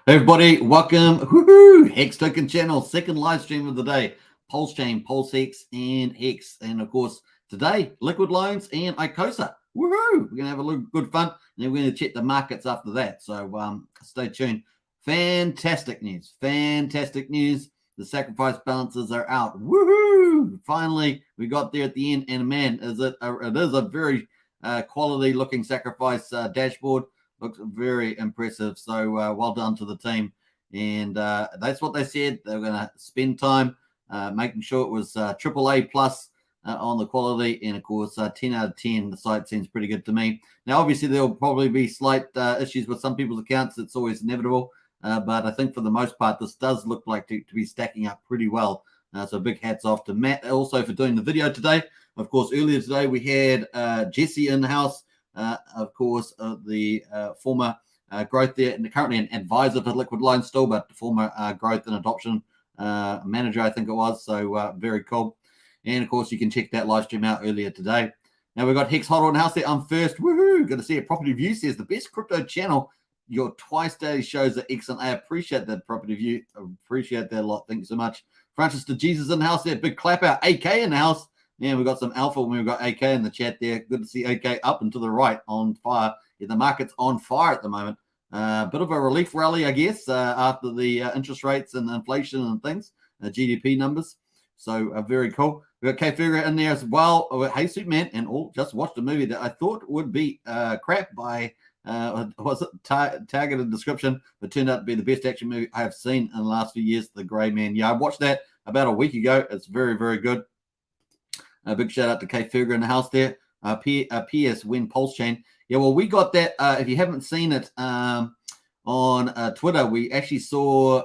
Hey everybody, welcome. Woohoo! Hex Token Channel, second live stream of the day. Pulsechain, Hex, and Hex. And of course, today, liquid loans and Icosa. Woohoo! We're going to have a little good fun. And then we're going to check the markets after that. So stay tuned. Fantastic news. Fantastic news. The sacrifice balances are out. Woohoo! Finally, we got there at the end. And man, it is a very quality looking sacrifice dashboard. Looks very impressive. So well done to the team. And that's what they said. They were going to spend time making sure it was AAA plus on the quality. And of course, 10 out of 10. The site seems pretty good to me. Now, obviously, there'll probably be slight issues with some people's accounts. It's always inevitable. But I think for the most part, this does look like to be stacking up pretty well. So big hats off to Matt also for doing the video today. Of course, earlier today, we had Jesse in the house. Of course, the former growth there, and currently an advisor for Liquid Loans still, but former growth and adoption manager, I think it was. So very cool. And of course, you can check that live stream out earlier today. Now we've got Hex Hodder in the house there. I'm first. Woohoo! Good to see a Property View says the best crypto channel. Your twice daily shows are excellent. I appreciate that, Property View. I appreciate that a lot. Thank you so much. Francis to Jesus in the house there. Big clap out. AK in the house. Yeah, we've got some alpha when we've got AK in the chat there. Good to see AK up and to the right on fire. Yeah, the market's on fire at the moment. Bit of a relief rally, I guess, after the interest rates and inflation and things, GDP numbers. So very cool. We've got K Figure in there as well. Hey, Superman, and all just watched a movie that I thought would be crap by was it targeted description, but turned out to be the best action movie I have seen in the last few years, The Grey Man. Yeah, I watched that about a week ago. It's very, very good. A big shout out to Kate Ferger in the house there. PS Win Pulsechain. Yeah, well, we got that. If you haven't seen it on Twitter, we actually saw,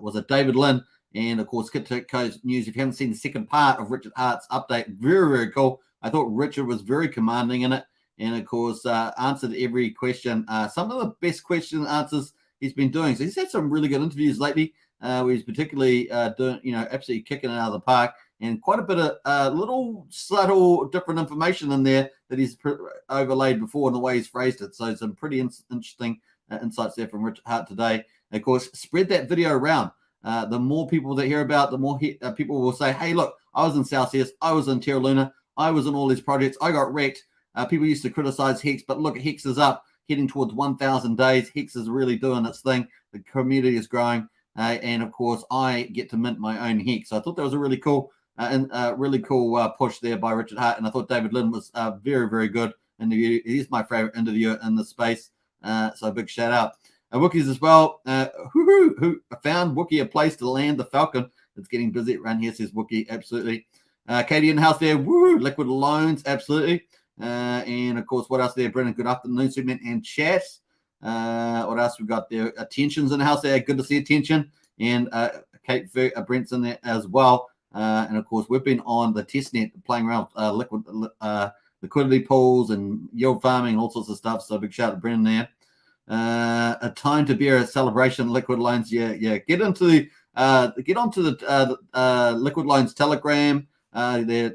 was it David Lynn? And of course, Kitco's news. If you haven't seen the second part of Richard Hart's update, very, very cool. I thought Richard was very commanding in it. And of course, answered every question. Some of the best question answers he's been doing. So he's had some really good interviews lately. Where he's particularly doing, absolutely kicking it out of the park. And quite a bit of little subtle different information in there that he's overlaid before in the way he's phrased it. So some pretty interesting insights there from Richard Hart today. And of course, spread that video around. The more people that hear about, the more people will say, hey, look, I was in Celsius, I was in Terra Luna, I was in all these projects, I got wrecked. People used to criticize Hex, but look, Hex is up, heading towards 1,000 days. Hex is really doing its thing. The community is growing. And of course, I get to mint my own Hex. So I thought that was a really cool push there by Richard Hart. And I thought David Lynn was very, very good interview. He's my favorite interviewer in the space. So a big shout out. Wookiees as well. Who found Wookie a place to land the Falcon. It's getting busy around here, says Wookie. Absolutely. Katie in the house there. Woo! Liquid loans. Absolutely. And of course, what else there? Brendan, good afternoon, Superman and chat. What else we got there? Attention's in the house there. Good to see attention. And Kate Brent's in there as well. And of course, we've been on the testnet playing around with liquidity pools and yield farming and all sorts of stuff. So big shout out to Brendan there. A time to be a celebration. Liquid loans. Yeah. Get onto the Liquid Loans Telegram, their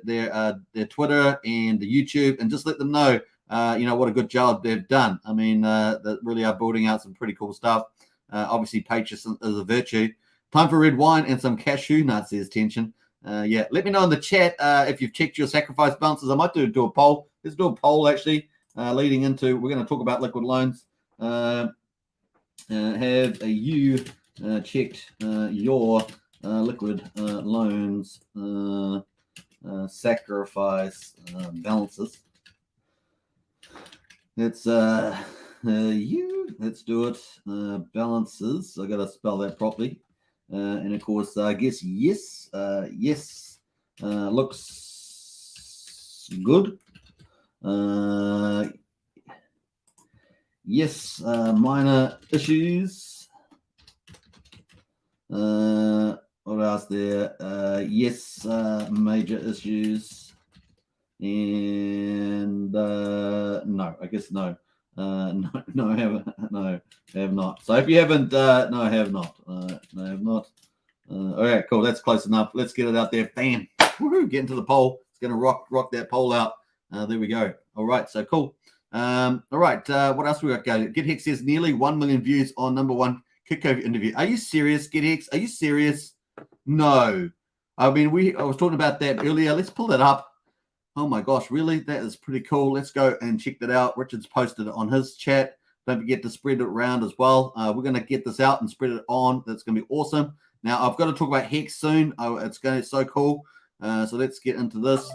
Twitter and the YouTube, and just let them know. What a good job they've done. I mean, they really are building out some pretty cool stuff. Obviously, patience is a virtue. Time for red wine and some cashew nuts, says Tension. Let me know in the chat if you've checked your sacrifice balances. I might do a poll. Let's do a poll, actually, leading into, we're going to talk about liquid loans. Have you checked your liquid loans sacrifice balances? Let's let's do it. Balances. I gotta spell that properly. And of course, I guess yes. Looks good. Yes, minor issues. What else there? Yes, major issues. And no, I guess no. No, I haven't. No, I have not. So if you haven't, no, I have not. No, I have not. All right, cool. That's close enough. Let's get it out there. Bam. Woohoo, get into the poll. It's going to rock that poll out. There we go. All right, so cool. All right, what else we got going? Get Hex says nearly 1 million views on #1 Kickover interview. Are you serious, Get Hex? Are you serious? No. I mean, I was talking about that earlier. Let's pull that up. Oh my gosh, really? That is pretty cool. Let's go and check that out. Richard's posted it on his chat. Don't forget to spread it around as well. We're going to get this out and spread it on. That's going to be awesome. Now, I've got to talk about Hex soon. Oh, it's going to be so cool. So let's get into this.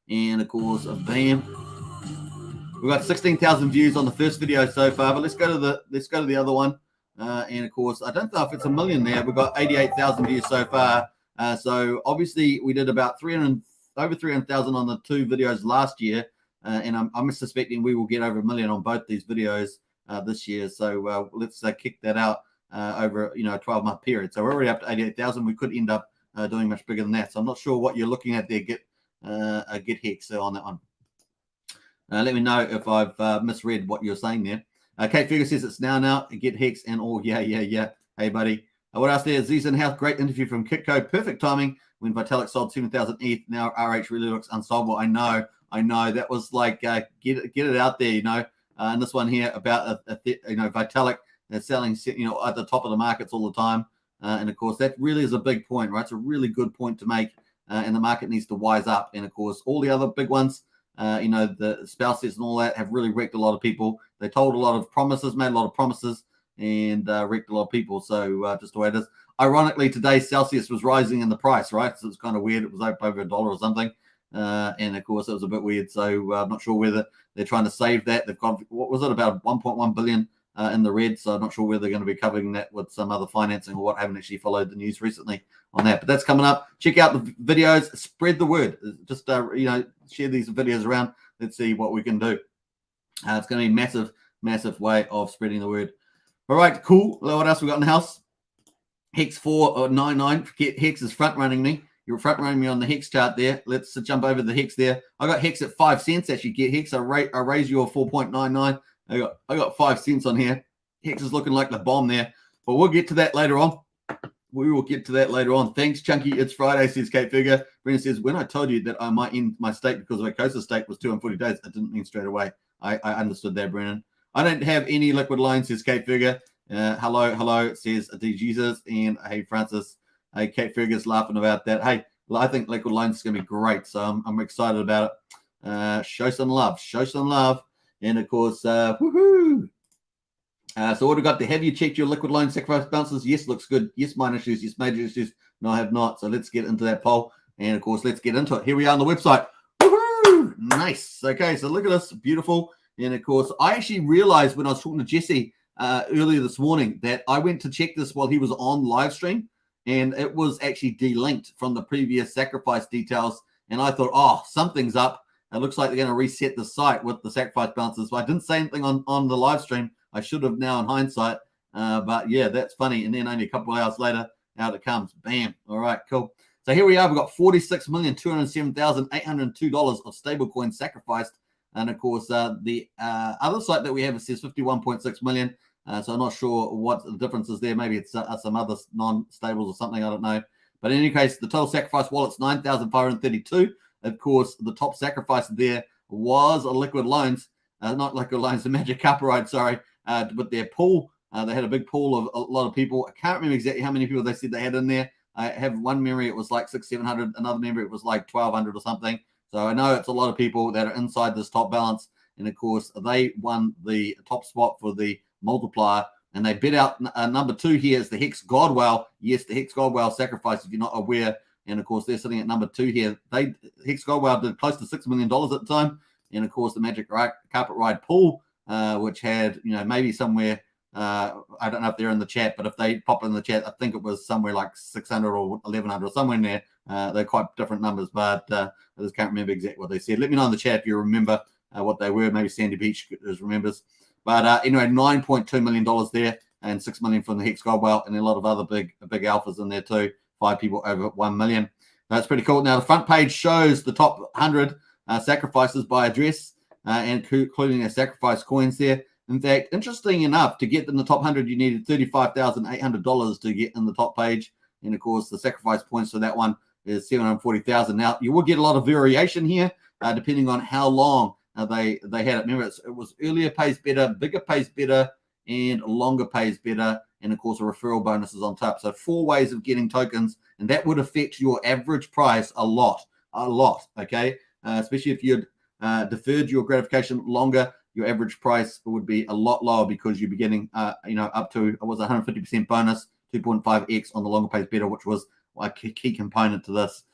And of course, bam. We've got 16,000 views on the first video so far, but let's go to the other one. And of course, I don't know if it's a million there. We've got 88,000 views so far. So obviously, we did about over 300,000 on the 2 videos last year, and I'm suspecting we will get over 1 million on both these videos this year. So let's kick that out over a 12-month period. So we're already up to 88,000. We could end up doing much bigger than that. So I'm not sure what you're looking at there. Get Hex on that one. Let me know if I've misread what you're saying there. Kate Figure says it's now. Get Hex and all. Yeah. Hey, buddy. What else there? Z's in house. Great interview from Kitco. Perfect timing when Vitalik sold 7,000 ETH. Now RH really looks unsolvable. I know. That was like get it out there. And this one here about Vitalik selling at the top of the markets all the time. And of course that really is a big point, right? It's a really good point to make. And the market needs to wise up. And of course all the other big ones. The spouses and all that have really wrecked a lot of people. They told a lot of promises, made a lot of promises, and wrecked a lot of people. So just the way it is. Ironically, today Celsius was rising in the price, right? So it's kind of weird. It was up over $1 or something. And of course, it was a bit weird. So I'm not sure whether they're trying to save that. They've got, what was it, about 1.1 billion in the red. So I'm not sure whether they're going to be covering that with some other financing or what. I haven't actually followed the news recently on that, but that's coming up. Check out the videos, spread the word. Just share these videos around. Let's see what we can do. It's going to be a massive way of spreading the word. All right, cool. What else we got in the house? Hex 499. Hex is front running me. You're front running me on the Hex chart there. Let's jump over the Hex there. I got Hex at 5 cents. Actually, Get Hex. I raised you a 4.99. I got 5 cents on here. Hex is looking like the bomb there, but we'll get to that later on. We will get to that later on. Thanks, Chunky. It's Friday, says Kate Figure. Brendan says, when I told you that I might end my stake because of Icosa stake was 240 days, I didn't mean straight away. I understood that, Brendan. I don't have any liquid loans, says Kate Figure. Hello, says D Jesus. And hey, Francis. Hey, Kate Figure's laughing about that. Hey, I think liquid loans is going to be great. So I'm excited about it. Show some love. And of course, woohoo. So what we got there? Have you checked your liquid loan sacrifice balances? Yes, looks good. Yes, minor issues. Yes, major issues. No, I have not. So let's get into that poll. And of course, let's get into it. Here we are on the website. Woohoo! Nice. Okay, so look at this. Beautiful. And of course, I actually realized when I was talking to Jesse earlier this morning that I went to check this while he was on live stream, and it was actually delinked from the previous sacrifice details. And I thought, oh, something's up. It looks like they're going to reset the site with the sacrifice balances. So I didn't say anything on the live stream. I should have now in hindsight. But yeah, that's funny. And then only a couple of hours later, out it comes. Bam. All right, cool. So here we are. We've got $46,207,802 of stablecoin sacrificed. And of course, the other site that we have, it says 51.6 million. So I'm not sure what the difference is there. Maybe it's some other non-stables or something. I don't know. But in any case, the total sacrifice wallet's 9,532. Of course, the top sacrifice there was a liquid loans, not liquid loans, the Magic Copper Ride, sorry. With their pool, they had a big pool of a lot of people. I can't remember exactly how many people they said they had in there. I have one memory, it was like 600-700. Another memory, it was like 1,200 or something. So I know it's a lot of people that are inside this top balance. And of course, they won the top spot for the multiplier. And they bid out number 2 here is the Hex Godwell. Yes, the Hex Godwell sacrifice, if you're not aware. And of course, they're sitting at number 2 here. Hex Godwell did close to $6 million at the time. And of course, the Magic Carpet Ride pool, which had, maybe somewhere, I don't know if they're in the chat, but if they pop in the chat, I think it was somewhere like 600 or 1,100 or somewhere in there. They're quite different numbers, but I just can't remember exactly what they said. Let me know in the chat if you remember what they were. Maybe Sandy Beach remembers. But anyway, $9.2 million there and $6 million from the Hex Godwell and a lot of other big alphas in there too. 5 people over 1 million. That's pretty cool. Now, the front page shows the top 100 sacrifices by address, and including their sacrifice coins there. In fact, interesting enough, to get in the top 100, you needed $35,800 to get in the top page. And of course, the sacrifice points for that one is 740,000. Now, you will get a lot of variation here, depending on how long they had it. Remember, it was earlier pays better, bigger pays better, and longer pays better. And of course, a referral bonus is on top. So 4 ways of getting tokens, and that would affect your average price a lot. Okay, especially if you'd deferred your gratification longer, your average price would be a lot lower because you'd be getting, up to, it was 150% bonus, 2.5x on the longer pays better, which was a key component to this.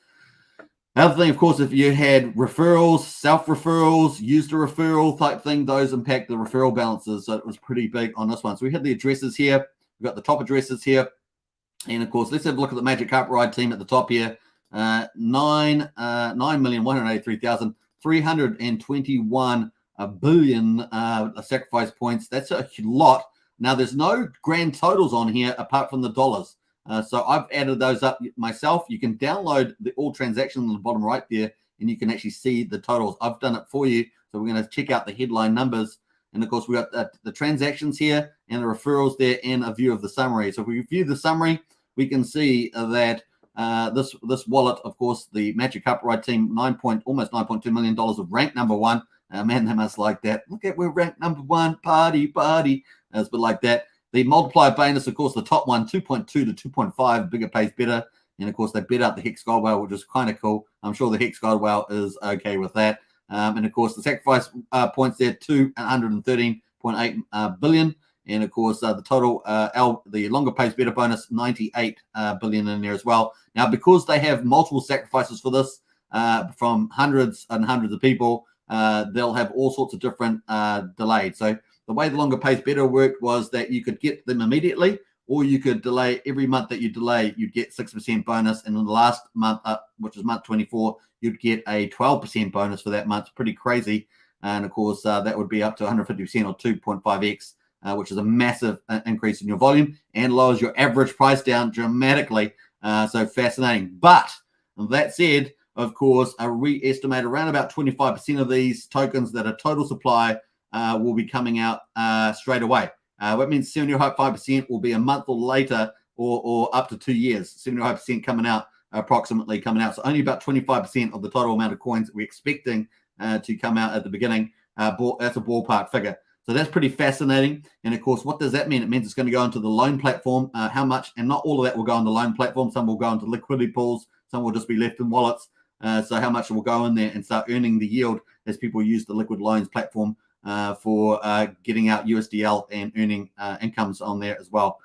Another thing, of course, if you had referrals, self-referrals, used a referral type thing, those impact the referral balances. So it was pretty big on this one. So we had the addresses here. We've got the top addresses here. And, of course, let's have a look at the Magic Carpet Ride team at the top here. 9,183,321 billion sacrifice points. That's a lot. Now, there's no grand totals on here apart from the dollars. So I've added those up myself. You can download the all transactions on the bottom right there, and you can actually see the totals. I've done it for you. So we're going to check out the headline numbers. And, of course, we got the transactions here and the referrals there and a view of the summary. So if we view the summary, we can see that this wallet, of course, the Magic Carpet Ride team, almost $9.2 million of rank number 1. Man, they must like that. Look at, we're ranked number 1. Party. It's a bit like that. The multiplier bonus, of course, the top one, 2.2 to 2.5, bigger pays better. And, of course, they bid out the Hex Gold Whale, which is kind of cool. I'm sure the Hex Gold Whale is okay with that. And, of course, the sacrifice points there, 213.8 billion. And, of course, the total, the longer pays better bonus, 98 billion in there as well. Now, because they have multiple sacrifices for this from hundreds and hundreds of people, they'll have all sorts of different delays. So the way the longer pays better worked was that you could get them immediately, or you could delay. Every month that you delay, you'd get 6% bonus. And in the last month, which is month 24, you'd get a 12% bonus for that month. Pretty crazy. And, of course, that would be up to 150% or 2.5x, which is a massive increase in your volume and lowers your average price down dramatically. So fascinating. But that said, of course, we estimate around about 25% of these tokens that are total supply will be coming out straight away. That means 75% will be a month or later, or up to 2 years. 75% approximately coming out. So only about 25% of the total amount of coins that we're expecting to come out at the beginning. That's a ballpark figure. So that's pretty fascinating. And, of course, what does that mean? It means it's going to go into the loan platform. How much? And not all of that will go on the loan platform. Some will go into liquidity pools. Some will just be left in wallets. So how much will go in there and start earning the yield as people use the liquid loans platform for getting out USDL and earning incomes on there as well,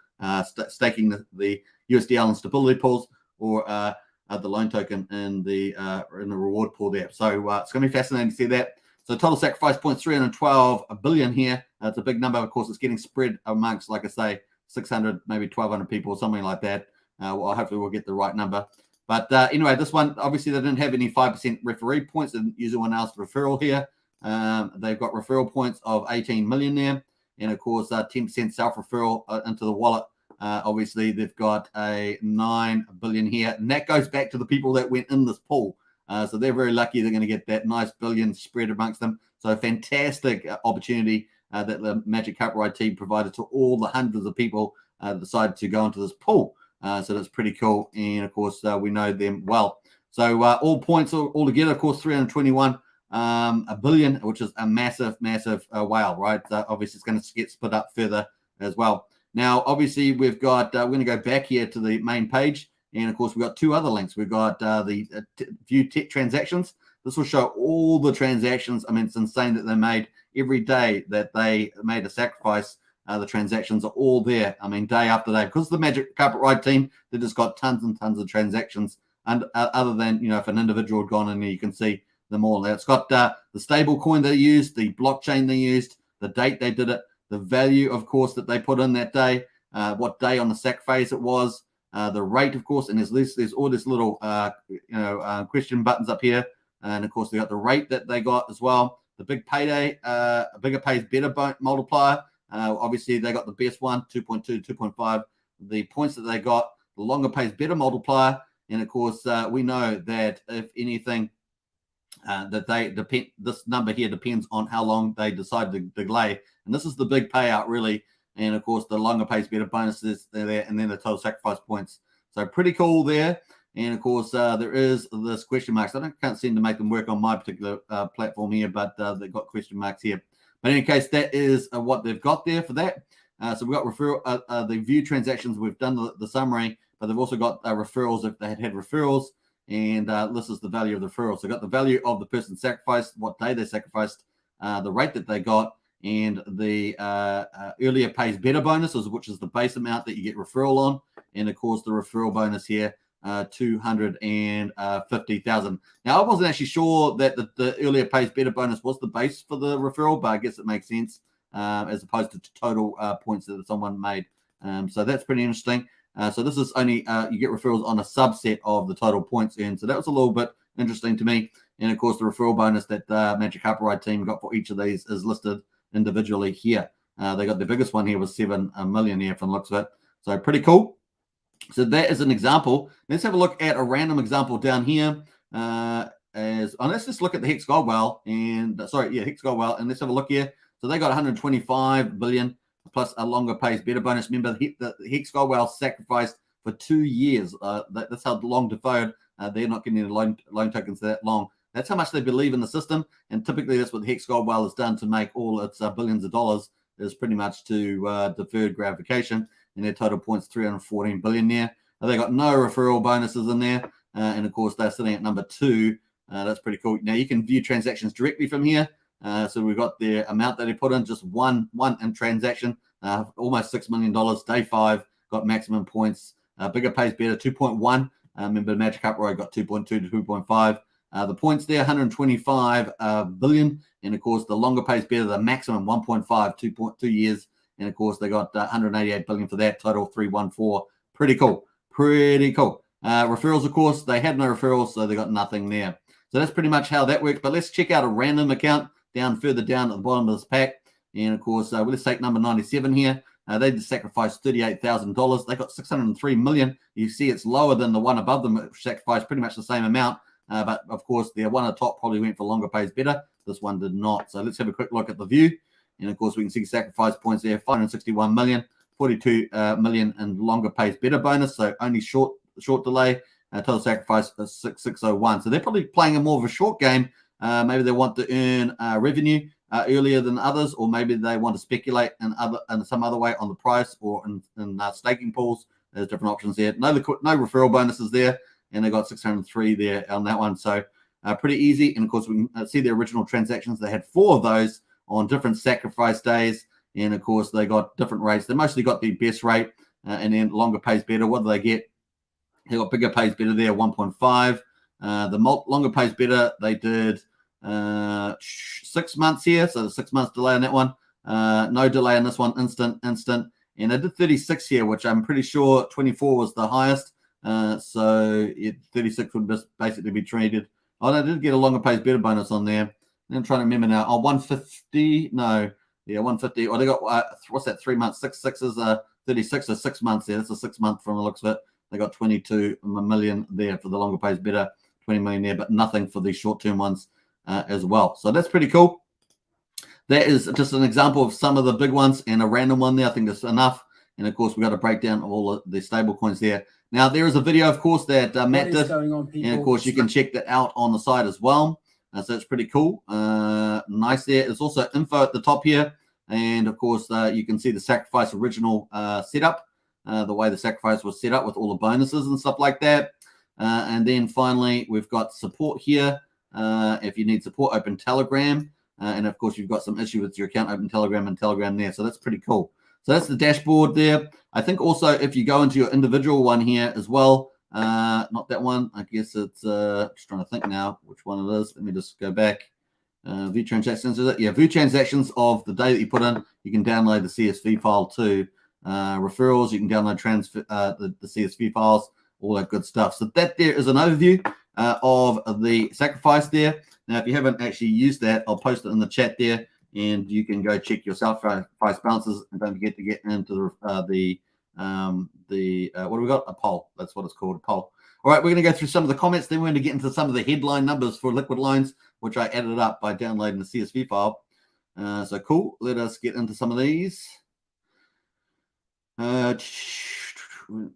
staking the USDL in stability pools or the loan token in the reward pool there. So it's going to be fascinating to see that. So total sacrifice points, 312 billion here. It's a big number. Of course, it's getting spread amongst, like I say, 600, maybe 1,200 people or something like that. Well, hopefully we'll get the right number. But anyway, this one, obviously they didn't have any 5% referee points. They didn't use anyone else's referral here. They've got referral points of 18 million there. And, of course, 10% self-referral into the wallet. Obviously, they've got a 9 billion here. And that goes back to the people that went in this pool. So they're very lucky they're going to get that nice billion spread amongst them. So a fantastic opportunity that the Magic Carpet Ride team provided to all the hundreds of people that decided to go into this pool. So that's pretty cool. And, of course, we know them well. So all points all together, of course, 321 a billion, which is a massive whale, right? Obviously, it's going to get split up further as well. Now, obviously, we've got, we're going to go back here to the main page. And, of course, we've got 2 other links. We've got the view tech transactions. This will show all the transactions. I mean, it's insane that they made every day that they made a sacrifice. The transactions are all there. I mean, day after day. Because the Magic Carpet Ride team, they just got tons and tons of transactions. And other than, if an individual had gone in there, you can see them all there. It's got the stable coin they used, the blockchain they used, the date they did it, the value, of course, that they put in that day, what day on the sac phase it was, the rate, of course, and there's all this little question buttons up here, and of course they got the rate that they got as well, the big payday, a bigger pays better multiplier. Obviously they got the best one, 2.2, 2.5. The points that they got, the longer pays better multiplier, and of course we know that if anything, that they depend. This number here depends on how long they decide to delay, and this is the big payout really. And, of course, the longer pays better bonuses, they're there, and then the total sacrifice points. So pretty cool there. And of course, there is this question marks. I can't seem to make them work on my particular platform here, but they've got question marks here. But in any case, that is what they've got there for that. So we've got referral, the view transactions. We've done the summary, but they've also got referrals if they had referrals. And this is the value of the referrals. So got the value of the person sacrificed, what day they sacrificed, the rate that they got, and the earlier pays better bonuses, which is the base amount that you get referral on. And of course, the referral bonus here, 250,000. Now, I wasn't actually sure that the earlier pays better bonus was the base for the referral, but I guess it makes sense as opposed to total points that someone made. So that's pretty interesting. So this is only you get referrals on a subset of the total points earned. So that was a little bit interesting to me. And of course, the referral bonus that the Magic Carpet Ride team got for each of these is listed individually here. They got the biggest one here was 7 million here from the looks of it. So pretty cool. So that is an example. Let's have a look at a random example down here. Let's just look at the Hex Gold Whale and Hex Gold Whale, and let's have a look here. So they got 125 billion plus a longer pays better bonus. Remember, the Hex Gold Whale sacrificed for 2 years. That's how long deferred. They're not getting the loan tokens that long. That's how much they believe in the system, and typically that's what the Hex Gold Whale has done to make all its billions of dollars, is pretty much to deferred gratification. And their total points 314 billion there. They got no referral bonuses in there, and of course they're sitting at number 2. That's pretty cool. Now you can view transactions directly from here. So we've got the amount that they put in, just one in transaction, almost $6 million. Day 5 got maximum points. Bigger pays better, 2.1. Remember, Magic Carpet Ride got 2.2 to 2.5. The points there, 125 billion, and of course the longer pays better, the maximum 1.5, 2.2 years. And of course, they got 188 billion for that, total 314. Pretty cool. Referrals, of course, they had no referrals, so they got nothing there. So that's pretty much how that works. But let's check out a random account further down at the bottom of this pack. And of course, let's take number 97 here. They just sacrificed $38,000. They got 603 million. You see it's lower than the one above them, which sacrificed pretty much the same amount. But of course, the one at the top probably went for longer pays better. This one did not. So let's have a quick look at the view. And of course, we can see sacrifice points there, 561 million, 42 million in longer pays better bonus. So only short delay. Total sacrifice is 601. So they're probably playing a more of a short game. Maybe they want to earn revenue earlier than others, or maybe they want to speculate in some other way on the price or in staking pools. There's different options there. No referral bonuses there, and they got 603 there on that one. So pretty easy. And of course, we can see the original transactions. They had 4 of those on different sacrifice days, and of course they got different rates. They mostly got the best rate, and then longer pays better. What do they get? They got bigger pays better there, 1.5. The longer pays better, they did 6 months here, so 6 months delay on that one. No delay on this one, instant. And they did 36 here, which I'm pretty sure 24 was the highest. So 36 would just basically be traded. Oh, they did get a longer pays better bonus on there. I'm trying to remember now. 150. No, 150. Oh, they got what's that? 3 months. 6 is 36 or 6 months there. That's a 6 month from the looks of it. They got 22 million there for the longer pays better, 20 million there, but nothing for the short term ones as well. So that's pretty cool. That is just an example of some of the big ones and a random one there. I think that's enough. And of course, we've got to break down all of the stable coins there. Now, there is a video, of course, that Matt did. And of course, you can check that out on the side as well. So it's pretty cool. Nice there. There's also info at the top here. And of course, you can see the sacrifice original setup, the way the sacrifice was set up with all the bonuses and stuff like that. And then finally, we've got support here. If you need support, open Telegram. And of course, you've got some issue with your account, open Telegram and Telegram there. So that's pretty cool. So that's the dashboard there. I think also if you go into your individual one here as well, not that one. I guess it's just trying to think now which one it is. Let me just go back. View transactions, is it? Yeah, view transactions of the day that you put in. You can download the CSV file too. Referrals, you can download the CSV files, all that good stuff. So that there is an overview of the sacrifice there. Now, if you haven't actually used that, I'll post it in the chat there, and you can go check your sacrifice balances. And don't forget to get into what do we got? A poll. That's what it's called, a poll. All right, we're going to go through some of the comments. Then we're going to get into some of the headline numbers for liquid loans, which I added up by downloading the CSV file. So cool. Let us get into some of these.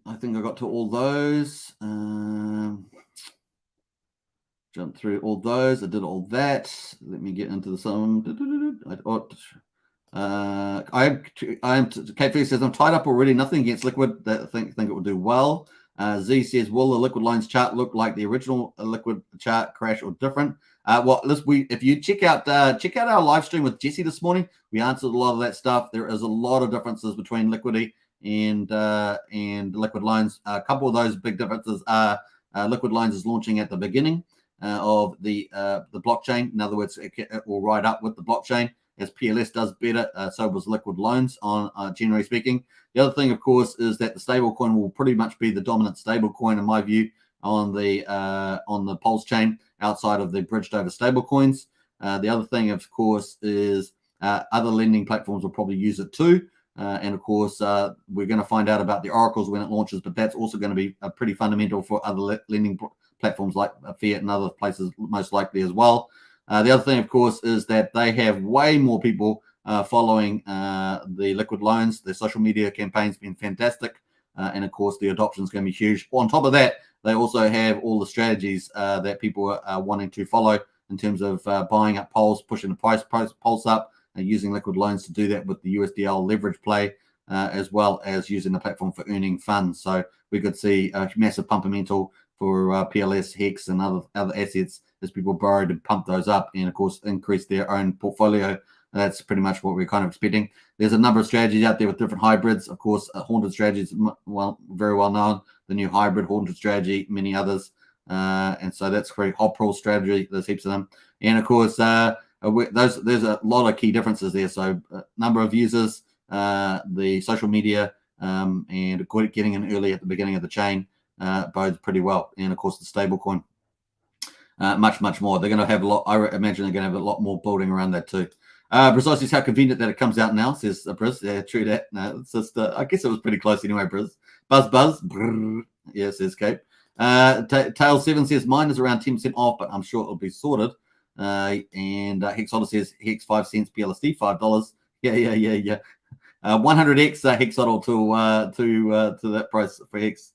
I think I got to all those. Jump through all those. I did all that. Let me get into the sum. Kate says I'm tied up already. Nothing against Liquid. I think it will do well. Z says, will the Liquid Lines chart look like the original Liquid chart, crash, or different? If you check out our live stream with Jesse this morning, we answered a lot of that stuff. There is a lot of differences between Liquidity and Liquid Lines. A couple of those big differences are Liquid Lines is launching at the beginning of the blockchain. In other words, it will ride up with the blockchain as PLS does better. So was Liquid Loans on generally speaking. The other thing, of course, is that the stablecoin will pretty much be the dominant stablecoin in my view on the Pulsechain outside of the bridged over stablecoins. The other thing, of course, is other lending platforms will probably use it too. And of course, we're going to find out about the oracles when it launches, but that's also going to be pretty fundamental for other lending platforms like Fiat and other places, most likely as well. The other thing, of course, is that they have way more people following the Liquid Loans. Their social media campaign's been fantastic. And of course, the adoption is going to be huge. On top of that, they also have all the strategies that people are wanting to follow in terms of buying up Pulse, pushing the Pulse up, and using Liquid Loans to do that with the USDL leverage play, as well as using the platform for earning funds. So we could see a massive pumpamental for PLS, Hex, and other assets as people borrow to pump those up and, of course, increase their own portfolio. That's pretty much what we're kind of expecting. There's a number of strategies out there with different hybrids. Of course, Haunted strategy is very well known. The new hybrid Haunted strategy, many others. And so that's very Hopral strategy. There's heaps of them. And, of course, there's a lot of key differences there. So number of users, the social media, and getting in early at the beginning of the chain bodes pretty well. And, of course, the stablecoin, much more. They're going to have a lot. I imagine they're going to have a lot more building around that too. Briz says, how convenient that it comes out now, says Briz. Yeah, true that. No, it's just, I guess it was pretty close anyway, Briz. Buzz. Brrr. Yeah, says Cape. Tail7 says, mine is around 10% off, but I'm sure it'll be sorted. And Hexotter says, Hex 5 cents, PLSD $5. Yeah. 100x Hexotter to that price for Hex.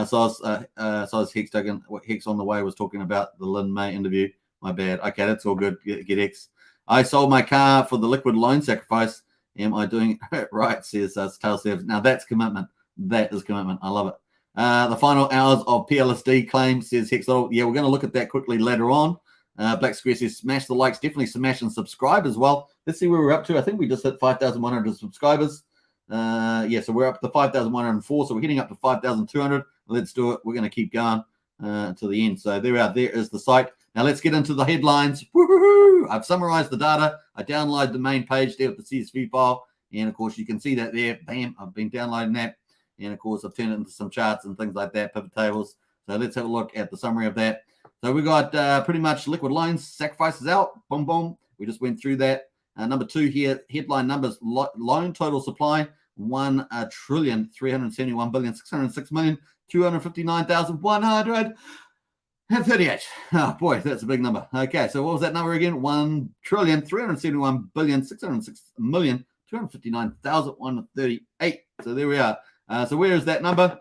So I was Hex Token. What Hex on the way was talking about the Lynn May interview. My bad. Okay, that's all good. Get Hex. I sold my car for the Liquid Loan Sacrifice. Am I doing it right? Says Tail7. Now that's commitment. That is commitment. I love it. The final hours of PLSD claim, says Hexotter. Yeah, we're going to look at that quickly later on. Black Square says, smash the likes. Definitely smash and subscribe as well. Let's see where we're up to. I think we just hit 5,100 subscribers. So we're up to 5,104. So we're hitting up to 5,200. Let's do it. We're going to keep going to the end. So there is the site. Now let's get into the headlines. Woo-hoo-hoo! I've summarized the data. I downloaded the main page there with the CSV file. And of course, you can see that there. Bam, I've been downloading that. And of course, I've turned it into some charts and things like that, pivot tables. So let's have a look at the summary of that. So we got pretty much Liquid Loans Sacrifices out. Boom, boom. We just went through that. Number 2 here, headline numbers, loan total supply, 1,371,606,259,138. Oh, boy, that's a big number. Okay, so what was that number again? 1,371,606,259,138. So there we are. So where is that number?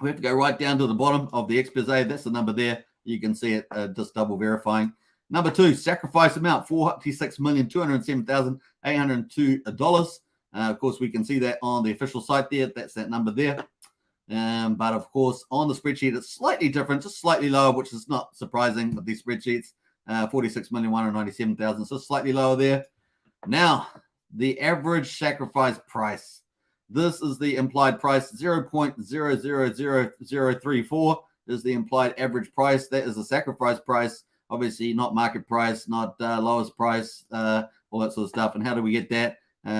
We have to go right down to the bottom of the expose. That's the number there. You can see it, just double verifying. Number 2, sacrifice amount, $46,207,802. Of course, we can see that on the official site there. That's that number there. But of course, on the spreadsheet, it's slightly different, just slightly lower, which is not surprising with these spreadsheets. 46,197,000, so slightly lower there. Now, the average sacrifice price. This is the implied price, 0.000034 is the implied average price. That is the sacrifice price. Obviously, not market price, not lowest price, all that sort of stuff. And how do we get that?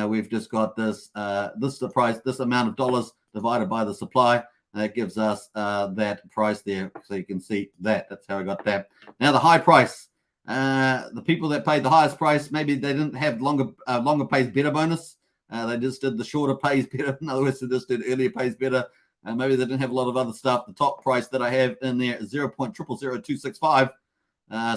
We've just got this. This is the price. This amount of dollars divided by the supply. That gives us that price there. So you can see that. That's how I got that. Now the high price. The people that paid the highest price, maybe they didn't have longer pays better bonus. They just did the shorter pays better. In other words, they just did earlier pays better. Maybe they didn't have a lot of other stuff. The top price that I have in there is 0.000265.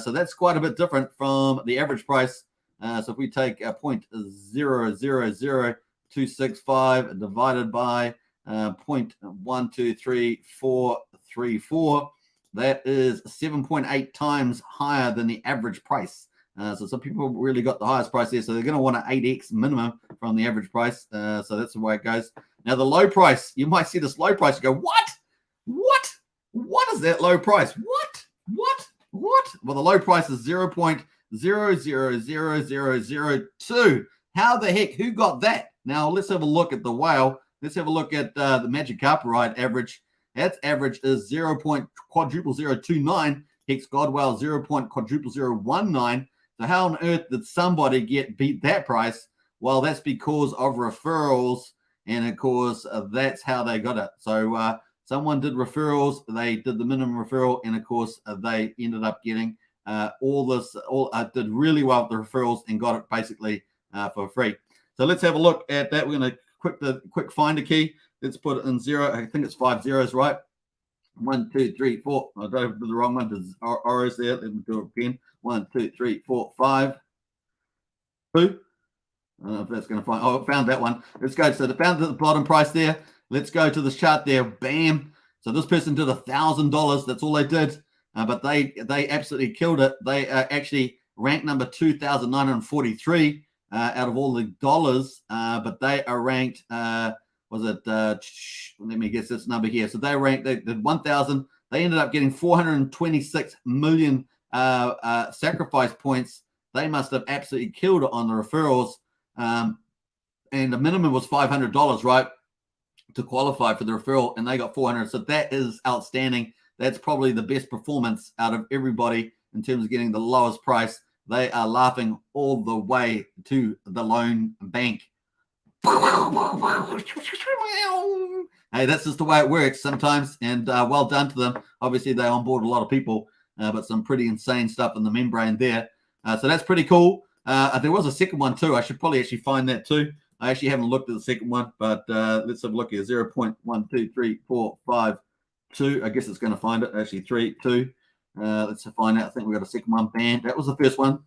So that's quite a bit different from the average price. So if we take 0.000265 divided by 0.123434. That is 7.8 times higher than the average price. So some people really got the highest price there. So they're going to want an 8x minimum from the average price. So that's the way it goes. Now, the low price, you might see this low price and go, what? What is that low price? What? Well, the low price is 0.000002. How the heck? Who got that? Now, let's have a look at the whale. Let's have a look at the Magic Carpet Ride average. That average is 0.0029. Hex Godwell 0.0019. So how on earth did somebody beat that price? Well, that's because of referrals, and of course that's how they got it. So someone did referrals, they did the minimum referral, and of course they ended up getting did really well with the referrals and got it basically for free. So let's have a look at that. We're going to quick find a key. Let's put it in 0. I think it's 5 zeros, right? 1, 2, 3, 4. I don't do the wrong one. There's R's there. Let me do it again. 1, 2, 3, 4, 5, 2. I don't know if that's going to find. Oh, I found that one. Let's go. So found the bottom price there. Let's go to this chart there. Bam. So this person did $1,000. That's all they did. But they absolutely killed it. They actually ranked number 2,943 out of all the dollars. But they are ranked. Let me guess this number here. So they did 1,000. They ended up getting 426 million sacrifice points. They must have absolutely killed it on the referrals. And the minimum was $500, right, to qualify for the referral, and they got 400. So that is outstanding. That's probably the best performance out of everybody in terms of getting the lowest price. They are laughing all the way to the loan bank. Hey, that's just the way it works sometimes, and well done to them. Obviously, they onboard a lot of people, but some pretty insane stuff in the membrane there. So that's pretty cool. There was a second one too. I should probably actually find that too. I actually haven't looked at the second one, but let's have a look here. 0.12345. 2. I guess it's going to find it. Actually, 3, 2. Let's find out. I think we got a second one. Banned. That was the first one.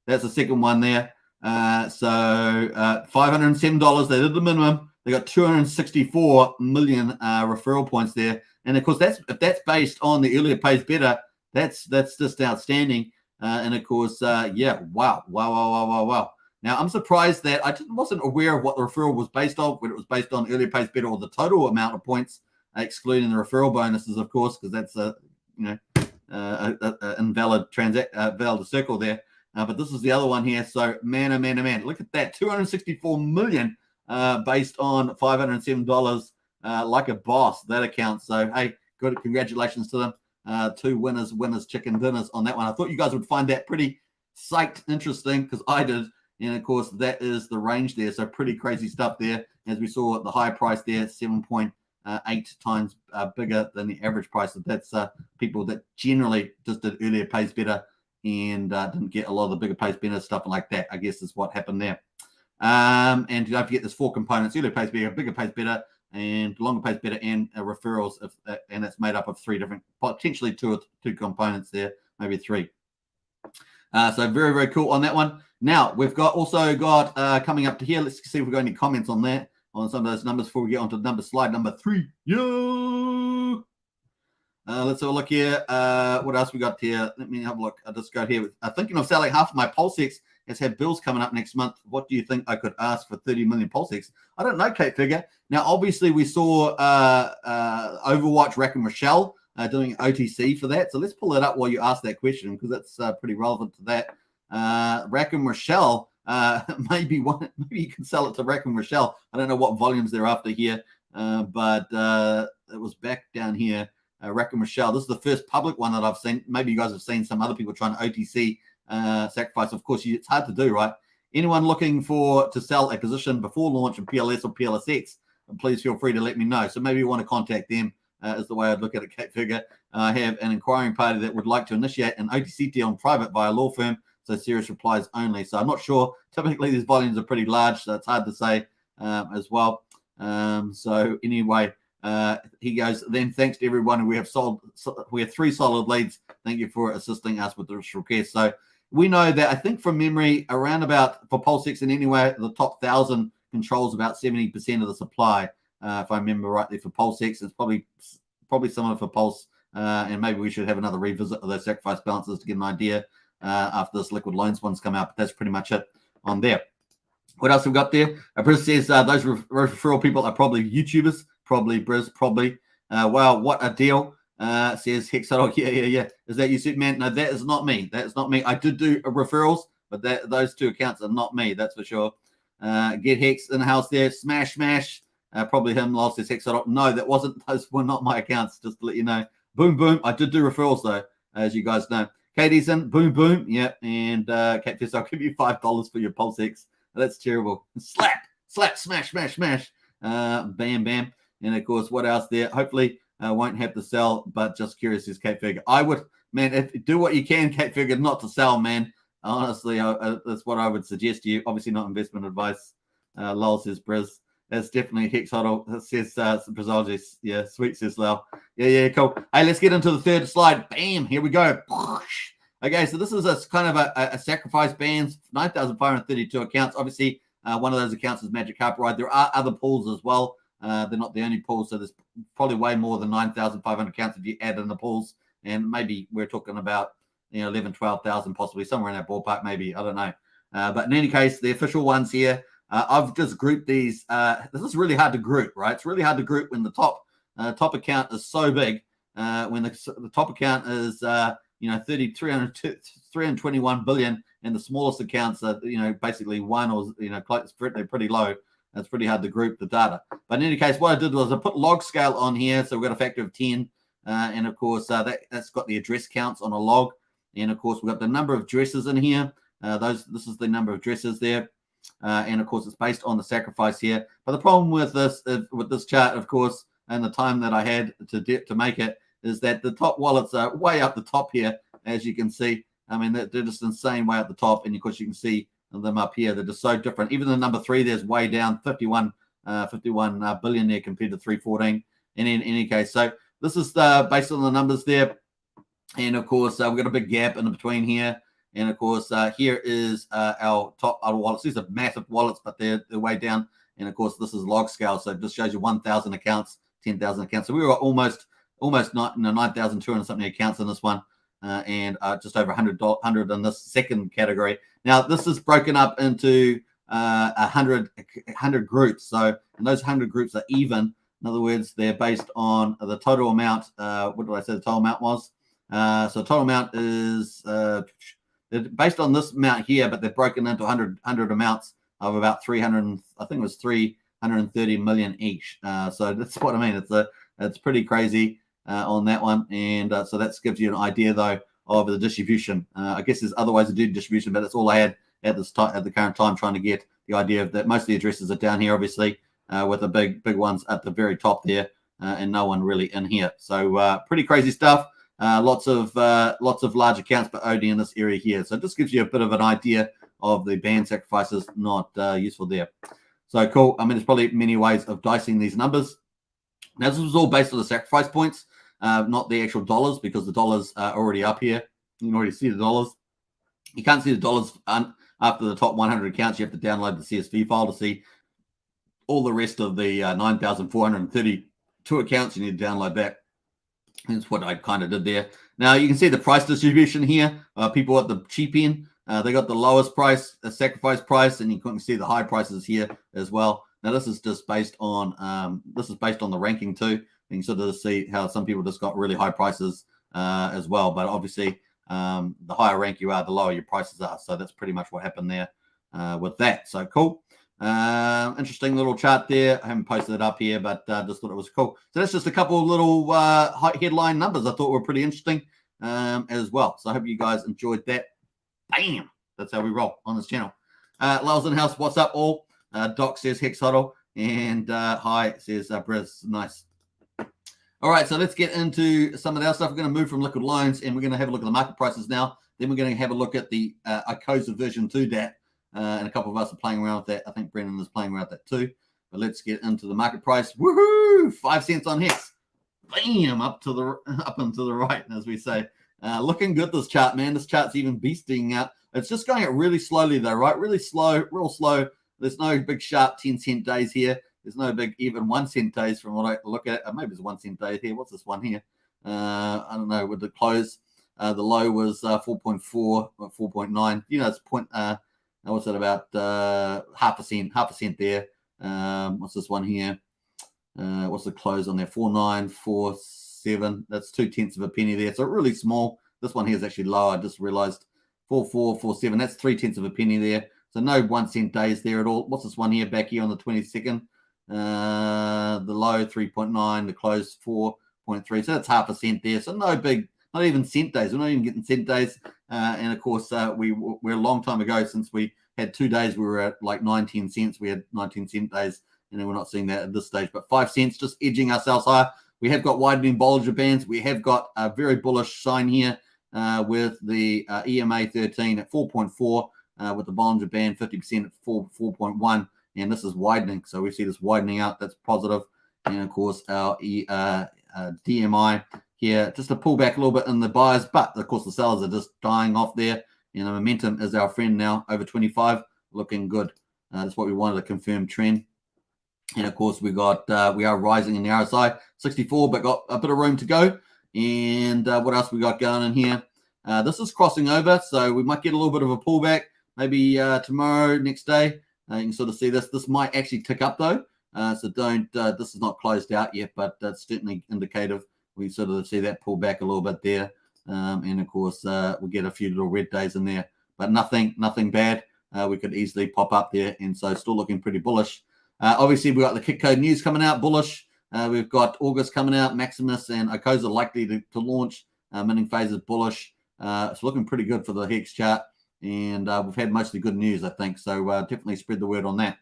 That's the second one there. So $507. They did the minimum. They got 264 million referral points there. And of course, if that's based on the earlier pays better, that's just outstanding. And of course, yeah, wow. Now, I'm surprised that I wasn't aware of what the referral was based on, whether it was based on earlier pays better or the total amount of points, excluding the referral bonuses, of course, because that's a invalid valid circle there. But this is the other one here. So man, look at that, 264 million based on $507, like a boss, that account. So hey, good, congratulations to them. 2 winners chicken dinners on that one. I thought you guys would find that pretty psyched interesting, because I did. And of course, that is the range there. So pretty crazy stuff there. As we saw at the high price there, 7.8 times bigger than the average price. So that's people that generally just did earlier pays better and didn't get a lot of the bigger pays better stuff like that, I guess is what happened there. And don't forget, there's 4 components: earlier pays better, bigger pays better, and longer pays better, and referrals. And that's made up of 3 different, potentially two components there, maybe 3. So very, very cool on that one. Now, we've also got coming up to here. Let's see if we've got any comments on that, on some of those numbers before we get onto slide number 3. Let's have a look here. What else we got here? Let me have a look. I'll just go here. Thinking of selling half of my Pulsechain. Has had bills coming up next month. What do you think I could ask for 30 million Pulsechain? I don't know, Kate Figure. Now, obviously, we saw Overwatch, Rack and Rochelle doing OTC for that. So let's pull it up while you ask that question, because that's pretty relevant to that. Rack and Rochelle, maybe you can sell it to Rack and Rochelle. I don't know what volumes they're after here, but it was back down here. Rack and Rochelle. This is the first public one that I've seen. Maybe you guys have seen some other people trying to OTC sacrifice. Of course, it's hard to do, right? Anyone looking to sell a position before launch in PLS or PLSX, please feel free to let me know. So maybe you want to contact them, is the way I'd look at it, Kate Figure. I have an inquiring party that would like to initiate an OTC deal in private via law firm, so serious replies only. So I'm not sure. Typically, these volumes are pretty large, so it's hard to say as well. So anyway, he goes, then thanks to everyone. We have 3 solid leads. Thank you for assisting us with this request. So we know that, I think from memory, around about, for Pulsechain anyway, the top 1,000 controls about 70% of the supply. if I remember rightly, for Pulsechain. It's probably similar for Pulse, and maybe we should have another revisit of those sacrifice balances to get an idea after this liquid loans one's come out. But that's pretty much it on there. What else have we got there? Briz says those referral people are probably YouTubers. Probably, Briz, probably. Wow, what a deal. Says Hex. Oh, yeah. Is that you, Superman? No, that is not me. That is not me. I did do referrals, but those two accounts are not me. That's for sure. Get Hex in the house there. Smash. Probably him. Last says Hex. No, that wasn't. Those were not my accounts. Just to let you know. Boom. I did do referrals though, as you guys know. Katie's in. Boom. Yeah. And Kate says, I'll give you $5 for your Pulse Hex. That's terrible. Slap, smash. Bam. And of course, what else there? Hopefully, won't have to sell, but just curious, is Kate Figure. I would, man, do what you can, Kate Figure, not to sell, man. Honestly, that's what I would suggest to you. Obviously, not investment advice. Lol says Briz. That's definitely Hex Huddle. That says Brizologist. Yeah, sweet, says Lol. Yeah, cool. Hey, let's get into the third slide. Bam, here we go. Okay, so this is a kind of a sacrifice bands, 9,532 accounts. Obviously, one of those accounts is Magic Carpet Ride. There are other pools as well. They're not the only pools, so there's probably way more than 9,500 accounts if you add in the pools. And maybe we're talking about 11, 12,000, possibly somewhere in that ballpark, maybe. I don't know. But in any case, the official ones here, I've just grouped these. This is really hard to group, right? It's really hard to group when the top account is so big. When the top account is 321 billion, and the smallest accounts are basically one or they're pretty low. It's pretty hard to group the data. But in any case, what I did was I put log scale on here, so we've got a factor of 10, and of course that's got the address counts on a log, and of course we've got the number of addresses in here. This is the number of addresses there, and of course it's based on the sacrifice here. But the problem with this chart, of course, and the time that I had to make it, is that the top wallets are way up the top here, as you can see. I mean, they're just insane way up the top, and of course you can see them up here. They're just so different. Even the number 3 there's way down, 51 billion there compared to 314. And in any case, so this is based on the numbers there. And of course, we've got a big gap in between here. And of course, here is our top other wallets. These are massive wallets, but they're way down. And of course, this is log scale, so it just shows you 1,000 accounts, 10,000 accounts. So we were almost 9,200 something accounts in this one. And just over 100 in this second category. Now, this is broken up into 100 groups. So, and those 100 groups are even. In other words, they're based on the total amount. What did I say the total amount was? So, total amount is they're based on this amount here, but they're broken into 100 amounts of about 300. I think it was 330 million each. So that's what I mean. It's pretty crazy. On that one, and so that gives you an idea though of the distribution. I guess there's other ways to do distribution, but that's all I had at the current time, trying to get the idea of that. Most of the addresses are down here, obviously, with the big ones at the very top there, and no one really in here. So pretty crazy stuff. Lots of large accounts, but only in this area here. So it just gives you a bit of an idea of the band sacrifices. Not useful there. So cool. I mean, there's probably many ways of dicing these numbers. Now, this was all based on the sacrifice points. Not the actual dollars, because the dollars are already up here. You can already see the dollars. You can't see the dollars after the top 100 accounts. You have to download the CSV file to see all the rest of the 9,432 accounts. You need to download that. That's what I kind of did there. Now, you can see the price distribution here. People at the cheap end, they got the lowest price, the sacrifice price, and you can see the high prices here as well. Now, this is just based on the ranking too. You can sort of see how some people just got really high prices as well. But obviously, the higher rank you are, the lower your prices are. So that's pretty much what happened there with that. So cool. Interesting little chart there. I haven't posted it up here, but just thought it was cool. So that's just a couple of little headline numbers I thought were pretty interesting as well. So I hope you guys enjoyed that. Bam! That's how we roll on this channel. Lals in house, what's up all? Doc says Hex Huddle. And hi, says Briz. Nice. All right, so let's get into some of the other stuff. We're going to move from liquid loans, and we're going to have a look at the market prices now. Then we're going to have a look at the Icosa version 2 DApp, and a couple of us are playing around with that. I think Brendan is playing around with that too. But let's get into the market price. Woohoo! 5 cents on Hex. Bam! Up and to the right, as we say. Looking good, this chart, man. This chart's even beasting out. It's just going out really slowly, though, right? Really slow, real slow. There's no big sharp 10-cent days here. There's no big even 1 cent days from what I look at. Maybe it's 1 cent day here. What's this one here? I don't know. With the close, the low was 4.4 or 4.9. You know, it's point. What's that, about half a cent there. What's this one here? What's the close on there? 4.947. That's 0.2 of a penny there. So really small. This one here is actually low. I just realized 4.447. That's 0.3 of a penny there. So no 1 cent days there at all. What's this one here back here on the 22nd? The low 3.9, the close 4.3. So that's half a cent there. So no big, not even cent days. We're not even getting cent days. And of course, we're a long time ago since we had 2 days. We were at like 19 cents. We had 19 cent days, and then we're not seeing that at this stage. But 5 cents, just edging ourselves higher. We have got widening Bollinger Bands. We have got a very bullish sign here with the EMA 13 at 4.4, with the Bollinger Band 50% at 4.1. And this is widening. So we see this widening out. That's positive. And of course, our DMI here, just to pull back a little bit in the buyers, but of course the sellers are just dying off there. And the momentum is our friend now, over 25, looking good. That's what we wanted, a confirmed trend. And of course we are rising in the RSI 64, but got a bit of room to go. And what else we got going in here? This is crossing over, so we might get a little bit of a pullback maybe tomorrow, next day. You can sort of see this. This might actually tick up though. So don't, this is not closed out yet, but that's certainly indicative. We sort of see that pull back a little bit there. And of course, we'll get a few little red days in there, but nothing bad. We could easily pop up there. And so still looking pretty bullish. Obviously, we've got the kick code news coming out, bullish. We've got August coming out, Maximus and Icosa likely to launch. Minting phase is bullish. It's looking pretty good for the Hex chart. And we've had mostly good news, I think. So definitely spread the word on that.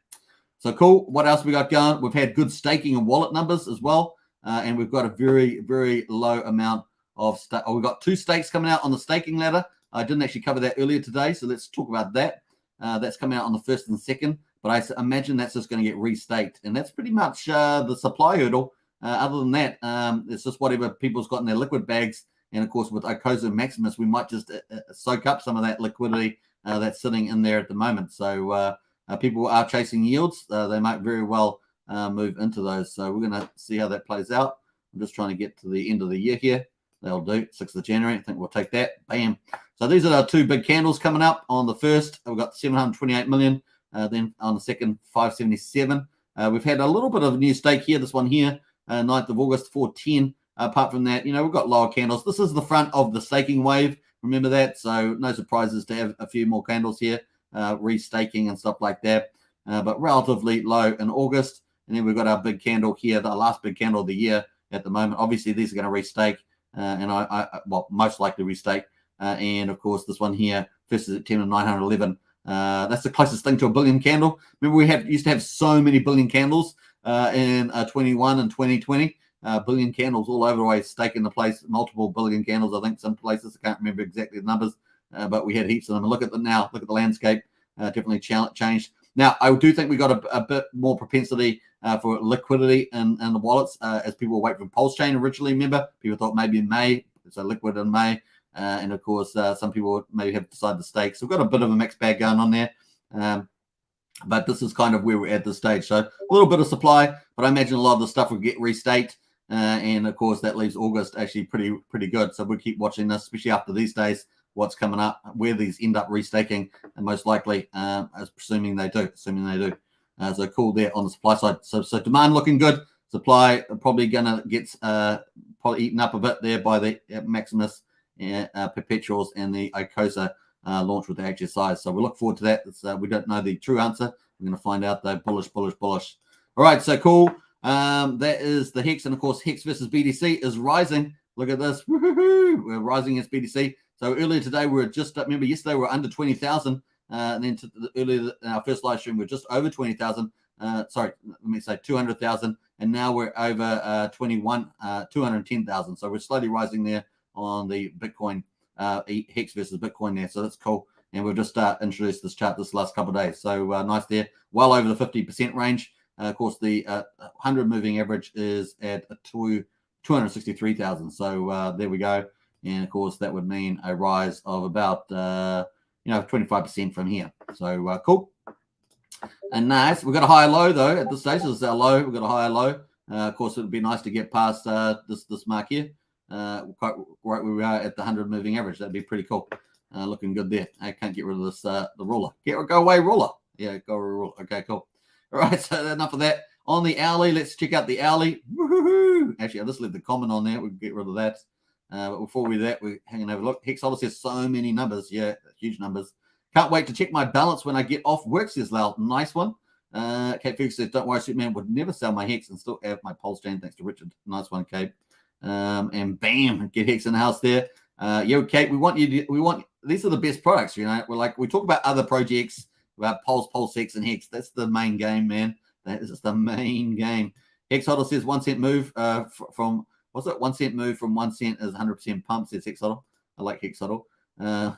So cool. What else we got going? We've had good staking and wallet numbers as well. And we've got a very, very low amount of we've got 2 stakes coming out on the staking ladder. I didn't actually cover that earlier today. So let's talk about that. That's coming out on the 1st and 2nd. But I imagine that's just going to get restaked. And that's pretty much the supply hurdle. Other than that, it's just whatever people's got in their liquid bags. And of course, with Icosa and Maximus, we might just soak up some of that liquidity that's sitting in there at the moment. So people are chasing yields. They might very well move into those. So we're going to see how that plays out. I'm just trying to get to the end of the year here. That'll do. 6th of January. I think we'll take that. Bam. So these are our 2 big candles coming up. On the 1st, we've got 728 million. Then on the 2nd, 577. We've had a little bit of a new stake here. This one here, 9th of August, 410. Apart from that, we've got lower candles. This is the front of the staking wave. Remember that. So no surprises to have a few more candles here, restaking and stuff like that. But relatively low in August. And then we've got our big candle here, the last big candle of the year at the moment. Obviously, these are going to restake. And well, most likely restake. And of course, this one here, 1st of September, 911. That's the closest thing to a billion candle. Remember, we used to have so many billion candles in 21 and 2020. Billion candles all over the way, staking the place, multiple billion candles. I think some places, I can't remember exactly the numbers, but we had heaps of them. And look at them now. Look at the landscape. Definitely changed. Now, I do think we got a bit more propensity for liquidity in the wallets as people wait for Pulsechain originally. Remember, people thought maybe in May, so liquid in May. And of course, some people maybe have decided to stake. So we've got a bit of a mixed bag going on there. But this is kind of where we're at this stage. So a little bit of supply, but I imagine a lot of the stuff will get restaked. And of course, that leaves August actually pretty good. So we'll keep watching this, especially after these days, what's coming up, where these end up restaking, and most likely, assuming they do. So cool there on the supply side. So demand looking good. Supply probably going to get probably eaten up a bit there by the Maximus perpetuals and the Icosa launch with the HSI. So we look forward to that. We don't know the true answer. We're going to find out though. Bullish. All right, so cool. That is the Hex, and of course, Hex versus BTC is rising. Look at this. Woo-hoo-hoo. We're rising against BTC. So earlier today, we were just, remember yesterday, we were under 20,000. And then earlier in our first live stream, we were just over 20,000. Sorry, let me say 200,000. And now we're over 210,000. So we're slowly rising there on the Bitcoin, Hex versus Bitcoin there. So that's cool. And we've just introduced this chart this last couple of days. So nice there. Well over the 50% range. Of course, the 100 moving average is at 263,000. So there we go. And of course, that would mean a rise of about 25% from here. So cool. And nice. We've got a high low though at this stage. This is our low. We've got a higher low. Of course, it would be nice to get past this mark here. Quite right where we are at the 100 moving average. That'd be pretty cool. Looking good there. I can't get rid of this the ruler. Go away, ruler. Yeah, go ruler. Okay, cool. All right, so enough of that. On the hourly, let's check out the hourly. Woo-hoo-hoo. Actually, I just left the comment on there. We can get rid of that. But before we do that, we're hanging over. Look, Hex obviously has so many numbers. Yeah, huge numbers. Can't wait to check my balance when I get off work, says Lal. Nice one. Kate Fergus says, don't worry, Superman would never sell my Hex and still have my Pulsechain, thanks to Richard. Nice one, Kate. And bam, get Hex in the house there. Yo, Kate, these are the best products, you know. We talk about other projects, about Pulse, Hex, and Hex. That's the main game, man. That is the main game. Hex Hodl says 1 cent move from, what's it? 1 cent move from 1 cent is 100% pump, says Hex Hodl. I like Hex Hodl. I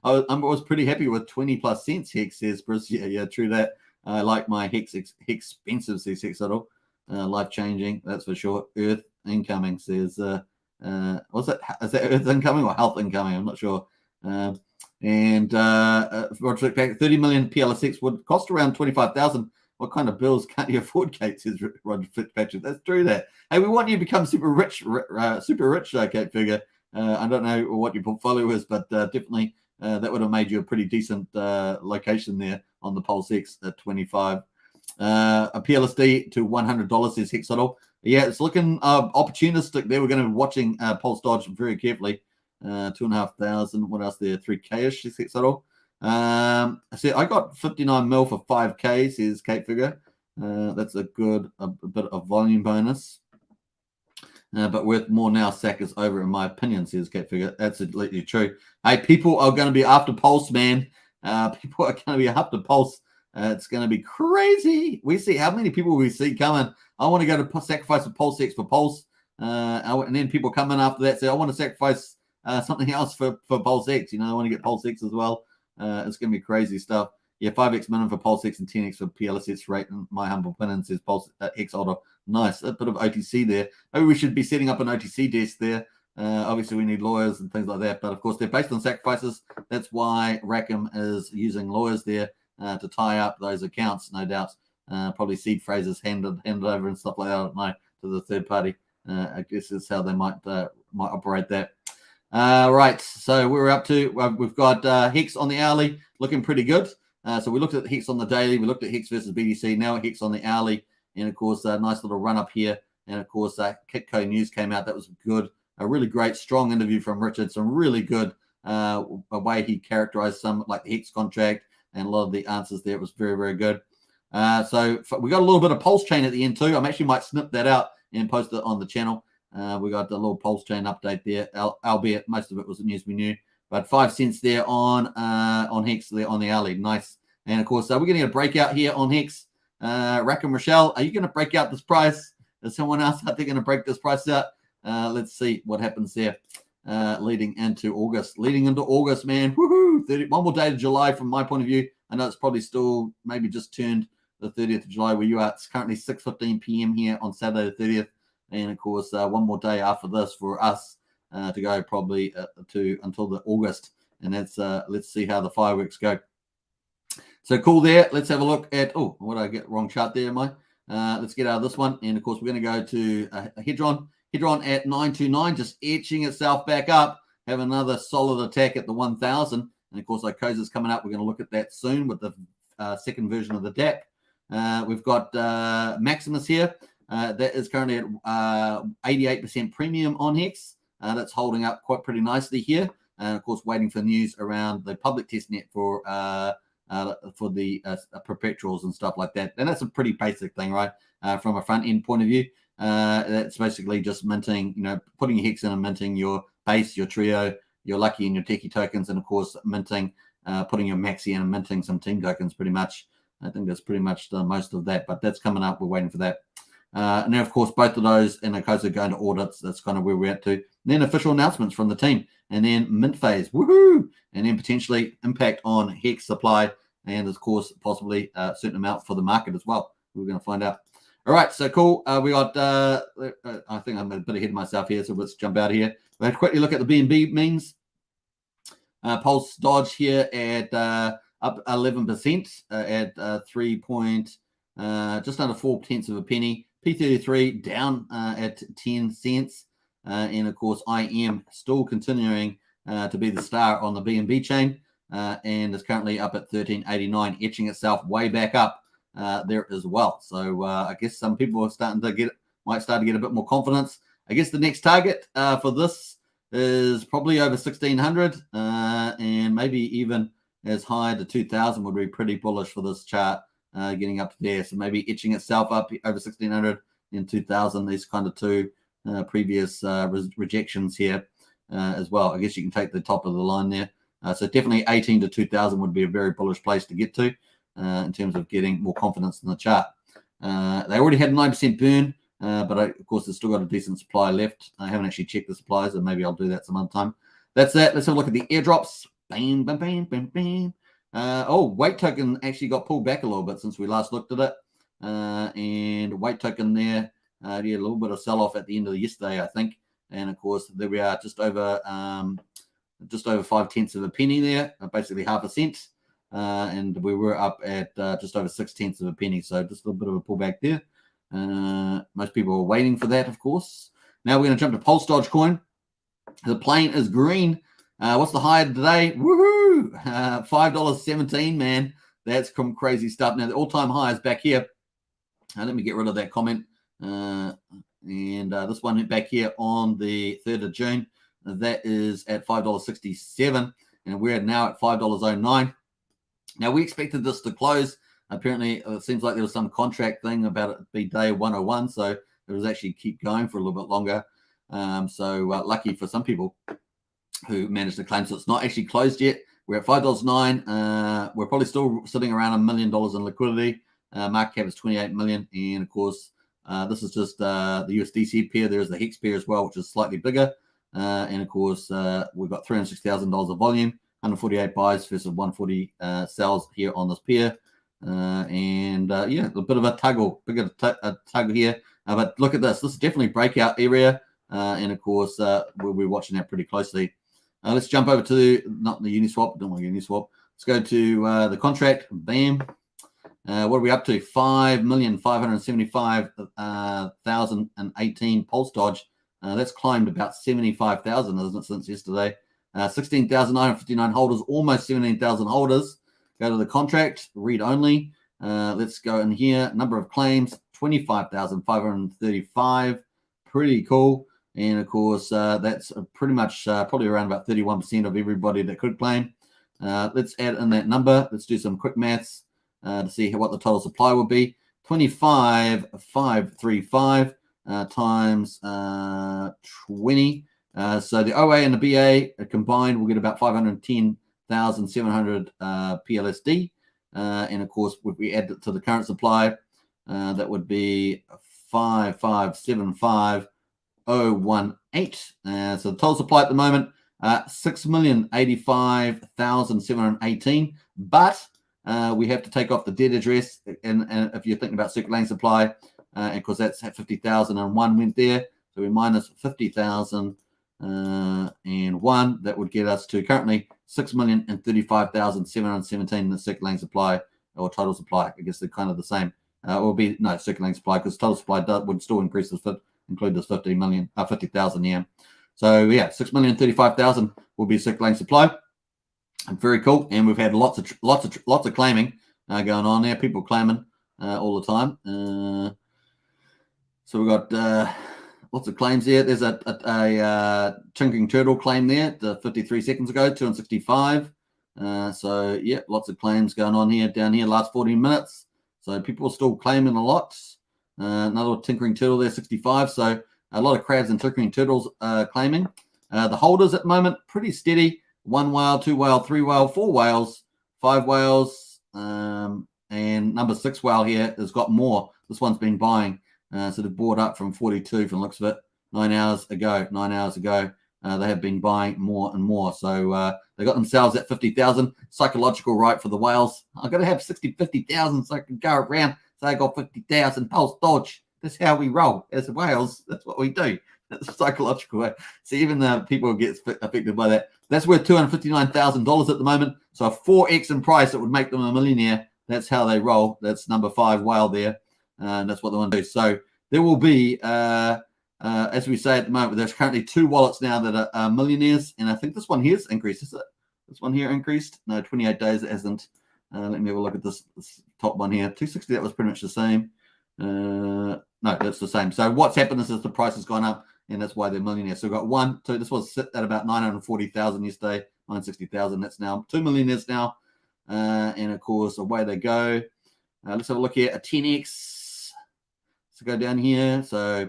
was pretty happy with 20 plus cents, Hex says Bruce. Yeah, true that. I like my Hex expensive, says Hex Hodl. Life changing, that's for sure. Earth incoming, says what's it? Is that Earth incoming or health incoming? I'm not sure. And Roger Pack, 30 million PLSX would cost around 25,000. What kind of bills can't you afford, Kate? Says Roger Fitzpatrick. That's true. That. Hey, we want you to become super rich, Kate Figure. I don't know what your portfolio is, but definitely that would have made you a pretty decent location there on the Pulse X at 25. A PLSD to $100, says Hex Hodl. Yeah, it's looking opportunistic there. We're going to be watching Pulse Dodge very carefully. 2,500. What else there? 3K-ish, says Hex Hodl. I got 59 mil for 5K, says Kate Figure. That's a bit of volume bonus. But worth more now. SAC is over, in my opinion, says Kate Figure. That's absolutely true. Hey, people are going to be after Pulse, man. People are going to be after Pulse. It's going to be crazy. We see how many people we see coming. I want to go to sacrifice a Pulse X for Pulse. And then people come in after that say, I want to sacrifice something else for Pulse X. You know, I want to get Pulse X as well. It's going to be crazy stuff. Yeah, 5x minimum for Pulse X and 10x for PLSS rate, in my humble opinion, says Pulse X Holder. Nice. A bit of OTC there. Maybe we should be setting up an OTC desk there. Obviously, we need lawyers and things like that. But, of course, they're based on sacrifices. That's why Rackham is using lawyers there to tie up those accounts, no doubt. Probably seed phrases handed over and stuff like that, I don't know, to the third party. I guess that's how they might operate that. Right, so we're up to, we've got Hex on the hourly looking pretty good. So we looked at Hex on the daily, we looked at Hex versus BTC, now Hex on the hourly, and of course, a nice little run up here. And of course, Kitco news came out, that was good. A really great, strong interview from Richard, some really good way he characterized some, like the Hex contract, and a lot of the answers there was very, very good. So we got a little bit of Pulsechain at the end too. I actually might snip that out and post it on the channel. We got a little Pulsechain update there, albeit most of it was the news we knew. But 5 cents there on Hex there on the hourly. Nice. And of course, we're going to get a breakout here on Hex. Rackham Rochelle, are you going to break out this price? Is someone else out there going to break this price out? Let's see what happens there. Leading into August, man. Woohoo! One more day to July from my point of view. I know it's probably still maybe just turned the 30th of July where you are. It's currently 6:15 p.m. here on Saturday the 30th. And of course, one more day after this for us to go probably until the August. And that's let's see how the fireworks go. So cool there. Let's have a look at, oh, what did I get? Wrong chart there, am I? Let's get out of this one. And of course, we're going to go to Hedron. Hedron at 929, just etching itself back up. Have another solid attack at the 1,000. And of course, Icosa's coming up. We're going to look at that soon with the second version of the Dapp. We've got Maximus here. That is currently at 88% premium on Hex. That's holding up quite pretty nicely here. And of course, waiting for news around the public testnet for the perpetuals and stuff like that. And that's a pretty basic thing, right? From a front end point of view, that's basically just minting, putting your Hex in and minting your base, your trio, your lucky and your techie tokens, and of course minting, putting your maxi in and minting some team tokens. Pretty much, I think that's pretty much the most of that. But that's coming up. We're waiting for that. And then, of course, both of those and Icosa going to audits. That's kind of where we're at to. And then official announcements from the team. And then mint phase. Woohoo! And then potentially impact on Hex supply. And, of course, possibly a certain amount for the market as well. We're going to find out. All right, so cool. We got, I think I'm a bit ahead of myself here, so let's jump out of here. We'll quickly look at the BNB means. Pulse Dodge here at up 11% at just under 4/10 of a penny. P33 down at 10 cents. And of course, IM still continuing to be the star on the BNB chain, and is currently up at 13.89, etching itself way back up there as well. So I guess some people are starting to might start to get a bit more confidence. I guess the next target for this is probably over 1,600, and maybe even as high to 2,000 would be pretty bullish for this chart, getting up there. So maybe etching itself up over 1,600 and 2,000. These kind of two previous rejections here as well. I guess you can take the top of the line there. So definitely 18 to 2,000 would be a very bullish place to get to in terms of getting more confidence in the chart. They already had a 9% burn, but of course they've still got a decent supply left. I haven't actually checked the supplies, and maybe I'll do that some other time. That's that. Let's have a look at the airdrops. Bam, bam, bam, bam, bam. Weight token actually got pulled back a little bit since we last looked at it. And weight token there, a little bit of sell-off at the end of yesterday, I think. And of course, there we are, just over 5/10 of a penny there, basically half a cent. And we were up at just over 6/10 of a penny. So just a little bit of a pullback there. Most people are waiting for that, of course. Now we're going to jump to Pulse Dogecoin. The plane is green. What's the high today? Woohoo! $5.17, man. That's some crazy stuff. Now, the all-time high is back here. Let me get rid of that comment. This one back here on the 3rd of June. That is at $5.67. And we're now at $5.09. Now, we expected this to close. Apparently, it seems like there was some contract thing about it be day 101. So it was actually keep going for a little bit longer. Lucky for some people who managed to claim. So it's not actually closed yet. We're at $5.09. We're probably still sitting around $1 million in liquidity. Market cap is 28 million. And of course, this is just the USDC pair. There's the Hex pair as well, which is slightly bigger. And of course, we've got $306,000 of volume, 148 buys versus 140 sells here on this pair. A bit of a tug here. But look at this. This is definitely breakout area. And of course, we'll be watching that pretty closely. Let's jump over to not the Uniswap. Don't want Uniswap. Let's go to the contract. Bam. What are we up to? 5,575,018 Pulse Dodge. That's climbed about 75,000, isn't it, since yesterday? 16,959 holders, almost 17,000 holders. Go to the contract, read only. Let's go in here. Number of claims, 25,535. Pretty cool. And of course, that's pretty much probably around about 31% of everybody that could claim. Let's add in that number. Let's do some quick maths to see what the total supply will be. 25,535 times 20. So the OA and the BA combined will get about 510,700 PLSD. And of course, if we add it to the current supply, that would be 5,575,018. So the total supply at the moment, 6,085,718. But we have to take off the dead address, and if you're thinking about circulating supply, and of course that's at 50,001 went there, so we minus 50,001. That would get us to currently 6,035,717 in the circulating supply or total supply. I guess they're kind of the same. Will be no circulating supply because total supply would still increase this, include this 50,000 here. So yeah, 6,035,000 will be circulating supply. Very cool, and we've had lots of claiming going on there. People claiming all the time. So we've got lots of claims there. There's a Chinking Turtle claim there, 53 seconds ago, 265. So yeah, lots of claims going on here down here last 14 minutes. So people are still claiming a lot. Another Tinkering Turtle there, 65. So a lot of crabs and Tinkering Turtles claiming. The holders at the moment, pretty steady. 1 whale, 2 whale, 3 whale, 4 whales, 5 whales, and number 6 whale here has got more. This one's been buying. So they've bought up from 42 from the looks of it 9 hours ago. 9 hours ago, they have been buying more and more. So they got themselves at 50,000. Psychological right for the whales. I've got to have 50,000 so I can go around. So I got 50,000 Pulse Dodge. That's how we roll as whales. That's what we do. That's a psychological way. So even the people who get affected by that, That's worth $259,000 at the moment. So a 4x in price, it would make them a millionaire. That's how they roll. That's number 5 whale there. And that's what they want to do. So there will be, as we say at the moment, there's currently 2 wallets now that are millionaires. And I think this one here's increased, is it? This one here increased? No, 28 days it hasn't. Let me have a look at this top one here. 260, that was pretty much the same. No, that's the same. So what's happened is the price has gone up, and that's why they're millionaires. So we've got 1, 2. This was at about 940,000 yesterday, 960,000. That's now 2 millionaires now. And of course, away they go. Let's have a look here. A 10x. Let's go down here. So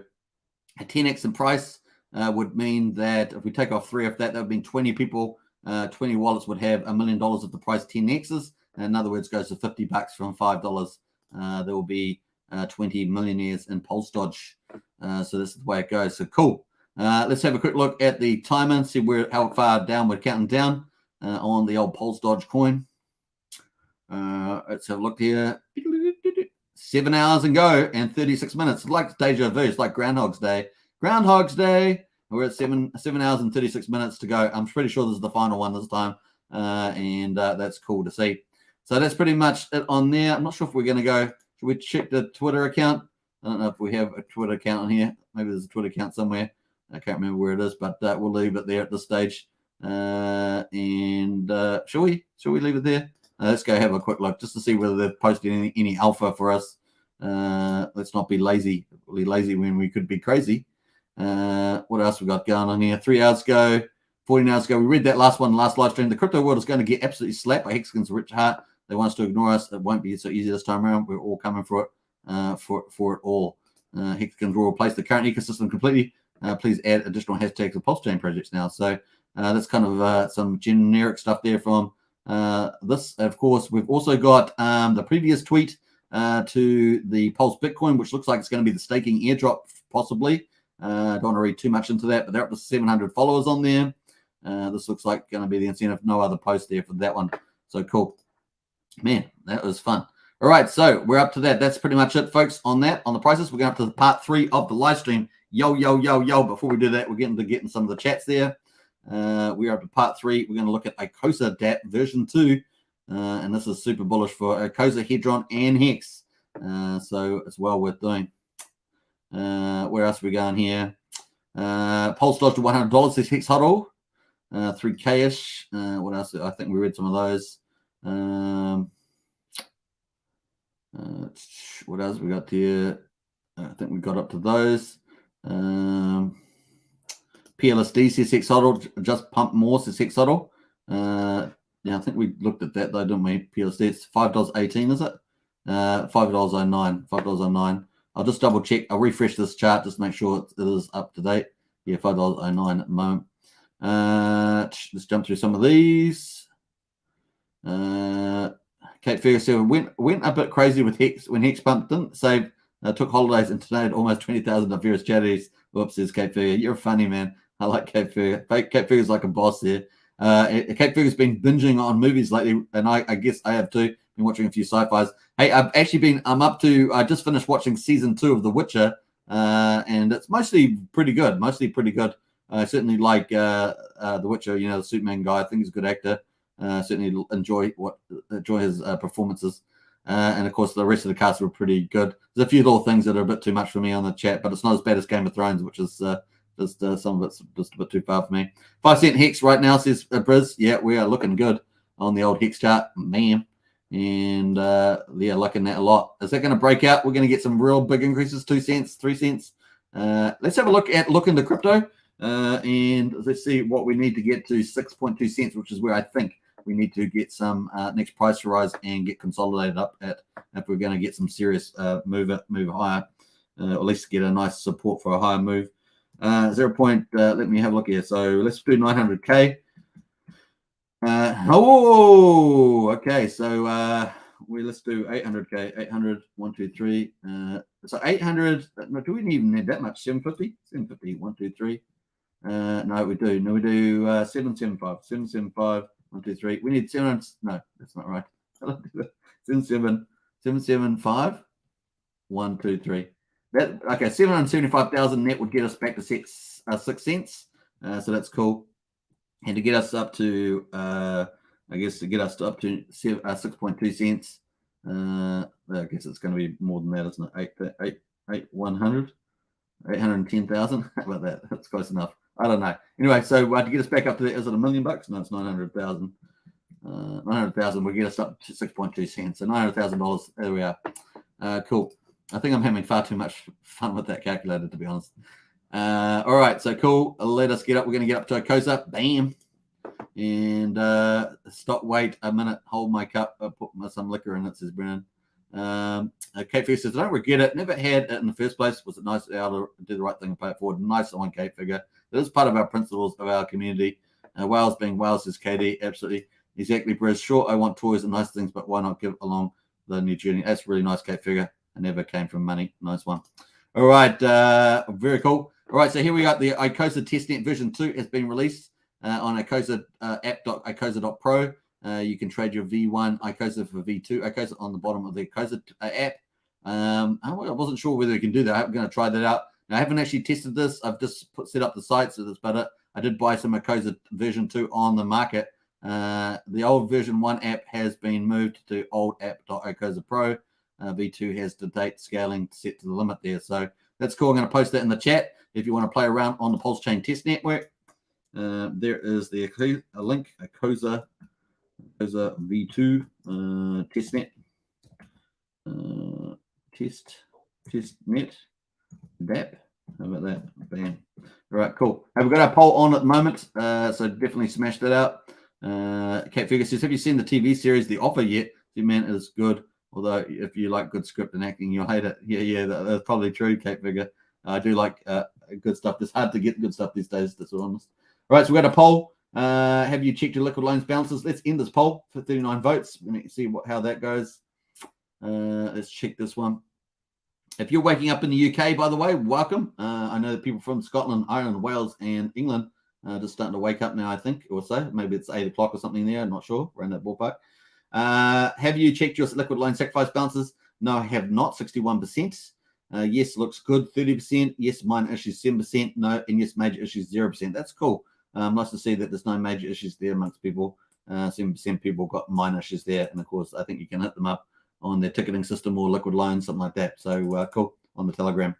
a 10x in price would mean that if we take off 3 of that, that would mean 20 people, 20 wallets would have $1 million at the price 10x's. In other words, goes to $50 from $5. There will be 20 millionaires in Pulse Dodge. So this is the way it goes. So cool. Let's have a quick look at the timer and see how far down we're counting down on the old Pulse Dodge coin. Let's have a look here. 7 hours and go and 36 minutes. It's like deja vu. It's like Groundhog's Day. Groundhog's Day. We're at 7 hours and 36 minutes to go. I'm pretty sure this is the final one this time. And that's cool to see. So that's pretty much it on there. I'm not sure if we're going to go. Should we check the Twitter account? I don't know if we have a Twitter account on here. Maybe there's a Twitter account somewhere. I can't remember where it is, but we'll leave it there at this stage. Shall we leave it there? Let's go have a quick look just to see whether they've posted any alpha for us. Let's not be lazy. We'll be lazy when we could be crazy. What else we got going on here? 3 hours ago, 14 hours ago. We read that last live stream. The crypto world is going to get absolutely slapped by Hexagon's rich heart. They want us to ignore us. It won't be so easy this time around. We're all coming for it, for it all. Hexagon will replace the current ecosystem completely. Please add additional hashtags to Pulsechain projects now. So that's kind of some generic stuff there from this. Of course, we've also got the previous tweet to the Pulse Bitcoin, which looks like it's going to be the staking airdrop, possibly. Don't want to read too much into that, but they're up to 700 followers on there. This looks like going to be the incentive. No other post there for that one. So cool. Man, that was fun. All right, so we're up to that. That's pretty much it, folks, on that. On the prices, we're going up to part 3 of the live stream. Yo. Before we do that, we're getting some of the chats there. We're up to part 3. We're going to look at Icosa Dapp version 2. And this is super bullish for Icosa, Hedron, and Hex. So it's well worth doing. Where else are we going here? Pulse dodged to $100. This Hex huddle. 3K-ish. What else? I think we read some of those. What else we got here? I think we got up to those. PLSD says Hex huddle. Just pump more says Hex huddle. Yeah, I think we looked at that though, didn't we? PLSD, it's $5.18, is it? $5.09. $5.09. I'll just double check. I'll refresh this chart just to make sure it is up to date. Yeah, $5.09 at the moment. Let's jump through some of these. Kate Ferguson went a bit crazy with Hex when Hex pumped, didn't save, took holidays and donated almost 20,000 of various charities. Whoops, says Kate Ferguson. You're funny, man. I like Kate Ferguson. Kate Ferguson's like a boss there. Kate Ferguson's been binging on movies lately, and I guess I have too. Been watching a few sci-fis. Hey, I just finished watching season 2 of The Witcher, and it's mostly pretty good. I certainly like The Witcher, the Superman guy. I think he's a good actor. Certainly enjoy his performances. And of course, the rest of the cast were pretty good. There's a few little things that are a bit too much for me on the chat, but it's not as bad as Game of Thrones, which is just some of it's just a bit too far for me. 5 cent Hex right now, says Briz. Yeah, we are looking good on the old Hex chart, man. And yeah, liking that a lot. Is that going to break out? We're going to get some real big increases, 2 cents, 3 cents. Let's have a look into crypto, and let's see what we need to get to 6.2 cents, which is where I think we need to get some next price rise and get consolidated up at if we're going to get some serious move higher, or at least get a nice support for a higher move. 0 point. Let me have a look here. So let's do 900K. Okay. So let's do 800K. 800, 1, 2, 3. So 800. No, do we even need that much? 750. 750. 1, 2, 3. No, we do. No, we do 775. 775. 1, 2, 3. We need 700. No, that's not right. 775. 1, 2, 3. Okay, 775,000 net would get us back to 6 cents. So that's cool. And to get us up to, I guess to get us up to 6.2 cents, I guess it's going to be more than that, isn't it? 810,000. How about that? That's close enough. I don't know. Anyway, so to get us back up to that, is it $1 million? No, it's 900,000. 900,000 will get us up to 6.2 cents. So $900,000. There we are. Cool. I think I'm having far too much fun with that calculator, to be honest. All right, so cool. Let us get up. We're going to get up to Icosa. Bam. And stop, wait a minute, hold my cup, put some liquor in it, says Brennan. Kate Figure says, I don't regret it. Never had it in the first place. Was it nice to be able to do the right thing and pay it forward? Nice on Kate Figure. That is part of our principles of our community. Wales being Wales, says Katie. Absolutely. Exactly, Briz. Sure, I want toys and nice things, but why not give along the new journey? That's really nice, Kate Figure. It never came from money. Nice one. All right. Very cool. All right. So here we got the Icosa testnet version 2 has been released on Icosa app.icosa.pro. You can trade your V1 Icosa for V2 Icosa on the bottom of the Icosa app. I wasn't sure whether you can do that. I'm going to try that out. Now, I haven't actually tested this. I've just set up the site, so that's about it. I did buy some Icosa version 2 on the market. The old version 1 app has been moved to old app.icosa pro. V2 has to date scaling set to the limit there. So that's cool. I'm going to post that in the chat if you want to play around on the Pulsechain test network. There is the link, Icosa V2 testnet. Testnet Dapp. How about that? Bam. All right, cool. Have we got our poll on at the moment? So definitely smash that out. Kate Figure says, have you seen the TV series The Offer yet? The man is good. Although if you like good script and acting, you'll hate it. Yeah, that's probably true, Kate Figure. I do like good stuff. It's hard to get good stuff these days, to be honest. All right, so we got a poll. Have you checked your liquid loans balances? Let's end this poll for 39 votes. Let me see how that goes. Let's check this one. If you're waking up in the UK, by the way, welcome. I know that people from Scotland, Ireland, Wales, and England are just starting to wake up now, I think, or so. Maybe it's 8 o'clock or something there. I'm not sure. Around that ballpark. Have you checked your liquid loan sacrifice balances? No, I have not. 61%. Yes, looks good. 30%. Yes, minor issues 7%. No, and yes, major issues 0%. That's cool. Nice to see that there's no major issues there amongst people. 7% people got minor issues there, and of course, I think you can hit them up on their ticketing system or liquid loans, something like that. So cool on the Telegram.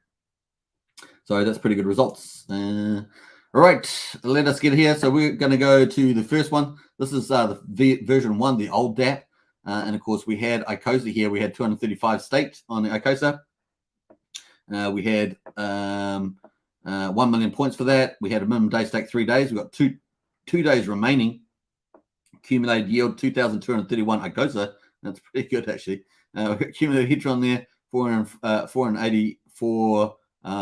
So that's pretty good results. All right, let us get here. So we're going to go to the first one. This is the version 1, the old DApp. And of course, we had Icosa here. We had 235 staked on the Icosa. We had 1 million points for that. We had a minimum day stake 3 days. We've got two days remaining. Accumulated yield 2,231 Icosa. That's pretty good, actually. Accumulated Hedron there, 484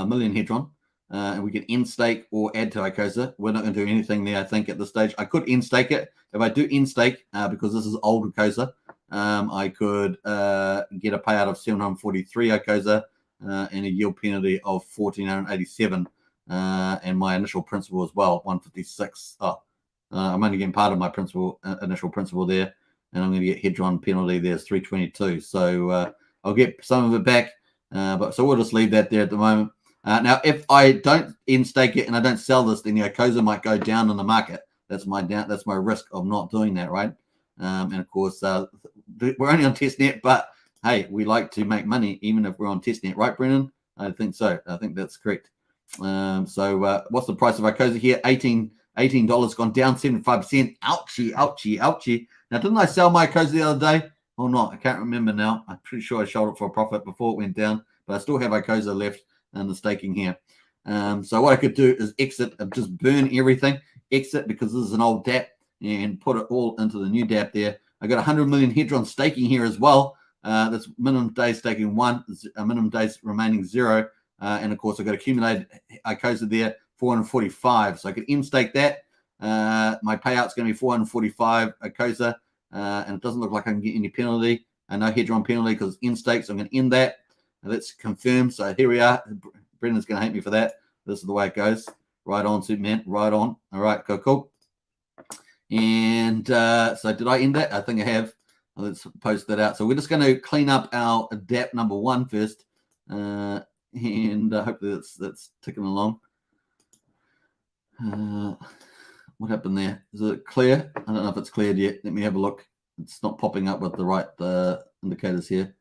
million Hedron. And we can end stake or add to Icosa. We're not going to do anything there, I think, at this stage. I could end stake it. If I do end stake, because this is old Icosa, I could get a payout of 743 Icosa and a yield penalty of 1,487. And my initial principal as well, 156. I'm only getting part of my initial principal there. And I'm going to get Hedron penalty. There's 322. So I'll get some of it back. So we'll just leave that there at the moment. Now, if I don't end stake it and I don't sell this, then the Icosa might go down in the market. That's my risk of not doing that, right? And of course, we're only on testnet, but hey, we like to make money even if we're on testnet, right, Brennan? I think so. I think that's correct. So what's the price of Icosa here? $18 gone down 75%. Ouchie. Now, didn't I sell my Icosa the other day or not? I can't remember now. I'm pretty sure I sold it for a profit before it went down, but I still have Icosa left in the staking here. So what I could do is exit and just burn everything. Exit because this is an old DApp and put it all into the new DApp there. I got 100 million Hedron staking here as well. That's minimum days staking 1, minimum days remaining 0. And of course, I got accumulated Icosa there, 445. So I could end stake that. My payout's going to be 445 Icosa. And it doesn't look like I can get any penalty. No Hedron penalty because it's end stake. So I'm going to end that. Let's confirm. So here we are. Brendan's going to hate me for that. This is the way it goes. Right on, Superman. Right on. All right, cool. And so did I end that? I think I have. Let's post that out. So we're just going to clean up our DApp number 1 first. And hopefully that's ticking along. what happened there? Is it clear? I don't know if it's cleared yet. Let me have a look. It's not popping up with the right indicators here.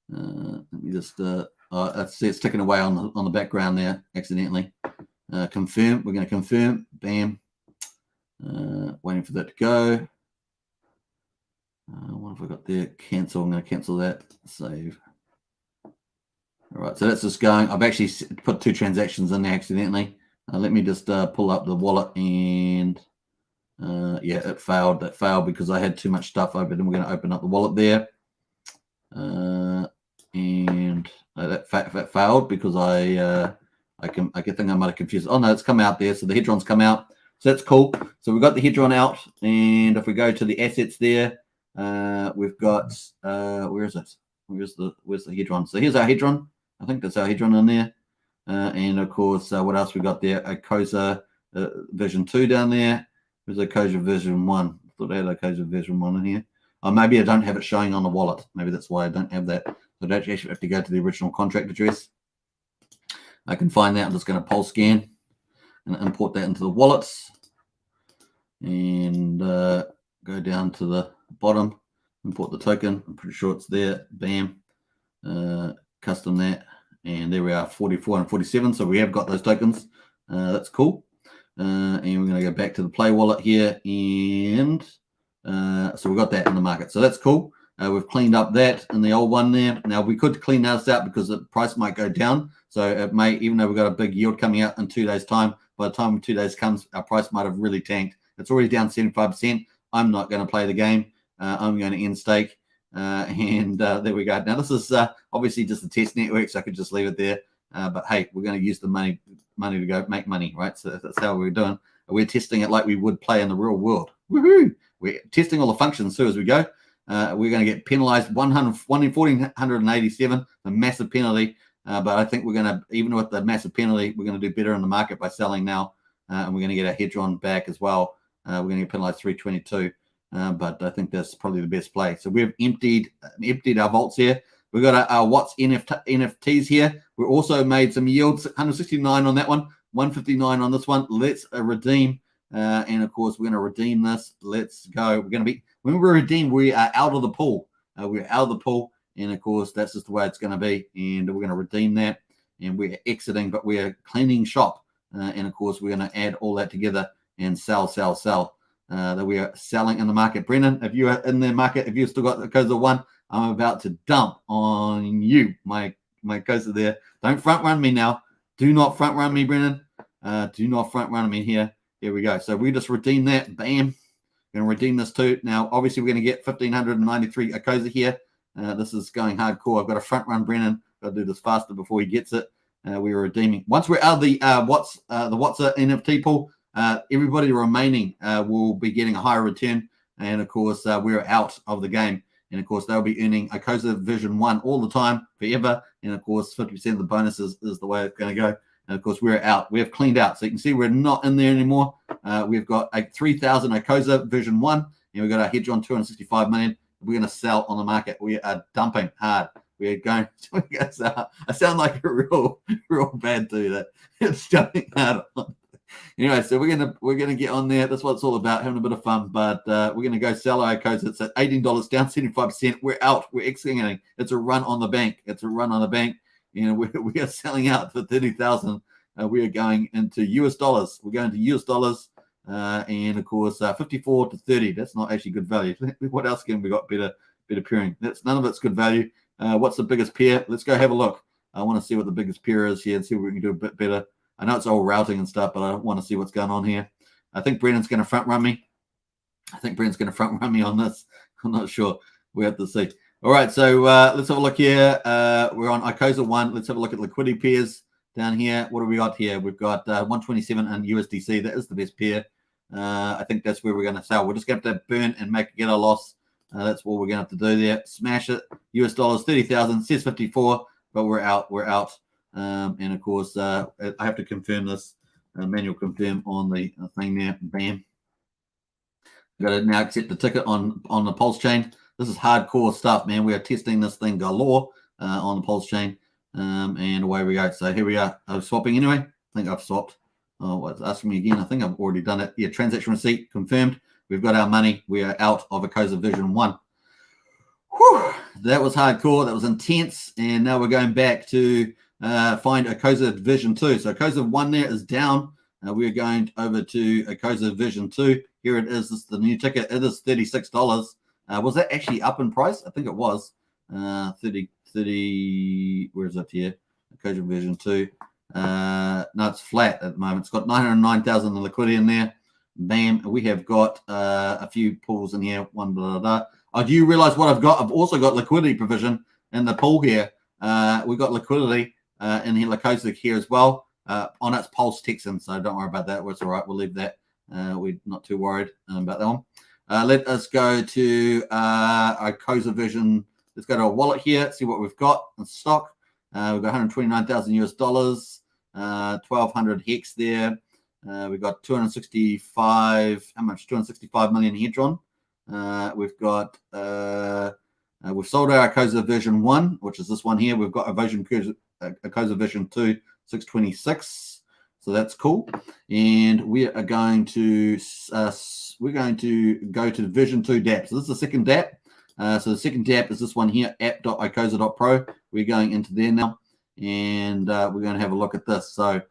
Let me just it's ticking away on the background there accidentally. Confirm. We're going to confirm. Bam. Waiting for that to go. What have I got there? Cancel. I'm going to cancel that. Save. All right. So that's just going. I've actually put 2 transactions in there accidentally. Let me just pull up the wallet and yeah, it failed. That failed because I had too much stuff open, and we're going to open up the wallet there. And that failed because I think I might have confused. Oh no, it's come out there. So the Hedron's come out. So that's cool. So we've got the Hedron out, and if we go to the assets there, we've got where is it? Where's the Hedron? So here's our Hedron. I think that's our Hedron in there. And of course, what else we got there? Icosa version 2 down there. There's Icosa version 1. I thought I had Icosa version 1 in here. Or maybe I don't have it showing on the wallet. Maybe that's why I don't have that. So I don't actually have to go to the original contract address. I can find that. I'm just going to pulse scan and import that into the wallets. And go down to the bottom, import the token. I'm pretty sure it's there. Bam. Custom that. And there we are, 44 and 47. So we have got those tokens. That's cool. And we're going to go back to the Play wallet here. And so we got that in the market. So that's cool. We've cleaned up that in the old one there. Now we could clean this out because the price might go down. So it may, even though we've got a big yield coming out in 2 days' time, by the time 2 days comes, our price might have really tanked. It's already down 75%. I'm not going to play the game. I'm going to end stake. And there we go. Now this is obviously just a test network, so I could just leave it there. But hey, we're going to use the money to go make money, right? So that's how we're doing. We're testing it like we would play in the real world. Woohoo! We're testing all the functions too as we go. We're going to get penalized 1,487, a massive penalty. But I think we're going to, even with the massive penalty, we're going to do better in the market by selling now. And we're going to get our Hedron back as well. We're going to get penalized 322. But I think that's probably the best play. So we've emptied our vaults here. We've got our Watts NFTs here. We also made some yields, 169 on that one, 159 on this one. Let's redeem. And of course, we're going to redeem this. Let's go. We're going to be, when we redeem, we are out of the pool. We're out of the pool. And of course, that's just the way it's going to be. And we're going to redeem that. And we're exiting, but we're cleaning shop. And of course, we're going to add all that together and sell. That we are selling in the market. Brendan, if you are in the market, if you've still got the Icosa 1, I'm about to dump on you, my Icosa there. Don't front run me now. Do not front run me, Brendan. Do not front run me here. Here we go. So we just redeem that. Bam. Going to redeem this too. Now, obviously, we're going to get 1,593 Icosa here. This is going hardcore. I've got to front run Brendan. Got to do this faster before he gets it. We're redeeming. Once we're out of the Watts NFT pool, everybody remaining will be getting a higher return. And of course, we're out of the game. And of course, they'll be earning Icosa version 1 all the time, forever. And of course, 50% of the bonuses is the way it's going to go. And of course, we're out. We've cleaned out. So you can see we're not in there anymore. We've got a 3,000 Icosa version 1. And we've got our Hedron 265 million. We're going to sell on the market. We are dumping hard. We're going. I sound like a real bad dude. It's jumping hard on. Anyway, so we're gonna get on there. That's what it's all about, having a bit of fun. But we're gonna go sell our Icosa. It's at $18, down 75%. We're out. We're exiting. It's a run on the bank. It's a run on the bank. You know, we are selling out for 30,000. We are going into US dollars. We're going to US dollars, and of course, 54 to 30. That's not actually good value. What else can we got better pairing? That's none of it's good value. What's the biggest pair? Let's go have a look. I want to see what the biggest pair is here and see what we can do a bit better. I know it's all routing and stuff, but I want to see what's going on here. I think Brendan's going to front run me. On this. I'm not sure. We have to see. All right, so let's have a look here. We're on Icosa 1. Let's have a look at liquidity pairs down here. What do we got here? We've got 127 and USDC. That is the best pair. I think that's where we're going to sell. We're just going to have to burn and get a loss. That's what we're going to have to do there. Smash it. US dollars, 30,000. Says 54, but we're out. And of course, I have to confirm this, manual confirm on the thing there. Bam. Got to now accept the ticket on the Pulsechain. This is hardcore stuff, man. We are testing this thing galore on the Pulsechain, and away we go. So here we are. I'm swapping anyway. I think I've swapped. Oh, it's asking me again. I think I've already done it. Yeah, transaction receipt confirmed. We've got our money. We are out of Icosa Vision 1. Whew, that was hardcore. That was intense. And now we're going back to find Icosa Vision 2. So Icosa 1 there is down. We're going over to Icosa Vision 2. Here it is. This is the new ticket. It is $36. Was that actually up in price? I think it was. 30, where is it here? Icosa Vision 2. No, it's flat at the moment. It's got 909,000 in liquidity in there. Bam. We have got a few pools in here. One, blah, blah, blah. I do realize what I've got. I've also got liquidity provision in the pool here. We've got liquidity in here, Icosa here as well. On its Pulse Texan, so don't worry about that. It's all right. We'll leave that. We're not too worried about that one. Let us go to Icosa Vision. Let's go to a wallet here, see what we've got in stock. We've got 129,000 US dollars, 1,200 hex there. We've got 265. How much? 265 million hedron. We've got. We've sold our Icosa Vision 1, which is this one here. We've got a Icosa Vision 2, 626. So that's cool. And we are going to go to Vision 2 Dapp. So this is the second Dapp. So the second Dapp is this one here, app.icosa.pro. We're going into there now, and we're going to have a look at this. So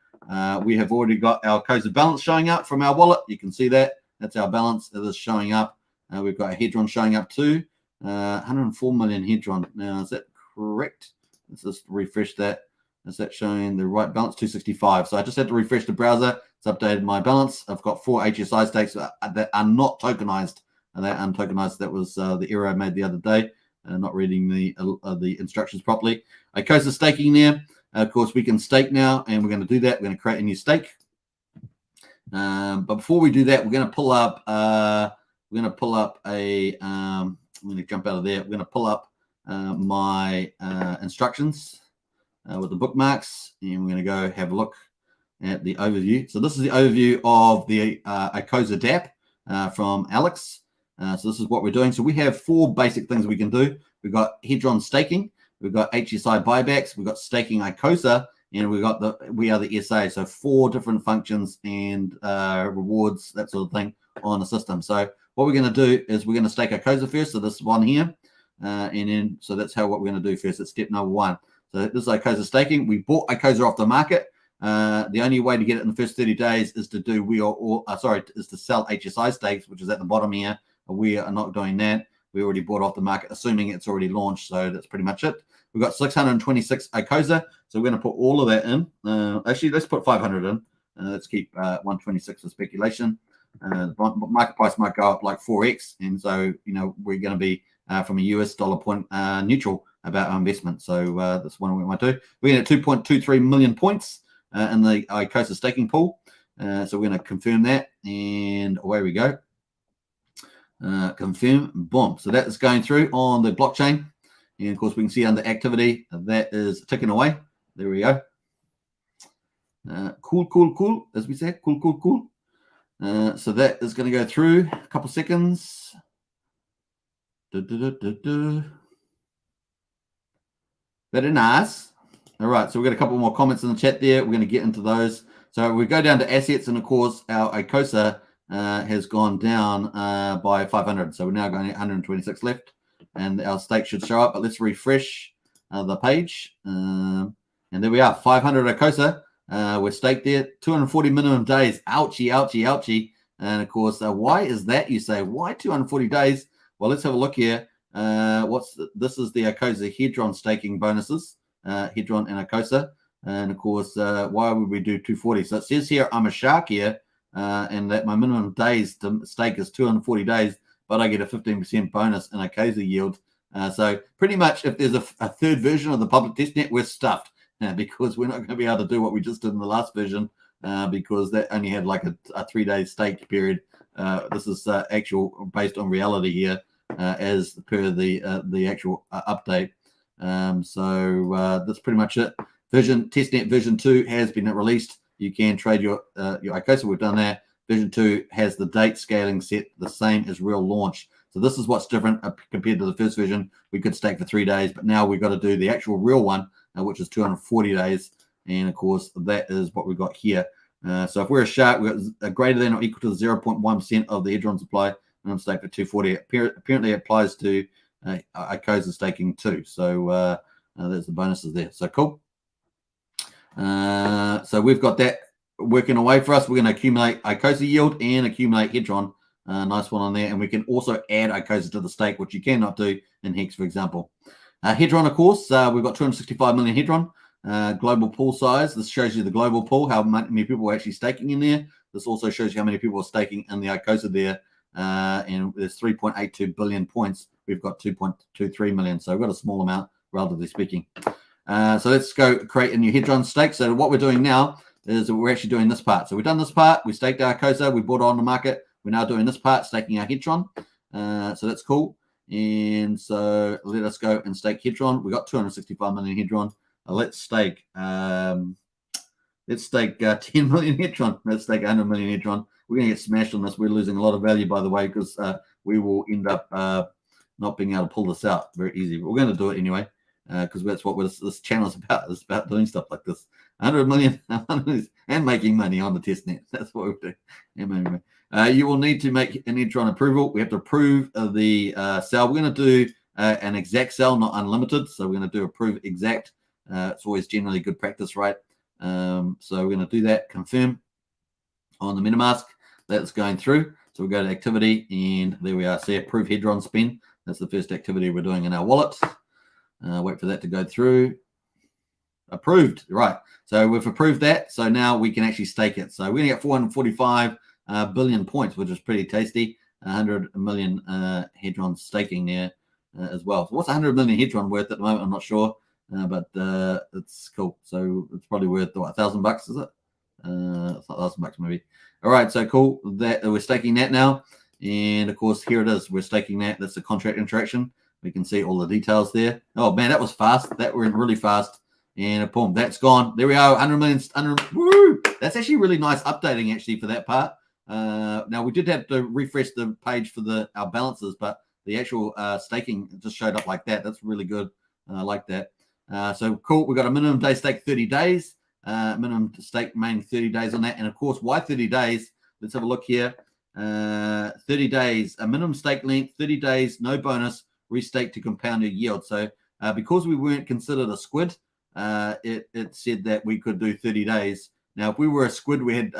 we have already got our Icosa balance showing up from our wallet. You can see that. That's our balance. It is showing up. We've got a hedron showing up too. 104 million hedron. Now, is that correct? Let's just refresh that. Is that showing the right balance? 265. So I just had to refresh the browser. It's updated my balance. I've got 4 HSI stakes that are not tokenized. And they're untokenized. That was the error I made the other day. Not reading the instructions properly. Icosa staking there. Of course, we can stake now, and we're going to do that. We're going to create a new stake. But before we do that, we're going to pull up. I'm going to jump out of there. We're going to pull up my instructions with the bookmarks, and we're going to go have a look at the overview. So this is the overview of the Icosa Dapp from Alex. So this is what we're doing. So we have 4 basic things we can do. We've got hedron staking, we've got HSI buybacks, we've got staking Icosa, and we are the SA. So 4 different functions and rewards, that sort of thing on the system. So what we're going to do is we're going to stake Icosa first. So this one here, and then so that's what we're going to do first. It's step number 1. So this is Icosa staking. We bought Icosa off the market. The only way to get it in the first 30 days is to do is to sell HSI stakes, which is at the bottom here. We are not doing that. We already bought off the market, assuming it's already launched. So that's pretty much it. We've got 626 Icosa. So we're going to put all of that in. Actually, let's put 500 in. Let's keep 126 for speculation. Market price might go up like 4x. And so, we're going to be from a US dollar point neutral about our investment. So that's one we might do. We're at 2.23 million points in the Icosa staking pool. So we're going to confirm that. And away we go. Confirm, boom. So that is going through on the blockchain, and of course we can see under activity that is ticking away. There we go. Cool, as we say, cool. So that is going to go through a couple seconds. Very nice. All right, so we've got a couple more comments in the chat there. We're going to get into those. So we go down to assets, and of course our Icosa has gone down by 500. So we're now going at 126 left, and our stake should show up. But let's refresh the page. And there we are, 500 Icosa. We're staked there, 240 minimum days. Ouchie. And of course, why is that, you say? Why 240 days? Well, let's have a look here. This is the Icosa hedron staking bonuses, hedron and Icosa. And of course, why would we do 240? So it says here, I'm a shark here. And that my minimum days to stake is 240 days, but I get a 15% bonus in Icosa yield. So pretty much if there's a third version of the public testnet, we're stuffed because we're not going to be able to do what we just did in the last version because that only had like a 3-day stake period. This is actual based on reality here as per the actual update. So that's pretty much it. Testnet version 2 has been released. You can trade your Icosa. We've done that. Version 2 has the date scaling set the same as real launch. So this is what's different compared to the first version. We could stake for 3 days, but now we've got to do the actual real one, which is 240 days. And of course, that is what we've got here. So if we're a shark, we've got a greater than or equal to 0.1% of the hedron supply, minimum stake for 240. Apparently it applies to Icosa staking too. So there's the bonuses there. So cool. So we've got that working away for us. We're going to accumulate Icosa yield and accumulate hedron. Nice one on there. And we can also add Icosa to the stake, which you cannot do in Hex, for example. Hedron, of course, we've got 265 million hedron. Global pool size. This shows you the global pool, how many people are actually staking in there. This also shows you how many people are staking in the Icosa there. And there's 3.82 billion points. We've got 2.23 million. So we've got a small amount, relatively speaking. So let's go create a new hedron stake. So what we're doing now is we're actually doing this part. So we've done this part. We staked our Icosa. We bought it on the market. We're now doing this part, staking our hedron. So that's cool. And so let us go and stake hedron. We got 265 million hedron. Let's stake 10 million hedron. Let's stake 100 million hedron. We're going to get smashed on this. We're losing a lot of value, by the way, because we will end up not being able to pull this out very easy. But we're going to do it anyway, because that's what this channel is about. It's about doing stuff like this. 100 million and making money on the testnet. That's what we're doing. You will need to make an hedron approval. We have to approve the sell. We're going to do an exact sell, not unlimited. So we're going to do approve exact. It's always generally good practice, right? So we're going to do that, confirm on the MetaMask. That's going through. So we go to activity, and there we are. See, approve hedron spend. That's the first activity we're doing in our wallet. Wait for that to go through. Approved, right? So we've approved that. So now we can actually stake it. So we're going to get 445 billion points, which is pretty tasty. 100 million hedron staking there as well. So what's 100 million hedron worth at the moment? I'm not sure. But it's cool. So it's probably worth what, $1,000, is it? It's not $1,000 maybe. All right, so cool. That we're staking that now, and of course here it is. We're staking that. That's the contract interaction. We can see all the details there. Oh man, that was fast. That went really fast, and boom, that's gone. There we are. 100 million. 100. Woo! That's actually really nice updating actually for that part. Now we did have to refresh the page for our balances, but the actual staking just showed up like that. That's really good. I like that. So cool. We've got a minimum day stake 30 days. Minimum stake remaining 30 days on that. And of course, why 30 days? Let's have a look here. 30 days, a minimum stake length, 30 days, no bonus, restake to compound your yield. So because we weren't considered a squid, it said that we could do 30 days. Now, if we were a squid, we had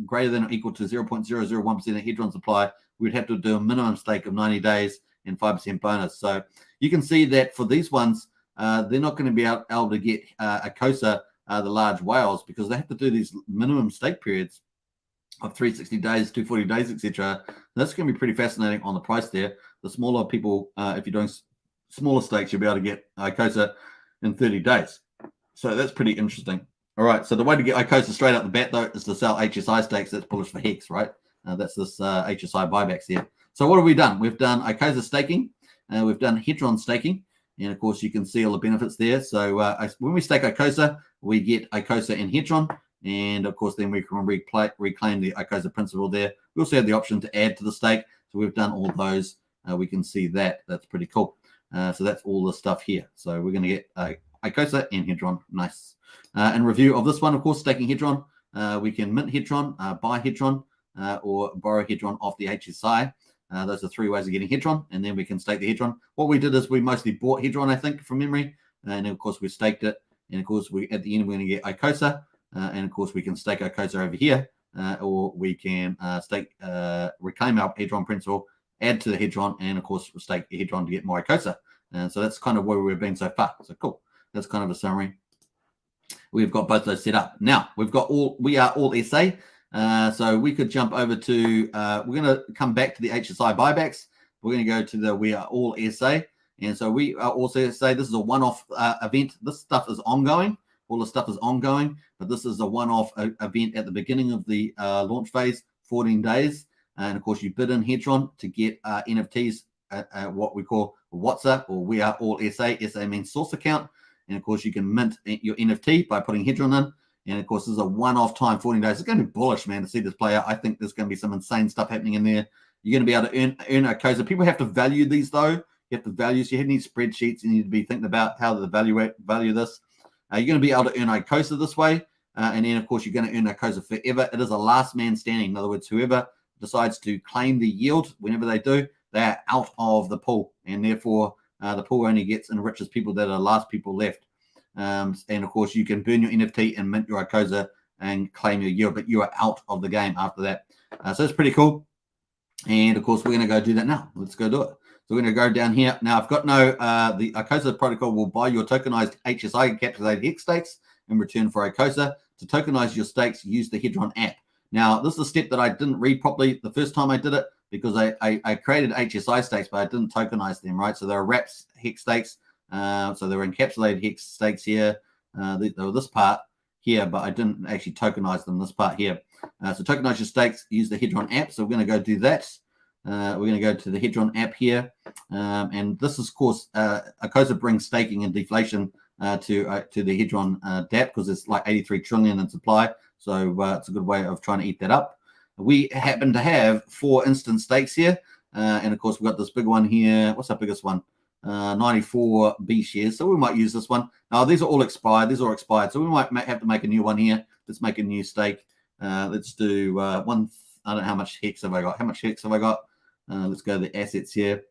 greater than or equal to 0.001% of hedron supply, we'd have to do a minimum stake of 90 days and 5% bonus. So you can see that for these ones, they're not going to be able to get Icosa, the large whales, because they have to do these minimum stake periods of 360 days, 240 days, etc. That's going to be pretty fascinating on the price there. The smaller people, if you're doing smaller stakes, you'll be able to get Icosa in 30 days. So that's pretty interesting. All right, so the way to get Icosa straight out the bat, though, is to sell HSI stakes. That's bullish for Hex, right? That's this HSI buybacks here. So what have we done? We've done Icosa staking. We've done hedron staking. And of course, you can see all the benefits there. So when we stake Icosa, we get Icosa and hedron. And of course, then we can reclaim the Icosa principal there. We also have the option to add to the stake. So we've done all those. We can see that. That's pretty cool. So that's all the stuff here. So we're going to get Icosa and hedron. Nice. In review of this one, of course, staking hedron, we can mint hedron, buy hedron, or borrow hedron off the HSI. Those are three ways of getting hedron, and then we can stake the hedron. What we did is we mostly bought hedron, I think, from memory, and of course we staked it. And of course, at the end we're going to get Icosa, and of course we can stake Icosa over here, or we can reclaim our hedron principal, add to the hedron, and of course stake the hedron to get more Icosa. So that's kind of where we've been so far. So cool. That's kind of a summary. We've got both those set up. Now we are all SA. So we could jump over to, we're going to come back to the HSI buybacks. We're going to go to the We Are All SA. And so we are also SA. This is a one-off event. This stuff is ongoing. All the stuff is ongoing, but this is a one-off event at the beginning of the launch phase, 14 days. And of course, you bid in hedron to get NFTs, what we call WhatsApp, or We Are All SA. SA means source account. And of course, you can mint your NFT by putting hedron in. And of course, this is a one-off time, 14 days. It's going to be bullish, man, to see this play out. I think there's going to be some insane stuff happening in there. You're going to be able to earn Icosa. People have to value these, though. You have to value. So you need spreadsheets. You need to be thinking about how to value this. You're going to be able to earn Icosa this way. and then, of course, you're going to earn Icosa forever. It is a last man standing. In other words, whoever decides to claim the yield, whenever they do, they're out of the pool, and therefore the pool only enriches people that are last people left. And, of course, you can burn your NFT and mint your Icosa and claim your yield, but you are out of the game after that. So it's pretty cool. And, of course, we're going to go do that now. Let's go do it. So we're going to go down here. Now, I've got the Icosa protocol will buy your tokenized HSI encapsulated hex stakes in return for Icosa. To tokenize your stakes, use the Hedron app. Now, this is a step that I didn't read properly the first time I did it, because I created HSI stakes, but I didn't tokenize them, right? So there are wraps hex stakes. So there were encapsulated hex stakes here. They were this part here, but I didn't actually tokenize them, this part here. So tokenize your stakes, use the Hedron app. So we're going to go do that. We're going to go to the Hedron app here. And this is, of course, Icosa brings staking and deflation to the Hedron Dapp, because it's like 83 trillion in supply. So it's a good way of trying to eat that up. We happen to have 4 instant stakes here. And, of course, we've got this big one here. What's our biggest one? 94 B shares. So we might use this one. Now, these are all expired. These are all expired. So we might have to make a new one here. Let's make a new stake. Let's do one. I don't know how much hex have I got. How much hex have I got? Let's go to the assets here.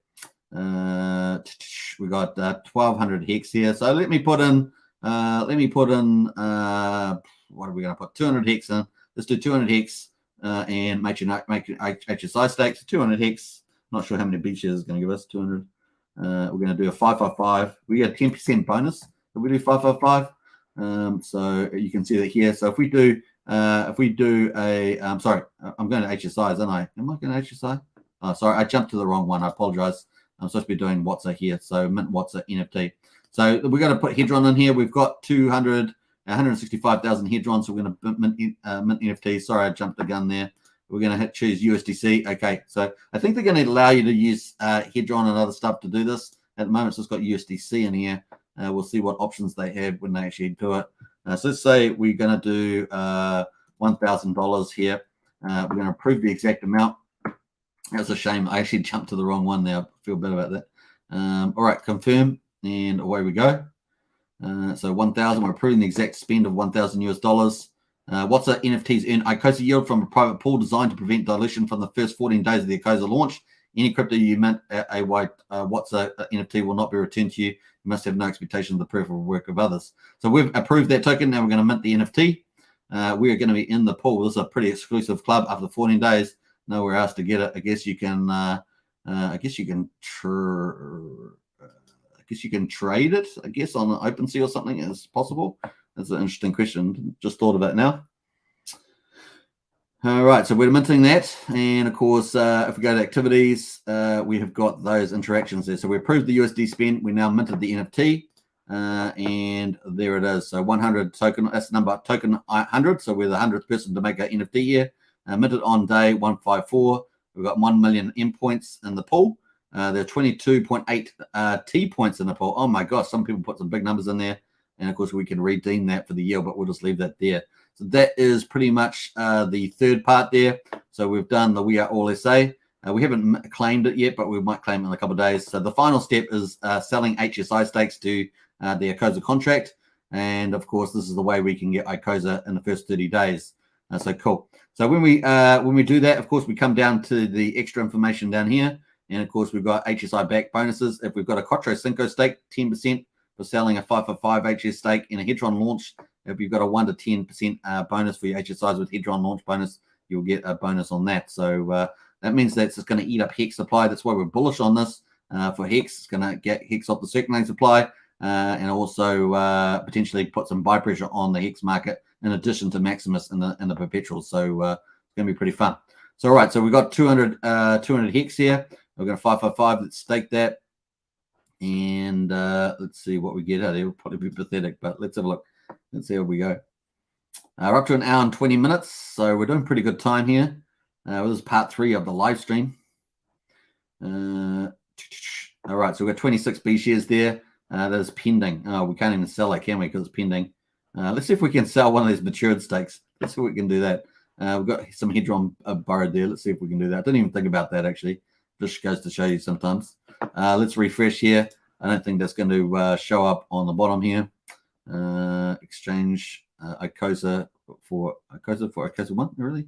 We got 1200 hex here. So let me put in. What are we going to put? 200 hex in. Let's do 200 hex and make HSI stakes. 200 hex. Not sure how many B shares is going to give us. 200. We're going to do a 555. We get a 10% bonus if we do 555. So you can see that here. So if we do a, sorry, I'm going to HSI, isn't I? Am I going to HSI? Oh, sorry, I jumped to the wrong one. I apologize. I'm supposed to be doing WhatsApp here. So mint WhatsApp NFT. So we're going to put Hedron in here. We've got 165,000 Hedron. So we're going to mint NFT. Sorry, I jumped the gun there. We're going to choose USDC. Okay, so I think they're going to allow you to use Hedron and other stuff to do this. At the moment, it's just got USDC in here. We'll see what options they have when they actually do it. So let's say we're going to do $1,000 here. We're going to approve the exact amount. That's a shame. I actually jumped to the wrong one there. I feel bad about that. All right, confirm, and away we go. So 1,000. We're approving the exact spend of $1,000 US. What's the NFTs earn? Icosa yield from a private pool designed to prevent dilution from the first 14 days of the Icosa launch. Any crypto you mint what's a NFT will not be returned to you. You must have no expectation of the proof of work of others. So we've approved that token. Now we're going to mint the NFT. We are going to be in the pool. This is a pretty exclusive club. After 14 days, nowhere else to get it. I guess you can trade it. I guess on OpenSea or something is possible. That's an interesting question. Just thought about it now. All right, so we're minting that, and of course, if we go to activities, we have got those interactions there. So we approved the USD spend. We now minted the NFT, and there it is. So 100 token. That's the number token 100. So we're the 100th person to make an NFT here. Minted on day 154. We've got 1 million M points in the pool. There are 22.8 T points in the pool. Oh my gosh, some people put some big numbers in there. And of course, we can redeem that for the yield, but we'll just leave that there. So that is pretty much the third part there. So we've done the We Are All SA. We haven't claimed it yet, but we might claim it in a couple of days. So the final step is selling HSI stakes to the Icosa contract. And of course, this is the way we can get Icosa in the first 30 days. So cool. So when we do that, of course, we come down to the extra information down here. And of course, we've got HSI back bonuses. If we've got a Quattro Cinco stake, 10%. For selling a 555 HS stake in a Hedron launch. If you've got a 1 to 10% bonus for your HSIs with Hedron launch bonus, you'll get a bonus on that. So that means that it's going to eat up Hex supply. That's why we're bullish on this. For Hex, it's going to get Hex off the circulating supply and also potentially put some buy pressure on the Hex market in addition to Maximus in the perpetuals. So it's going to be pretty fun. So all right, so we've got 200 Hex here. We're going to 555. Let's stake that. And let's see what we get out. It will probably be pathetic, but let's have a look. Let's see how we go. We're up to an hour and 20 minutes, so we're doing pretty good time here. This is part 3 of the live stream. All right, so we've got 26 B shares there. That is pending. Oh, we can't even sell it, can we? Because it's pending. Let's see if we can sell one of these matured stakes. Let's see if we can do that. We've got some Hedron borrowed there. Let's see if we can do that. I didn't even think about that, actually. Just goes to show you sometimes. Let's refresh here. I don't think that's going to show up on the bottom here. Exchange Icosa for Icosa 1, really?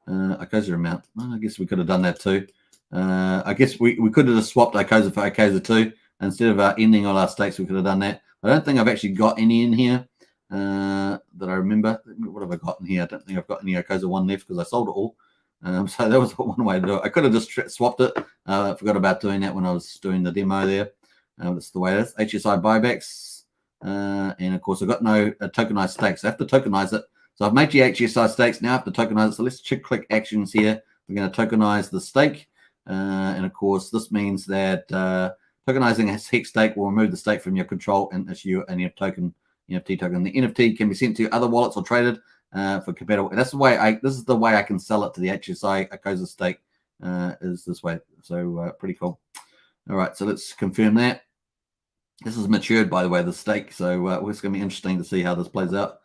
Icosa amount. I guess we could have done that too. I guess we could have just swapped Icosa for Icosa 2. Instead of ending all our stakes, we could have done that. I don't think I've actually got any in here that I remember. What have I got in here? I don't think I've got any Icosa 1 left because I sold it all. So that was one way to do it. I could have just swapped it. I forgot about doing that when I was doing the demo there. That's the way it is. HSI buybacks. And of course, I've got no tokenized stakes. I have to tokenize it. So I've made the HSI stakes. Now I have to tokenize it. So let's click actions here. We're going to tokenize the stake. And of course, this means that tokenizing a Hex stake will remove the stake from your control and issue an NFT token. The NFT can be sent to other wallets or traded for compatible. That's the way this is the way I can sell it to the HSI Icosa stake is this way. So pretty cool. All right, so let's confirm that. This is matured, by the way, the stake. So it's going to be interesting to see how this plays out.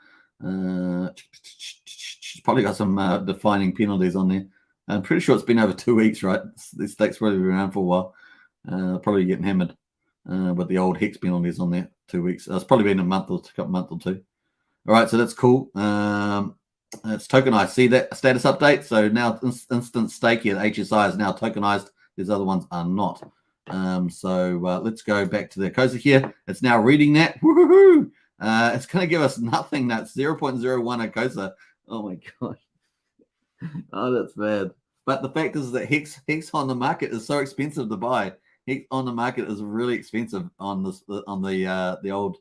She's probably got some defining penalties on there. I'm pretty sure it's been over 2 weeks, right? This stake's probably been around for a while. Probably getting hammered with the old Hex penalties on there. 2 weeks. It's probably been a month or two. All right, so that's cool. It's tokenized. See that status update? So now instant stake here, the HSI is now tokenized. These other ones are not. So let's go back to the Icosa here. It's now reading that. Woohoo! It's going to give us nothing. That's 0.01 Icosa. Oh my god. Oh, that's bad. But the fact is that Hex on the market is so expensive to buy. Hex on the market is really expensive on the old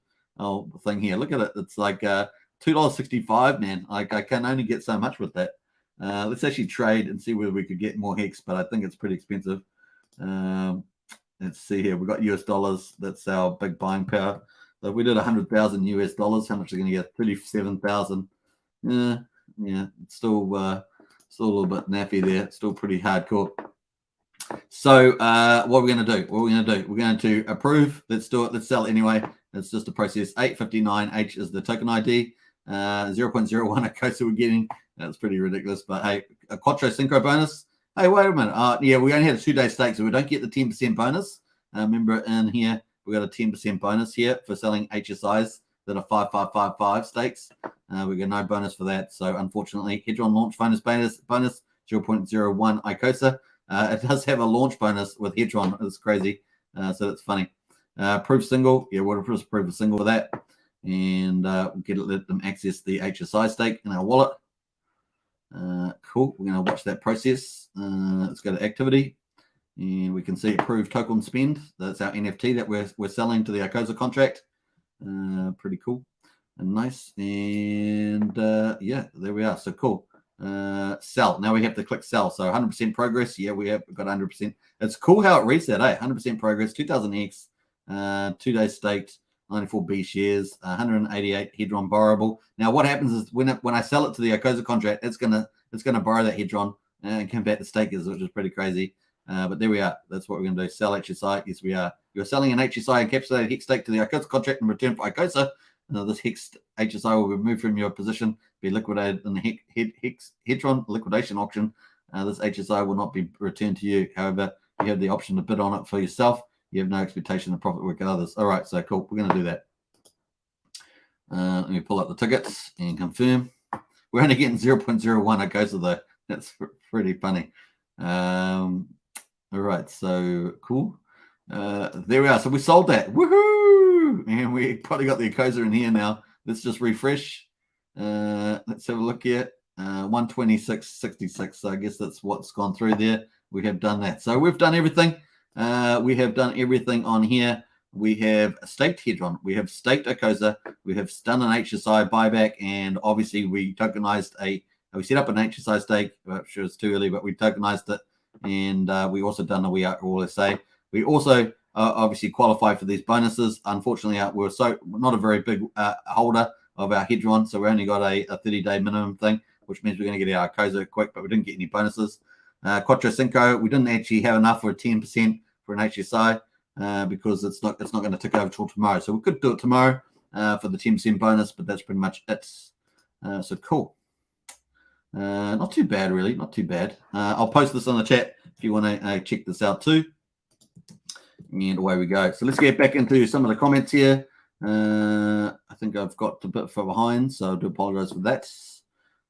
thing here. Look at it. It's like $2.65, man. Like I can only get so much with that. Let's actually trade and see whether we could get more Hex, but I think it's pretty expensive. Let's see here. We've got US dollars. That's our big buying power. So if we did 100,000 US dollars, how much are we going to get? 37,000. Yeah, it's still a little bit naffy there. It's still pretty hardcore. So what are we going to do? We're going to approve. Let's do it. Let's sell it anyway. It's just a process. 859H is the token ID. 0.01 Icosa we're getting. That's pretty ridiculous. But hey, a Quattro Synchro bonus. Hey, wait a minute. Yeah, we only had a 2-day stake, so we don't get the 10% bonus. Remember in here, we got a 10% bonus here for selling HSIs that are 5555 stakes. We got no bonus for that. So unfortunately, Hedron launch bonus 0.01 Icosa. It does have a launch bonus with Hedron. It's crazy. So that's funny. Proof single. Yeah, we'll just prove a single with that. And we'll let them access the HSI stake in our wallet. Cool. We're going to watch that process. Let's go to activity. And we can see approved token spend. That's our NFT that we're selling to the Icosa contract. Pretty cool and nice. And yeah, there we are. So cool. Sell. Now we have to click sell. So 100% progress. Yeah, we've got 100%. It's cool how it reads that, 100% progress, 2000X, 2 days staked, 94B shares, 188 Hedron borrowable. Now what happens is when I sell it to the Icosa contract, it's gonna borrow that Hedron and convert the stakers, which is pretty crazy. But there we are. That's what we're going to do. Sell HSI. Yes, we are. You're selling an HSI encapsulated Hex stake to the Icosa contract in return for Icosa. This Hex HSI will be removed from your position, be liquidated in the Hex Hedron liquidation auction. This HSI will not be returned to you. However, you have the option to bid on it for yourself. You have no expectation of profit work at others. All right, so cool. We're going to do that. Let me pull up the tickets and confirm. We're only getting 0.01 Icosa though. That's pretty funny. All right, so cool. There we are. So we sold that. Woohoo! And we probably got the Icosa in here now. Let's just refresh. Let's have a look here. 126.66. So I guess that's what's gone through there. We have done that. So we've done everything. We have done everything on here. We have staked Hedron. We have staked Icosa. We have done an HSI buyback. And obviously we tokenized we set up an HSI stake. I'm sure it's too early, but we tokenized it. And we also done a WeAllSA. We also obviously qualify for these bonuses. Unfortunately, we're not a very big holder of our Hedron, so we only got a 30-day minimum thing, which means we're going to get our Icosa quick, but we didn't get any bonuses. Quattro Synchro, we didn't actually have enough for a 10% for an HSI because it's not going to tick over till tomorrow. So we could do it tomorrow for the 10% bonus, but that's pretty much it. So cool. Not too bad, really. Not too bad. I'll post this on the chat if you want to check this out too. And away we go. So let's get back into some of the comments here. I think I've got a bit far behind, so I do apologize for that.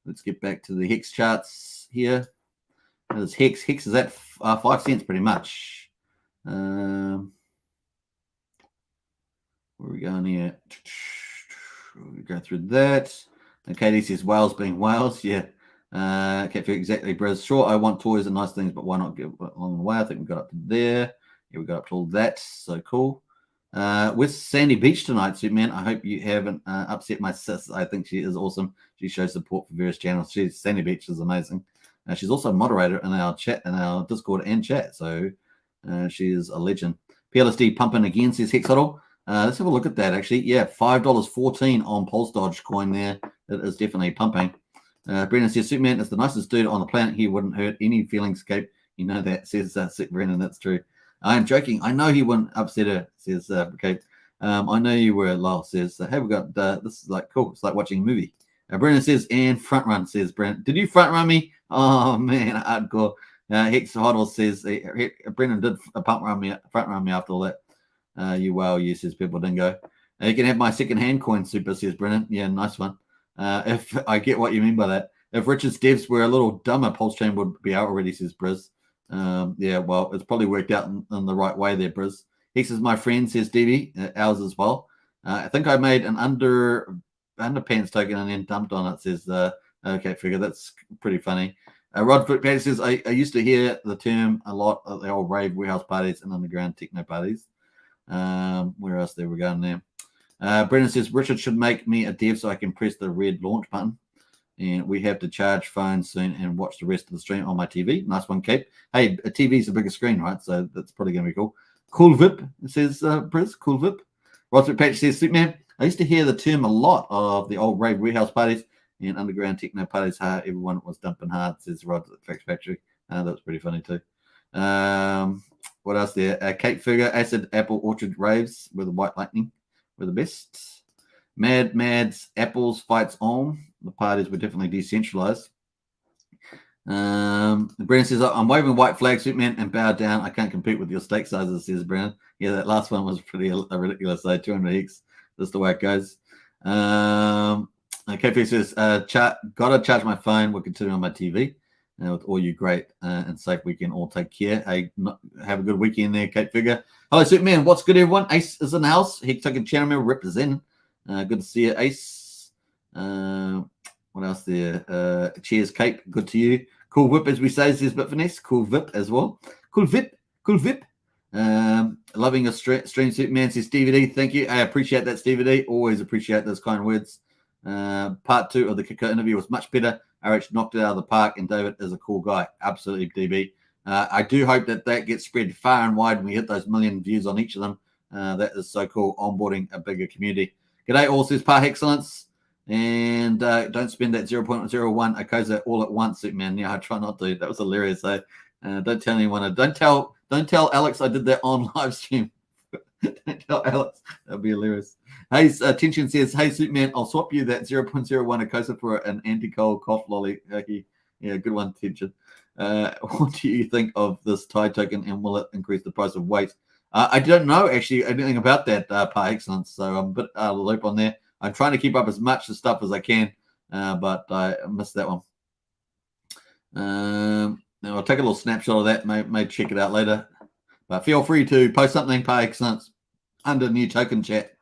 Let's get back to the Hex charts here. There's Hex. Hex is at 5 cents pretty much. Where are we going here? We go through that. And Katie says Wales being Wales. Yeah. Okay, exactly, Briz. Sure, I want toys and nice things, but why not get along the way? I think we got up to there. Yeah, we got up to all that. So cool. With Sandy Beach tonight, Superman. I hope you haven't upset my sis. I think she is awesome. She shows support for various channels. Sandy Beach is amazing. She's also a moderator in our chat, in our Discord and chat. So she is a legend. PLSD pumping again, says Hex Huddle. Let's have a look at that, actually. Yeah, $5.14 on Pulse Dodge coin there. It is definitely pumping. Brendan says, Superman is the nicest dude on the planet. He wouldn't hurt any feelings, Cape. You know that, says Brendan. That's true. I am joking. I know he wouldn't upset her, says Cape. I know you were, lol, says, hey, we got, this is like cool. It's like watching a movie. Brendan says, and front run, says Brendan. Did you front run me? Oh, man, hardcore. Hex Huddle says, Brendan did front run me after all that. You wow, you, says People Dingo. You can have my second-hand coin, Super, says Brendan. Yeah, nice one. If I get what you mean by that. If Richard's devs were a little dumber, Pulsechain would be out already, says Briz. Yeah, well, it's probably worked out in the right way there, Briz. Hex is my friend, says Debbie. Ours as well. I think I made an underpants token and then dumped on it, says okay, figure. That's pretty funny. Rod Patty says, I used to hear the term a lot at the old rave warehouse parties and underground techno parties. Where else there we going there? Brendan says, Richard should make me a dev so I can press the red launch button. And we have to charge phones soon and watch the rest of the stream on my TV. Nice one, Cape. Hey, a TV's a bigger screen, right? So that's probably going to be cool. Cool Vip, says Briz. Cool Vip. Rodford Patch says, Superman, I used to hear the term a lot of the old rave warehouse parties and underground techno parties. Everyone was dumping hard, says Rod at Facts Factory. That was pretty funny too. What else there? Kate Figure, Acid Apple Orchard Raves with the White Lightning were the best. Mads Apples Fights On. The parties were definitely decentralized. Brennan says, I'm waving white flag, Superman, and bow down. I can't compete with your stake sizes, says Brennan. Yeah, that last one was pretty ridiculous, though. 200 X. That's the way it goes. KP says, gotta charge my phone. We'll continue on my TV. With all you great and safe weekend, all take care. Hey, have a good weekend there, Kate Figure. Hello, Superman. What's good, everyone? Ace is in the house. Hex Token channel member representing. Good to see you, Ace. What else there? Cheers, Kate. Good to you. Cool Whip, as we say, says Bitfinesse. Cool Vip as well. Cool Vip. Cool Vip. Loving your stream, Superman, says Stevie D. Thank you. I appreciate that, Stevie D. Always appreciate those kind words. Part 2 of the Kiko interview was much better. RH knocked it out of the park, and David is a cool guy. Absolutely, DB. I do hope that gets spread far and wide and we hit those million views on each of them. That is so cool, onboarding a bigger community. G'day, all, says Par Excellence. And don't spend that 0.01 Icosa all at once, Superman. Yeah, I try not to. That was hilarious. So don't tell anyone. Don't tell Alex I did that on live stream. Don't tell Alex. That'd be hilarious. Hey, Tension says, hey, Superman, I'll swap you that 0.01 Icosa for an anti-cold cough lolly. Okay. Yeah, good one, Tension. What do you think of this Tide token, and will it increase the price of weight? I don't know, actually, anything about that, Par Excellence, so I'm a bit out of the loop on there. I'm trying to keep up as much of stuff as I can, but I missed that one. Now I'll take a little snapshot of that, may check it out later. But feel free to post something, Par Excellence, under new token chat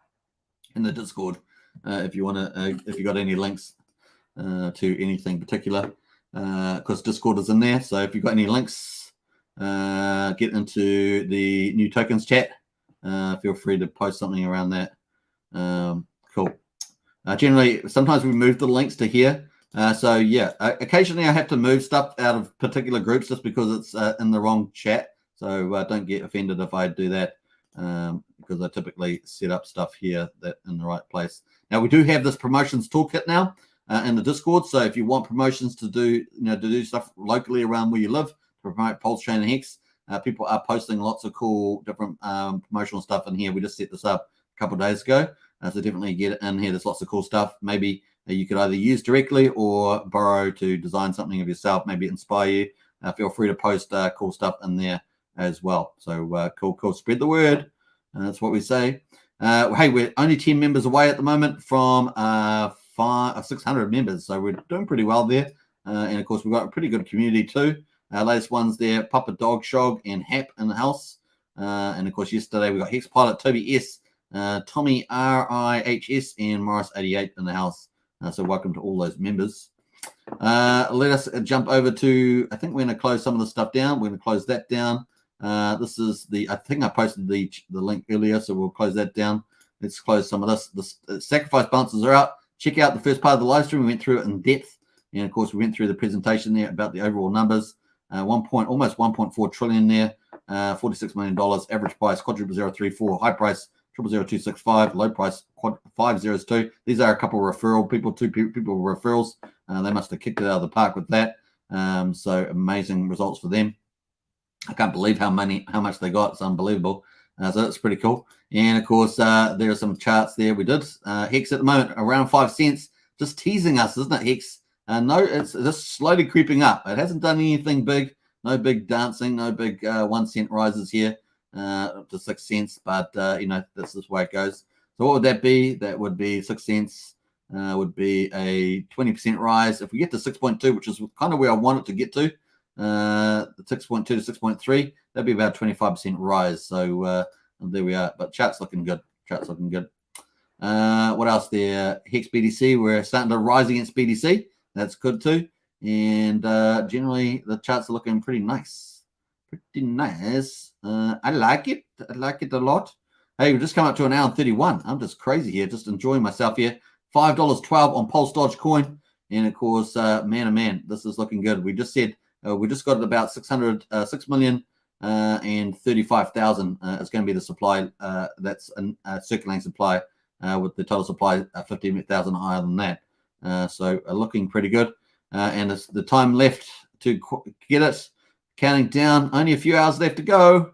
in the Discord if you want to, if you got any links to anything particular, because Discord is in there. So if you've got any links, get into the new tokens chat. Feel free to post something around that. Cool. Generally, sometimes we move the links to here. So yeah, occasionally I have to move stuff out of particular groups just because it's in the wrong chat. So don't get offended if I do that, because I typically set up stuff here that in the right place. Now we do have this promotions toolkit now in the Discord. So if you want promotions to do, to do stuff locally around where you live, to promote Pulsechain and Hex, people are posting lots of cool different promotional stuff in here. We just set this up a couple of days ago. So definitely get it in here. There's lots of cool stuff. Maybe you could either use directly or borrow to design something of yourself, maybe inspire you. Feel free to post cool stuff in there as well. So cool. Spread the word. That's what we say. Hey, we're only 10 members away at the moment from 600 members, so we're doing pretty well there. And of course, we've got a pretty good community too. Latest ones there: Papa Dog Shog and Hap in the house. And of course, yesterday we got Hex Pilot, Toby S, Tommy RIHS, and Morris 88 in the house. So welcome to all those members. Let us jump over to, I think we're going to close some of the stuff down. We're going to close that down. This is I think I posted the link earlier, so we'll close that down. Let's close some of this. The sacrifice balances are out. Check out the first part of the live stream. We went through it in depth. And of course, we went through the presentation there about the overall numbers. Almost 1.4 trillion there. $46 million. Average price, quadruple 034. High price, 000265. Low price, 502. These are a couple of referral people, two people referrals. They must have kicked it out of the park with that. So amazing results for them. I can't believe how much they got. It's unbelievable. So that's pretty cool. And of course, there are some charts there. We did Hex at the moment around 5 cents, just teasing us, isn't it, Hex? No, it's just slowly creeping up. It hasn't done anything big. No big dancing. No big 1 cent rises here up to 6 cents. But this is where it goes. So what would that be? That would be 6 cents. Would be a 20% rise. If we get to 6.2, which is kind of where I want it to get to, the 6.2 to 6.3, that'd be about 25% rise. So there we are. But chart's looking good. What else there? Hex BDC, we're starting to rise against BDC. That's good too. And generally the charts are looking pretty nice. I like it. I like it a lot. Hey, we've just come up to an hour and 31. I'm just crazy here, just enjoying myself here. $5.12 on Pulse Dogecoin. And of course, man, this is looking good. We just said we just got about 6,035,000 is going to be the supply. That's a circulating supply with the total supply 15,000 higher than that. So looking pretty good. And it's the time left to get it. Counting down, only a few hours left to go.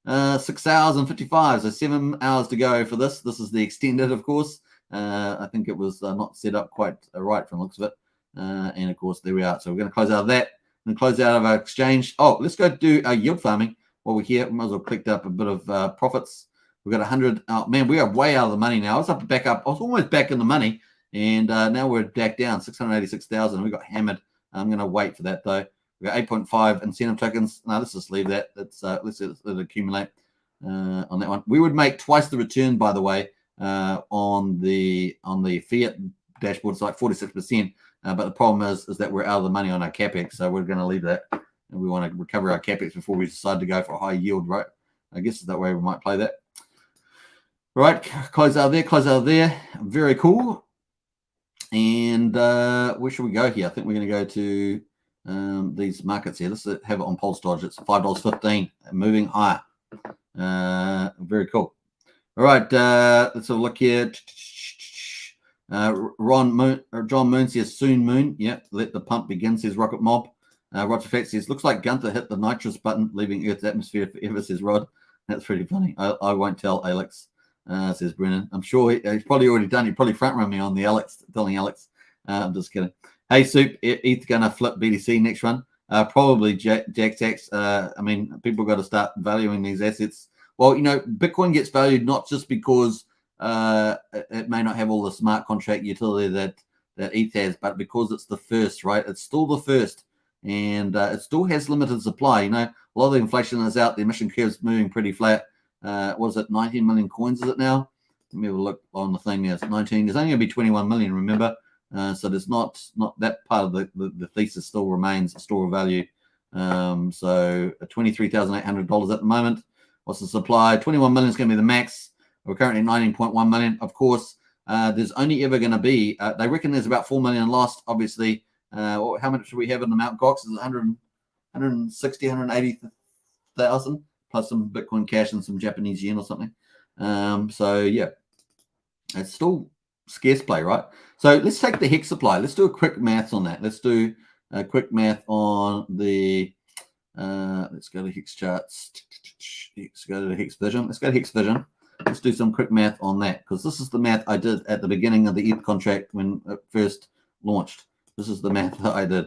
6 hours and 55, so 7 hours to go for this. This is the extended, of course. I think it was not set up quite right from the looks of it. And of course, there we are. So we're going to close out of that and close out of our exchange. Oh, let's go do our yield farming while we're here. We might as well collect up a bit of profits. We've got 100. Oh, man, we are way out of the money now. I was back up. I was almost back in the money. And now we're back down 686,000. We got hammered. I'm going to wait for that though. We got 8.5 incentive tokens. No, let's just leave that. Let's let it accumulate on that one. We would make twice the return, by the way, on the fiat dashboard. It's like 46%. But the problem is that we're out of the money on our capex, so we're going to leave that. And we want to recover our capex before we decide to go for a high yield, right? I guess that way we might play that. Right, close out of there. Very cool. And where should we go here? I think we're going to go to these markets here. Let's have it on Pulse Dodge. It's $5.15, moving higher. Very cool. All right, let's have a look here. John Moon says soon moon. Yeah, let the pump begin, says Rocket Mob. Roger Fat says looks like Gunther hit the nitrous button, leaving Earth's atmosphere forever, says Rod. That's pretty funny. I won't tell Alex, says Brennan. I'm sure he's probably already done. He probably front run me on the Alex, telling Alex. I'm just kidding. Hey, Soup, ETH gonna flip BTC next run? Probably JackTax. I mean, people got to start valuing these assets. Well, Bitcoin gets valued not just because it may not have all the smart contract utility that ETH has, but because it's the first, right? It's still the first, and it still has limited supply. A lot of the inflation is out. The emission curve's moving pretty flat. Was it 19 million coins? Is it now? Let me have a look on the thing. There's 19. There's only going to be 21 million. Remember. So there's not that part of the thesis still remains a store of value. So $23,800 at the moment. What's the supply? 21 million is going to be the max. We're currently 19.1 million. Of course, there's only ever going to be, they reckon there's about 4 million lost, obviously. How much should we have in the Mt. Gox? Is it 160, 180,000 plus some Bitcoin Cash and some Japanese yen or something. So yeah, it's still scarce play, right? So let's take the Hex supply. Let's do a quick math on that. Let's do a quick math on the, let's go to Hex charts. Let's go to Hex Vision. Let's go to Hex Vision. Let's do some quick math on that, because this is the math I did at the beginning of the ETH contract when it first launched. This is the math that I did.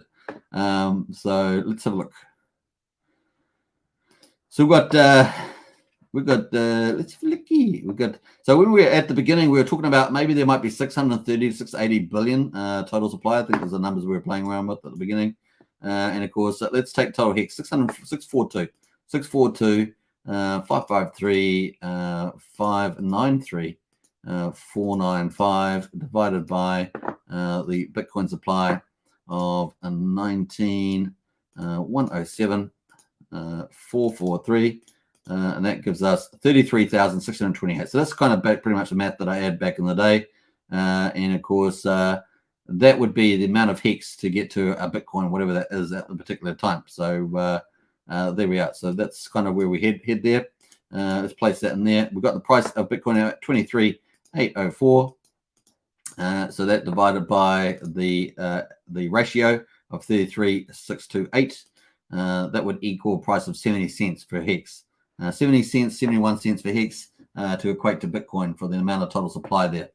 So let's have a look. So we've got We've got, let's flicky. We've got, so when we were at the beginning, we were talking about maybe there might be 630 to 680 billion total supply. I think those are the numbers we were playing around with at the beginning. And of course, let's take total Hex 642, 553, 593, 495 divided by the Bitcoin supply of 107, 443. And that gives us 33,628. So that's kind of pretty much the math that I had back in the day. And of course, that would be the amount of Hex to get to a Bitcoin, whatever that is at the particular time. So there we are. So that's kind of where we head there. Let's place that in there. We've got the price of Bitcoin at 23,804. So that divided by the ratio of 33,628. That would equal a price of 70 cents per Hex. 70 cents, 71 cents for Hex to equate to Bitcoin for the amount of total supply there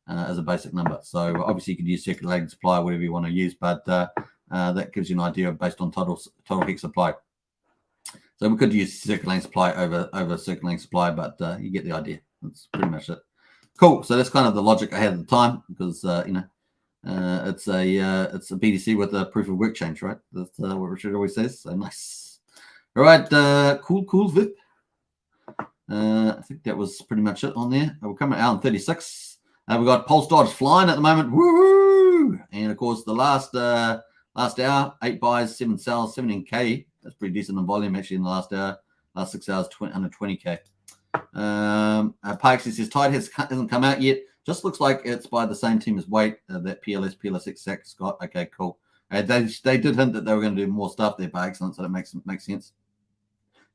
as a basic number. So obviously you could use circulating supply, whatever you want to use, but that gives you an idea based on total Hex supply. So we could use circulating supply over circulating supply, but you get the idea. That's pretty much it. Cool. So that's kind of the logic I had at the time because it's a BTC with a proof of work change, right? That's what Richard always says. So nice. All right. Cool, Vip. I think that was pretty much it on there. We're coming out on 36. We've got Pulse Dodge flying at the moment. Woo! And of course, the last hour, 8 buys, 7 sells, 17K. That's pretty decent in volume actually in the last hour. Last 6 hours, under 20K. Parks says Tide hasn't come out yet. Just looks like it's by the same team as Wait, that PLSX Sack Scott. Okay, cool. They did hint that they were going to do more stuff there, Parks, so that makes sense.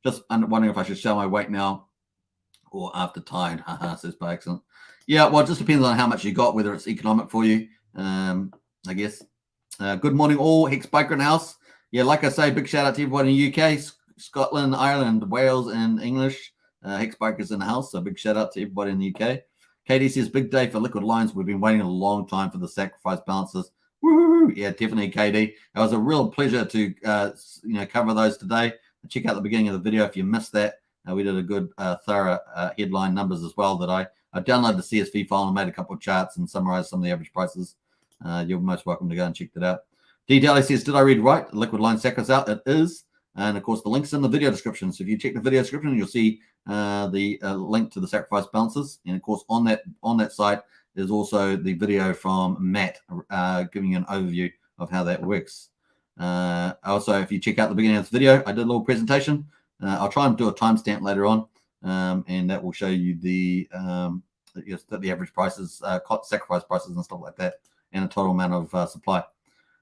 Just wondering if I should sell my Wait now or after Tide. Haha, says Parks. Yeah, well, it just depends on how much you got, whether it's economic for you, I guess. Good morning, all. Hex Biker House. Yeah, like I say, big shout out to everyone in the UK, Scotland, Ireland, Wales, and English. Hex Bikers in the house, so big shout out to everybody in the UK. Katie says, big day for liquid loans. We've been waiting a long time for the sacrifice balances. Woo! Yeah, definitely, Katie. It was a real pleasure to cover those today. Check out the beginning of the video if you missed that. We did a good, thorough headline numbers as well that I downloaded the CSV file and made a couple of charts and summarized some of the average prices. You're most welcome to go and check that out. D. Daly says, did I read right? Liquid loan sacrifice out. It is. And of course, the link's in the video description. So if you check the video description, you'll see the link to the sacrifice balances. And of course, on that site, there's also the video from Matt giving you an overview of how that works. Also, if you check out the beginning of this video, I did a little presentation. I'll try and do a timestamp later on, and that will show you the average prices, sacrifice prices, and stuff like that, and the total amount of supply.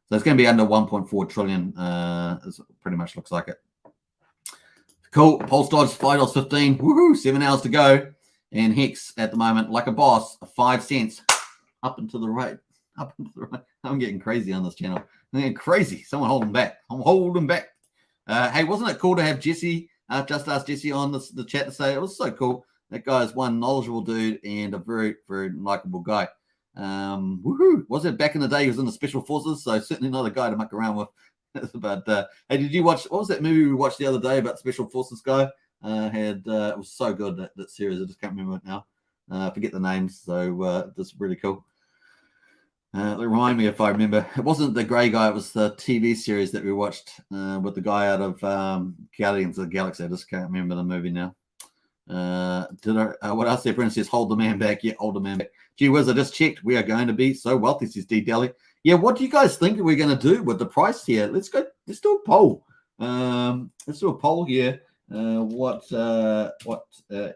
So it's going to be under 1.4 trillion. It pretty much looks like it. Cool. Pulse Dodge $5.15. Woohoo! 7 hours to go. And Hex at the moment, like a boss, 5 cents up and to the right. Up and to the right. I'm getting crazy on this channel. I'm getting crazy. Someone holding back. I'm holding back. Hey, wasn't it cool to have Jesse? Just asked Jesse on the chat to say it was so cool. That guy is one knowledgeable dude and a very, very likable guy. Woohoo! Was it back in the day? He was in the special forces, so certainly not a guy to muck around with. But hey, did you watch? What was that movie we watched the other day about the special forces guy? It was so good that series. I just can't remember it now. Forget the names. So just really cool. Remind me if I remember. It wasn't the grey guy. It was the TV series that we watched with the guy out of Guardians of the Galaxy. I just can't remember the movie now. What else there? Brent says, hold the man back. Yeah, hold the man back. Gee whiz, I just checked. We are going to be so wealthy, says D. Daly. Yeah, what do you guys think we're going to do with the price here? Let's do a poll. Let's do a poll here. What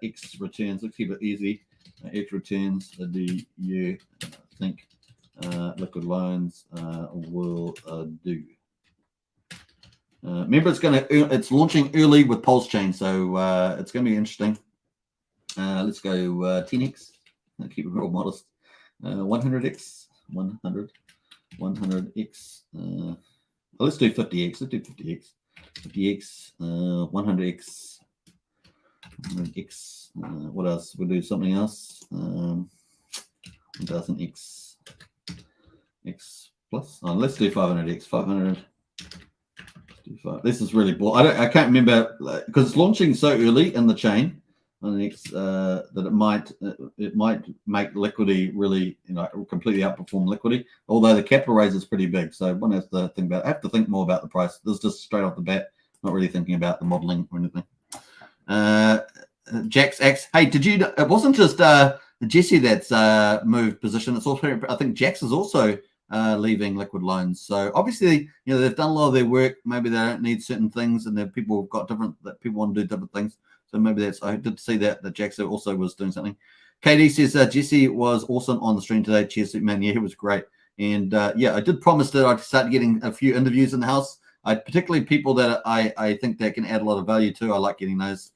X returns? Let's keep it easy. X returns. Do you think liquid loans will do? Remember, it's launching early with Pulsechain, so it's going to be interesting. Let's go 10x. I'll keep it real modest. 100x, 100x. Let's do 50x. Let's do 50x. 50x, 100x, 100x. What else? We'll do something else. 1000x, x plus. Let's do 500x. 500. This is really boring. I can't remember because it's launching so early in the chain. on the next that it might make Liquidity really, completely outperform Liquidity. Although the capital raise is pretty big, so one has to think about. I have to think more about the price. This is just straight off the bat, not really thinking about the modeling or anything. Jax X. Hey, did you? It wasn't just Jesse that's moved position. It's also, I think Jax is also leaving Liquid Loans. So obviously, they've done a lot of their work. Maybe they don't need certain things, and people have got that people want to do different things. So maybe that's. I did see that Jax also was doing something. KD says Jesse was awesome on the stream today. Cheers, man. Yeah, he was great. And I did promise that I'd start getting a few interviews in the house. Particularly people that I think that can add a lot of value to. I like getting those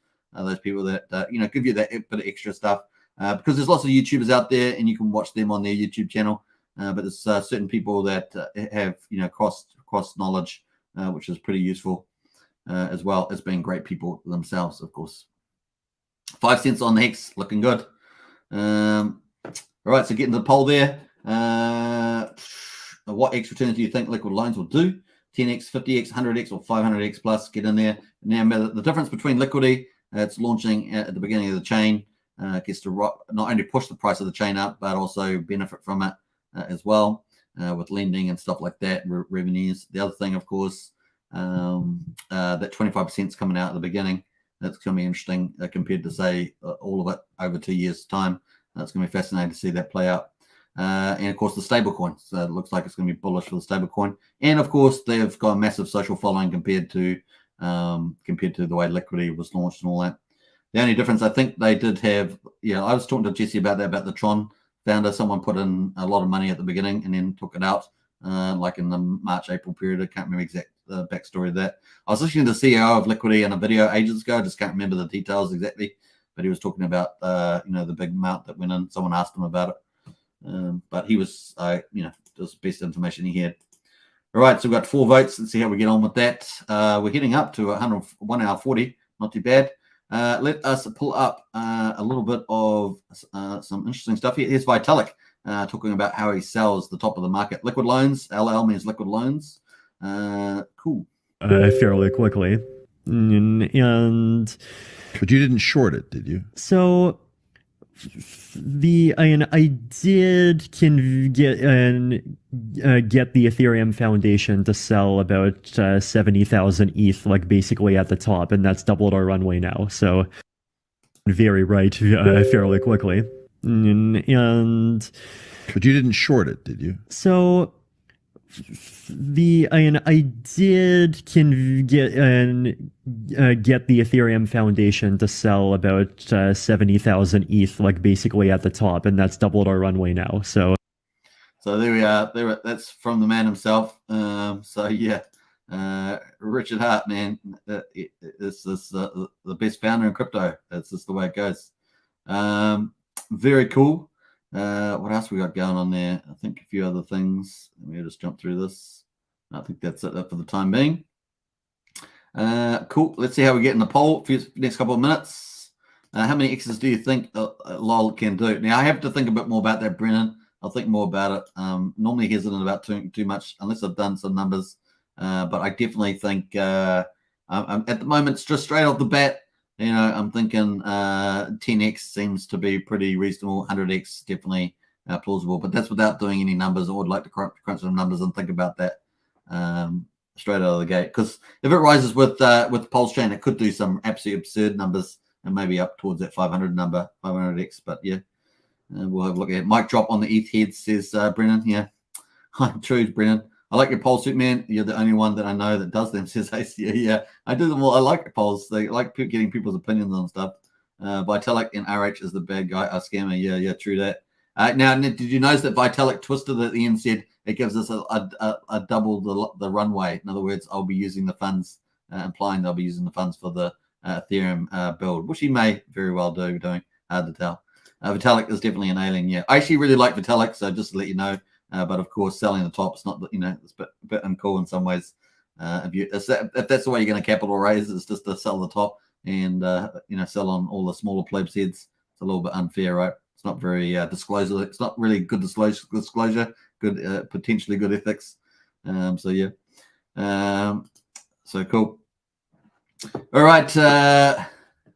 people that give you that bit of extra stuff because there's lots of YouTubers out there and you can watch them on their YouTube channel. But there's certain people that have cross knowledge, which is pretty useful, as well as being great people themselves, of course. 5 cents on the Hex, looking good. All right, so getting to the poll there. What X returns do you think Liquid Loans will do? 10x, 50x, 100x, or 500x plus? Get in there. Now, the difference between Liquidity, it's launching at the beginning of the chain, gets to not only push the price of the chain up, but also benefit from it as well, with lending and stuff like that, revenues. The other thing, of course, that 25% is coming out at the beginning. That's going to be interesting compared to, say, all of it over 2 years' time. That's going to be fascinating to see that play out. And of course, the stable coin. So it looks like it's going to be bullish for the stable coin. And of course, they've got a massive social following compared to the way Liquidity was launched and all that. The only difference, I think they did have, I was talking to Jesse about that, about the Tron founder. Someone put in a lot of money at the beginning and then took it out, like in the March-April period. I can't remember exact backstory of that. I was listening to the CEO of Liquidity in a video ages ago. I just can't remember the details exactly, but he was talking about, the big amount that went in. Someone asked him about it. But he was, just best information he had. All right, so we've got 4 votes. Let's see how we get on with that. We're heading up to 1 hour 40. Not too bad. Let us pull up a little bit of some interesting stuff here. Here's Vitalik talking about how he sells the top of the market. Liquid Loans, LL means Liquid Loans. Cool. Fairly quickly. And but you didn't short it, did you? So I did get the Ethereum Foundation to sell about 70,000 ETH, like basically at the top, and that's doubled our runway now. So very right, fairly quickly. And but you didn't short it, did you? So I did get the Ethereum Foundation to sell about 70,000 ETH, like basically at the top, and that's doubled our runway now. So there we are. That's from the man himself. Richard Hart, man, this is the best founder in crypto. That's just the way it goes. Very cool. What else we got going on there? I think a few other things. Let me just jump through this. I think that's it for the time being. Cool. Let's see how we get in the poll for the next couple of minutes. How many X's do you think LOL can do? Now, I have to think a bit more about that, Brennan. I'll think more about it. Normally hesitant about too much unless I've done some numbers. But I definitely think at the moment, it's just straight off the bat, I'm thinking 10x seems to be pretty reasonable. 100x definitely plausible, but that's without doing any numbers. I would like to crunch some numbers and think about that straight out of the gate. Because if it rises with Pulsechain, it could do some absolutely absurd numbers and maybe up towards that 500 number, 500x. But yeah, we'll have a look at it. Mic drop on the ETH head, says Brennan. Yeah, true, Brennan. I like your polls, man. You're the only one that I know that does them, says AC. Yeah, I do them all. I like polls. They like getting people's opinions on stuff. Vitalik and RH is the bad guy, a scammer. Yeah, true that. Now, did you notice that Vitalik twisted at the end, said it gives us a double the runway? In other words, I'll be using the funds, implying they'll be using the funds for the Ethereum build, which he may very well do. Doing hard to tell. Vitalik is definitely an alien. Yeah, I actually really like Vitalik, so just to let you know. But of course, selling the top is not, it's a bit uncool in some ways. If that's the way you're going to capital raise, it's just to sell the top and sell on all the smaller plebs heads. It's a little bit unfair, right? It's not very disclosure. It's not really good disclosure. Good, potentially good ethics. So cool. All right.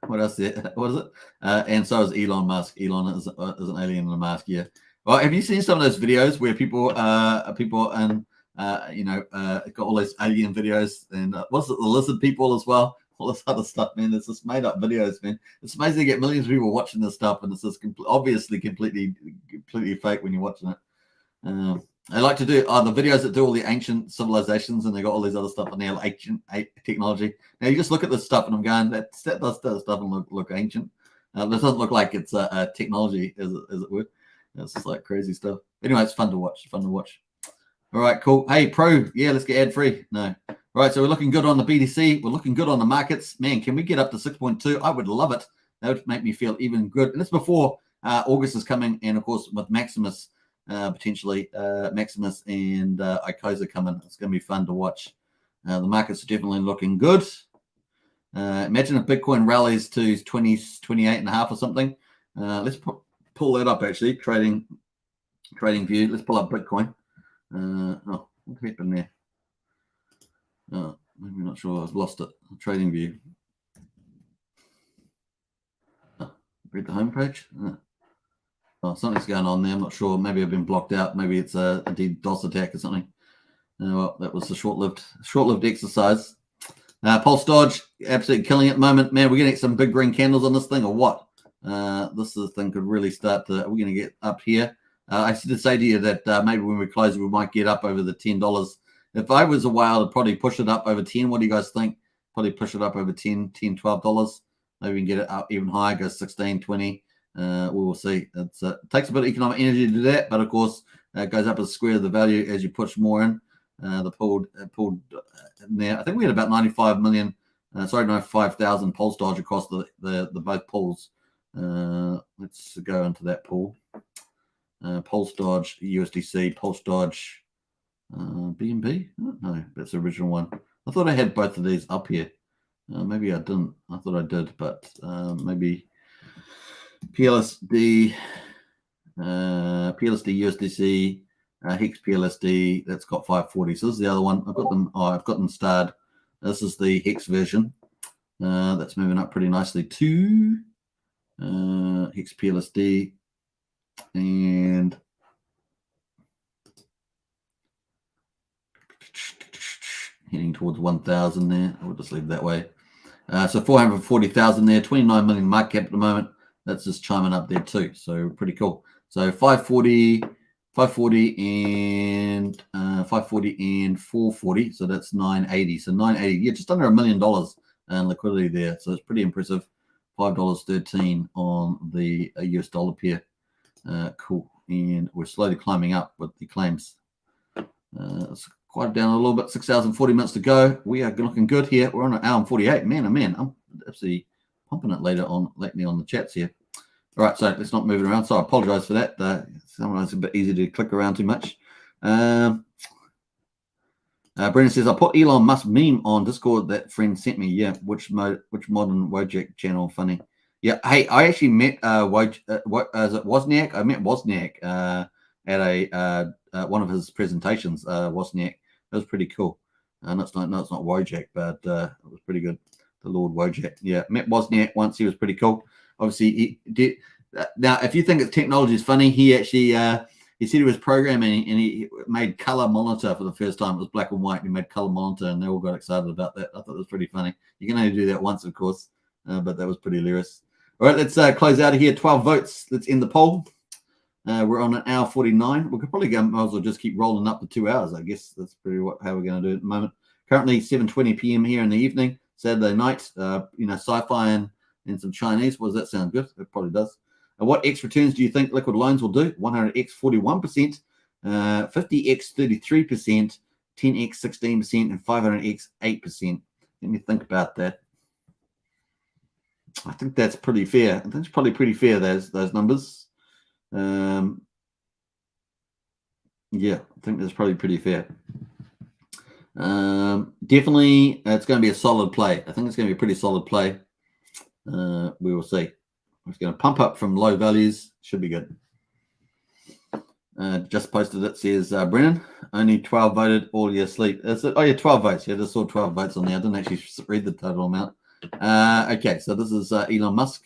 What else? What is it? And so is Elon Musk. Elon is an alien in a mask. Yeah. Well, have you seen some of those videos where people and got all those alien videos and what's it, the lizard people as well? All this other stuff, man. It's just made up videos, man. It's amazing to get millions of people watching this stuff, and it's just obviously completely fake when you're watching it. I like to do the videos that do all the ancient civilizations, and they got all these other stuff on there, like ancient technology. Now you just look at this stuff, and I'm going, that doesn't look ancient. It doesn't look like it's a technology, as it were. It's just like crazy stuff. Anyway, it's fun to watch. All right, cool. Hey, Pro, yeah, let's get ad free. No. All right, so we're looking good on the BTC. We're looking good on the markets. Man, can we get up to 6.2? I would love it. That would make me feel even good. And it's before August is coming, and of course with Maximus, potentially Maximus and Icosa coming. It's going to be fun to watch. The markets are definitely looking good. Imagine if Bitcoin rallies to 28.5 or something. Let's pull that up, actually. Trading view. Let's pull up Bitcoin. What happened there? Oh, maybe not sure. I've lost it. Trading view. Read the homepage. Oh, something's going on there. I'm not sure. Maybe I've been blocked out. Maybe it's a DDoS attack or something. Well, that was a short-lived exercise. Pulse Dodge, absolutely killing it at the moment. Man, we're going to get some big green candles on this thing or what? This thing could really start to, we're going to get up here. I did say to you that maybe when we close, we might get up over the $10. If I was a whale, I'd probably push it up over 10. What do you guys think? Probably push it up over $10, $12. Maybe we can get it up even higher, go 16, 20. We will see. It takes a bit of economic energy to do that, but of course, it goes up a square of the value as you push more in. The pulled in there. I think we had about 95,000 Pulse Dodge across the both pools. Let's go into that pool. Pulse Dodge USDC, Pulse Dodge BNB. No, that's the original one. I thought I had both of these up here. Maybe I didn't. I thought I did, but maybe PLSD, USDC, Hex PLSD. That's got 540. So this is the other one. I've got them. I've got them starred. This is the Hex version. That's moving up pretty nicely too. Hex PLSD and heading towards 1,000 there. I will just leave it that way. So 440,000 there, 29 million market cap at the moment. That's just chiming up there too. So pretty cool. So 540 and 440. So that's 980. So 980, yeah, just under $1 million in liquidity there. So it's pretty impressive. $5.13 on the US dollar pair. Cool. And we're slowly climbing up with the claims. It's quite down a little bit. 6,040 minutes to go. We are looking good here. We're on an hour and 48. Man, oh man, I'm absolutely pumping it lately on the chats here. All right, so let's not move it around. So I apologize for that. Sometimes it's a bit easy to click around too much. Brendan says, I put Elon Musk meme on Discord that friend sent me. Yeah, which modern Wojak channel? Funny. Yeah, hey, I actually met Wozniak? I met Wozniak at a one of his presentations. Wozniak. That was pretty cool. It's not Wojak, but it was pretty good. The Lord Wojak. Yeah, met Wozniak once. He was pretty cool. Obviously, he did. Now, if you think that technology is funny, he actually he said he was programming and he made color monitor for the first time. It was black and white. And he made color monitor, and they all got excited about that. I thought it was pretty funny. You can only do that once, of course, but that was pretty hilarious. All right, let's close out of here. 12 votes. Let's end the poll. We're on an hour 49. We could probably might as well just keep rolling up to 2 hours. I guess that's pretty how we're going to do it at the moment. Currently 7:20 p.m. here in the evening, Saturday night. Sci-fi and some Chinese. What does that sound good? It probably does. What X returns do you think liquid loans will do? 100X 41%, 50X 33%, 10X 16%, and 500X 8%. Let me think about that. I think that's pretty fair. I think it's probably pretty fair, those numbers. Yeah, I think that's probably pretty fair. Definitely, it's going to be a solid play. I think it's going to be a pretty solid play. We will see. It's going to pump up from low values. Should be good. Just posted it. Says Brennan, only 12 voted all year sleep. Oh yeah, 12 votes. Yeah, just saw 12 votes on there. I didn't actually read the total amount. Okay, so this is Elon Musk.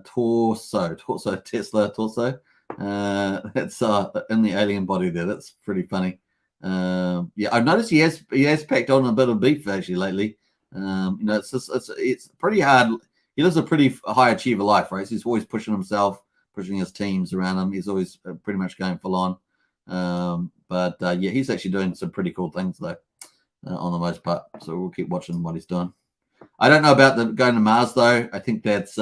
Torso, Tesla, torso. That's in the alien body there. That's pretty funny. Yeah, I've noticed he has packed on a bit of beef actually lately. It's pretty hard. He lives a pretty high achiever life, right? So he's always pushing himself, pushing his teams around him. He's always pretty much going full on. Yeah, he's actually doing some pretty cool things though, on the most part. So we'll keep watching what he's doing. I don't know about going to Mars though. I think that's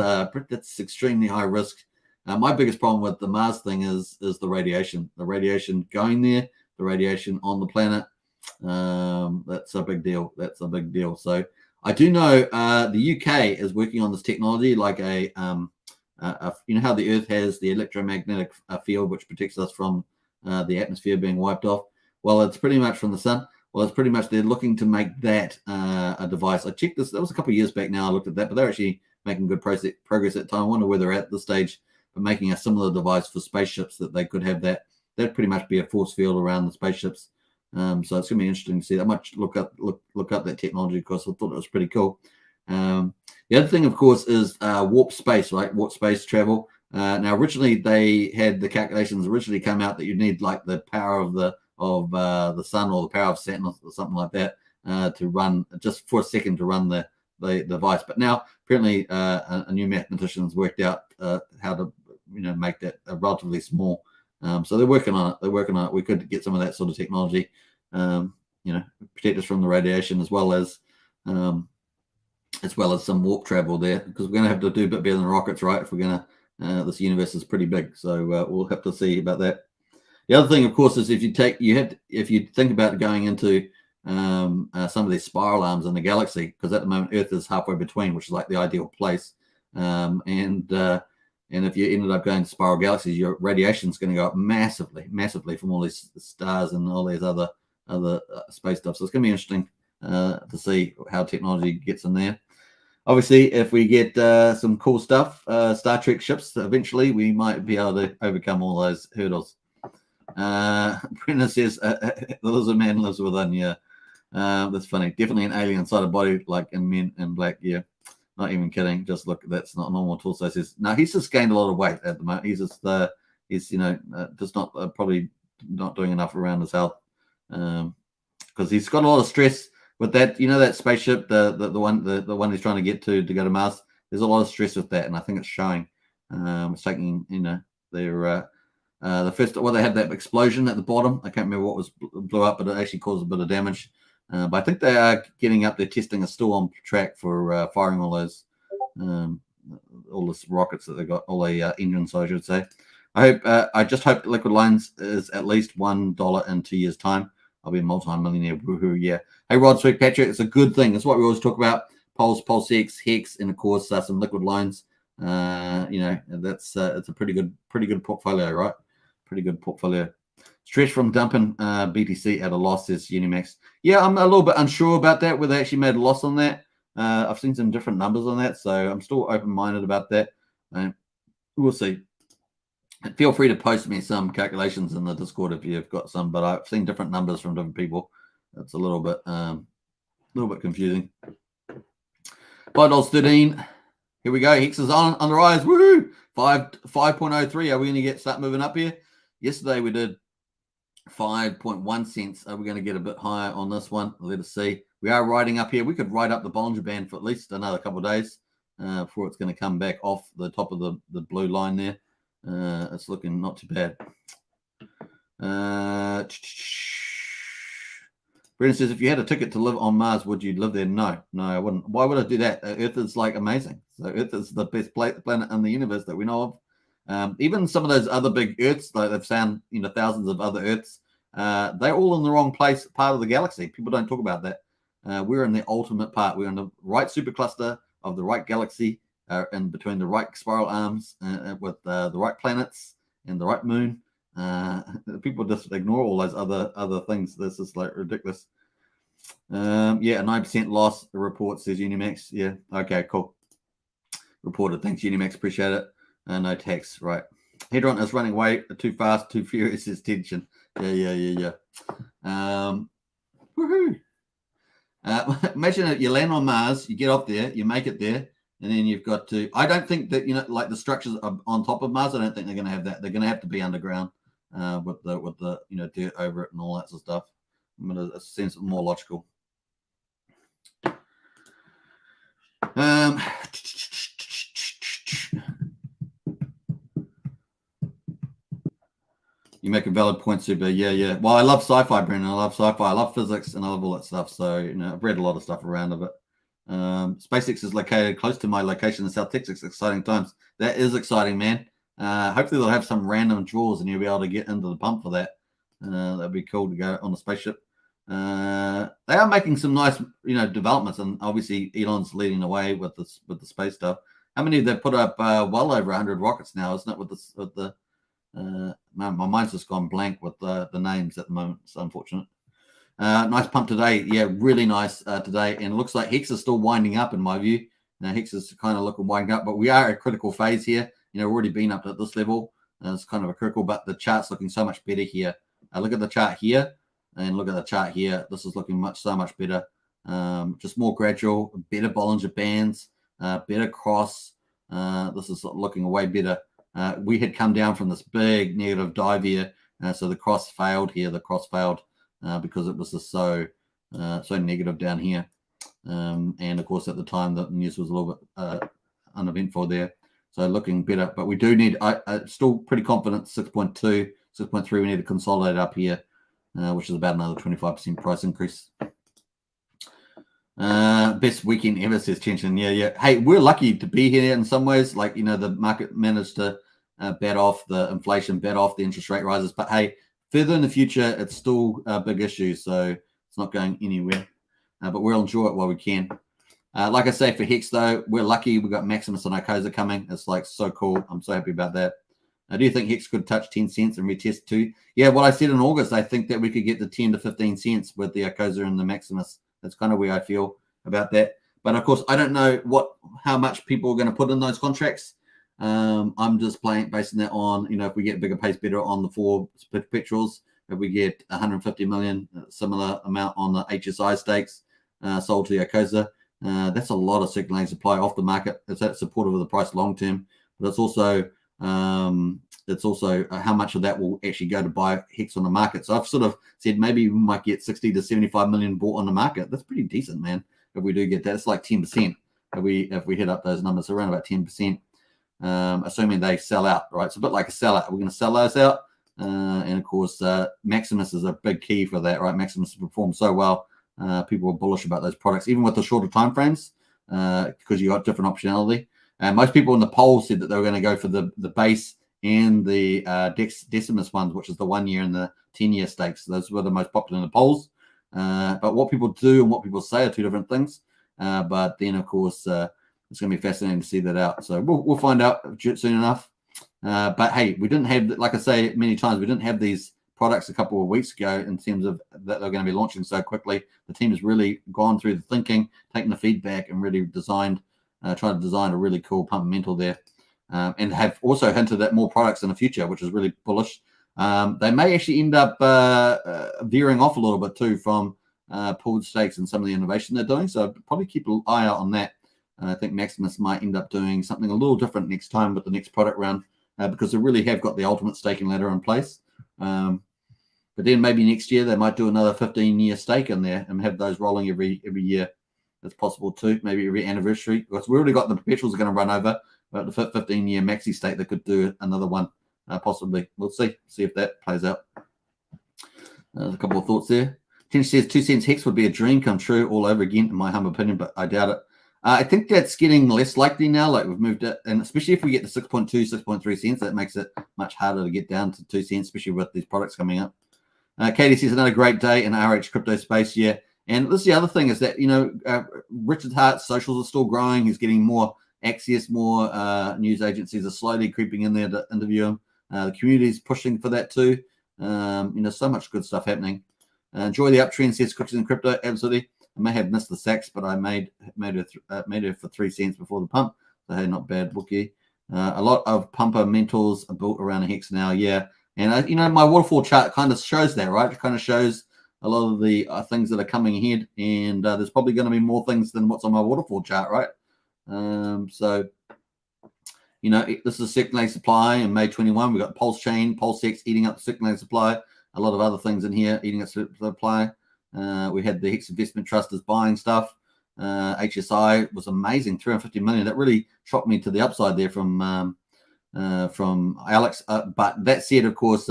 extremely high risk. My biggest problem with the Mars thing is the radiation. The radiation going there, the radiation on the planet. That's a big deal. That's a big deal. So I do know the UK is working on this technology, like you know how the Earth has the electromagnetic field which protects us from the atmosphere being wiped off. Well, it's pretty much from the sun. Well, it's pretty much they're looking to make that a device. I checked this. That was a couple of years back now. I looked at that, but they're actually making good progress at the time. I wonder where they're at this stage, but making a similar device for spaceships that they could have that. That'd pretty much be a force field around the spaceships. So it's going to be interesting to see. I might look up that technology because I thought it was pretty cool. The other thing, of course, is warp space, right? Warp space travel. Now, originally they had the calculations originally come out that you need like the power of the sun or the power of Saturn or something like that to run just for a second to run the device. But now apparently a new mathematician's worked out how to make that relatively small. So they're working on it. We could get some of that sort of technology, protect us from the radiation as well as some warp travel there, because we're going to have to do a bit better than rockets, right? If we're going to, this universe is pretty big, so we'll have to see about that. The other thing, of course, is if you think about going into some of these spiral arms in the galaxy, because at the moment Earth is halfway between, which is like the ideal place, and if you ended up going to spiral galaxies, your radiation is going to go up massively from all these stars and all these other space stuff. So it's going to be interesting to see how technology gets in there. Obviously, if we get some cool stuff, Star Trek ships, eventually we might be able to overcome all those hurdles. Brenna says the lizard man lives within. Yeah, that's funny. Definitely an alien inside a body, like in Men in Black. Yeah, not even kidding. Just look, that's not normal at all. So says no. He's just gained a lot of weight at the moment. He's just just not probably not doing enough around his health, because he's got a lot of stress with that. That spaceship, the one he's trying to get to go to Mars. There's a lot of stress with that, and I think it's showing. It's taking their the first, they had that explosion at the bottom. I can't remember what blew up, but it actually caused a bit of damage. But I think they are getting up there, testing, are still on track for firing all those, all the rockets that they got, all the engines, I should say. I just hope Liquid Lines is at least $1 in 2 years' time. I'll be a multi-millionaire. Woohoo! Yeah. Hey, Rod, Sweet Patrick, it's a good thing. It's what we always talk about. Pulsechain, Hex, and of course some Liquid Lines. That's it's a pretty good portfolio, right? Pretty good portfolio. Stretch from dumping BTC at a loss, says Unimax. Yeah, I'm a little bit unsure about that, whether they actually made a loss on that. I've seen some different numbers on that, so I'm still open-minded about that. We'll see. Feel free to post me some calculations in the Discord if you've got some, but I've seen different numbers from different people. It's a little bit confusing. $5.13. Here we go. Hex is on the rise. Woohoo! 5.03. Are we going to start moving up here? Yesterday we did 5.1 cents. Are we going to get a bit higher on this one? Let us see. We are riding up here. We could ride up the Bollinger Band for at least another couple of days before it's going to come back off the top of the blue line there. It's looking not too bad. Brendan says, if you had a ticket to live on Mars, would you live there? No, I wouldn't. Why would I do that? Earth is like amazing. So Earth is the best planet in the universe that we know of. Even some of those other big Earths, like they've found thousands of other Earths, they're all in the wrong part of the galaxy. People don't talk about that. We're in the ultimate part. We're in the right supercluster of the right galaxy, and between the right spiral arms, with the right planets and the right moon. People just ignore all those other things. This is like ridiculous. Yeah, a 9% loss. The report says Unimax. Yeah, okay, cool. Reported. Thanks, Unimax. Appreciate it. No tax, right? Hedron is running away too fast, too furious. Is tension. Yeah. Woohoo! Imagine that you land on Mars, you get up there, you make it there, and then you've got to. I don't think that like the structures are on top of Mars. I don't think they're going to have that. They're going to have to be underground with the dirt over it and all that sort of stuff. It seems more logical. You make a valid point, Super. Yeah. Well, I love sci-fi, Brendan. I love sci-fi. I love physics, and I love all that stuff. So, I've read a lot of stuff around of it. SpaceX is located close to my location in South Texas. Exciting times. That is exciting, man. Hopefully, they'll have some random draws, and you'll be able to get into the pump for that. That'd be cool to go on a spaceship. They are making some nice, developments, and obviously Elon's leading the way with the space stuff. How many they've put up? Well over 100 rockets now, isn't it? My mind's just gone blank with the names at the moment. It's unfortunate. Nice pump today. Yeah, really nice today. And it looks like Hex is still winding up in my view. Now Hex is kind of looking winding up, but we are at a critical phase here. We've already been up at this level. It's kind of a critical, but the chart's looking so much better here. Look at the chart here and look at the chart here. This is looking so much better. Just more gradual, better Bollinger Bands, better cross. This is looking way better. We had come down from this big negative dive here, so the cross failed here. The cross failed because it was just so negative down here, and of course at the time the news was a little bit uneventful there. So looking better, but we do need. I'm still pretty confident. 6.2, 6.3. We need to consolidate up here, which is about another 25% price increase. Best weekend ever, says Tension. Yeah. Hey, we're lucky to be here in some ways. Like, the market managed to bat off the inflation, bat off the interest rate rises. But hey, further in the future, it's still a big issue. So it's not going anywhere. But we'll enjoy it while we can. Like I say, for Hex, though, we're lucky. We've got Maximus and Icosa coming. It's like so cool. I'm so happy about that. Do you think Hex could touch 10 cents and retest too? Yeah, what I said in August, I think that we could get to 10 to 15 cents with the Icosa and the Maximus. That's kind of where I feel about that. But of course, I don't know how much people are going to put in those contracts. I'm just basing that on, if we get bigger pays better on the 4 perpetuals, if we get 150 million, similar amount on the HSI stakes sold to the Icosa, that's a lot of circulating supply off the market. It's that supportive of the price long term, but it's also how much of that will actually go to buy Hex on the market. So I've sort of said maybe we might get 60 to 75 million bought on the market. That's pretty decent, man. If we do get that, it's like 10%. If we hit up those numbers, around about 10%, assuming they sell out, right? It's a bit like a sellout. We're going to sell those out, and of course, Maximus is a big key for that, right? Maximus performed so well. People are bullish about those products, even with the shorter time frames, because you got different optionality. And most people in the poll said that they were going to go for the base and the Decimus ones, which is the 1 year and the 10-year stakes. Those were the most popular in the polls. But what people do and what people say are two different things. But then, of course, it's going to be fascinating to see that out. So we'll find out soon enough. But hey, we didn't have, like I say many times, we didn't have these products a couple of weeks ago in terms of that they're going to be launching so quickly. The team has really gone through the thinking, taken the feedback, and really tried to design a really cool pump mental there. And have also hinted at more products in the future, which is really bullish. They may actually end up veering off a little bit too from pooled stakes and some of the innovation they're doing. So probably keep an eye out on that. I think Maximus might end up doing something a little different next time with the next product round because they really have got the ultimate staking ladder in place. But then maybe next year they might do another 15-year stake in there and have those rolling every year. That's possible too. Maybe every anniversary. Because we already got the perpetuals are going to run over, but the 15-year maxi stake they could do another one. Possibly. We'll see if that plays out. There's a couple of thoughts there. Tench says 2 cents Hex would be a dream come true all over again, in my humble opinion, but I doubt it. I think that's getting less likely now. Like we've moved it, and especially if we get to 6.2, 6.3 cents, that makes it much harder to get down to 2 cents, especially with these products coming up. Katie says another great day in RH crypto space. Yeah. And this is the other thing is that, Richard Hart's socials are still growing. He's getting more access, more news agencies are slowly creeping in there to interview him. The community is pushing for that too. So much good stuff happening. Enjoy the uptrend, says Cookies and Crypto. Absolutely. I may have missed the sacks, but I made her for 3 cents before the pump. So hey, not bad, bookie. A lot of pumper mentals are built around a Hex now. Yeah. And my waterfall chart kind of shows that, right? It kind of shows a lot of the things that are coming ahead, and there's probably going to be more things than what's on my waterfall chart, right? So, you know, this is circulating supply in May 21. We've got Pulsechain, Pulsechain eating up the circulating supply. A lot of other things in here eating up supply. We had the Hex Investment Trust is buying stuff. HSI was amazing, 350 million. That really shocked me to the upside there from Alex. But that said, of course,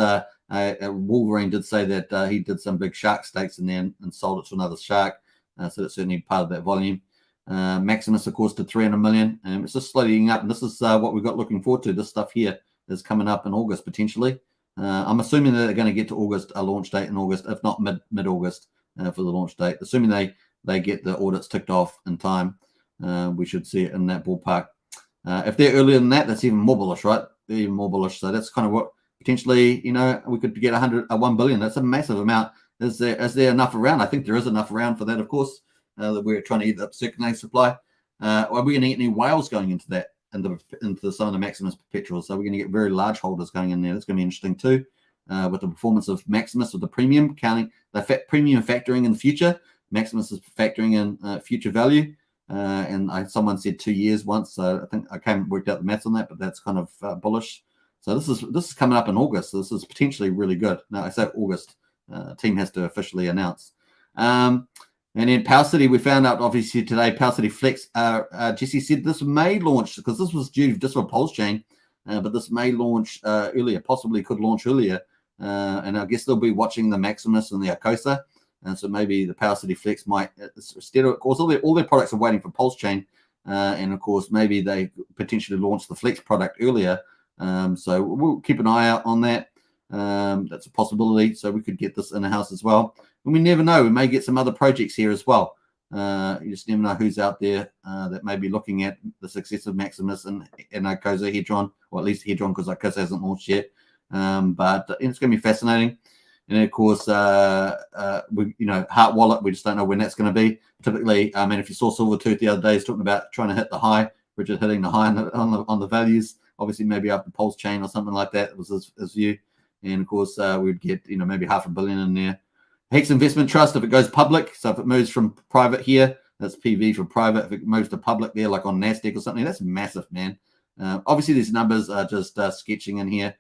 Wolverine did say that he did some big shark stakes in there and sold it to another shark. So that's certainly part of that volume. Maximus, of course, did 300 million. It's just slowly eating up. And this is what we've got looking forward to. This stuff here is coming up in August, potentially. I'm assuming that they're going to get to August, a launch date in August, if not mid-August for the launch date. Assuming they get the audits ticked off in time, we should see it in that ballpark. If they're earlier than that, that's even more bullish, right? They're even more bullish. So that's kind of what potentially, you know, we could get 1 billion. That's a massive amount. Is there enough around? I think there is enough around for that, of course. That we're trying to eat up circulating supply. Are we going to get any whales going into that, into some of the Maximus perpetuals? So we're going to get very large holders going in there. That's going to be interesting too. With the performance of Maximus, with the premium counting, the premium factoring in the future. Maximus is factoring in future value. And someone said 2 years once, so I think I can't worked out the maths on that, but that's kind of bullish. So this is coming up in August. So this is potentially really good. Now I say August, team has to officially announce. And in Power City, we found out obviously today, Power City Flex. Jesse said this may launch because this was due just for Pulsechain, but this may launch earlier, possibly could launch earlier. And I guess they'll be watching the Maximus and the Icosa. And so maybe the Power City Flex might, instead of course, all their products are waiting for Pulsechain. And of course, maybe they potentially launch the Flex product earlier. So we'll keep an eye out on that. That's a possibility. So we could get this in the house as well. And we never know. We may get some other projects here as well. You just never know who's out there that may be looking at the success of Maximus and Icosa Hedron, or at least Hedron, because Icosa hasn't launched yet. But it's going to be fascinating. And of course, we, you know, Heart Wallet, we just don't know when that's going to be. Typically, I mean, if you saw Silvertooth the other day, he's talking about trying to hit the high, Richard hitting the high on the values. Obviously, maybe after Pulsechain or something like that was his view. And of course, we'd get, you know, maybe 500 million in there. Hex Investment Trust, if it goes public, so if it moves from private here, that's PV for private. If it moves to public there, like on NASDAQ or something, that's massive, man. Obviously, these numbers are just sketching in here.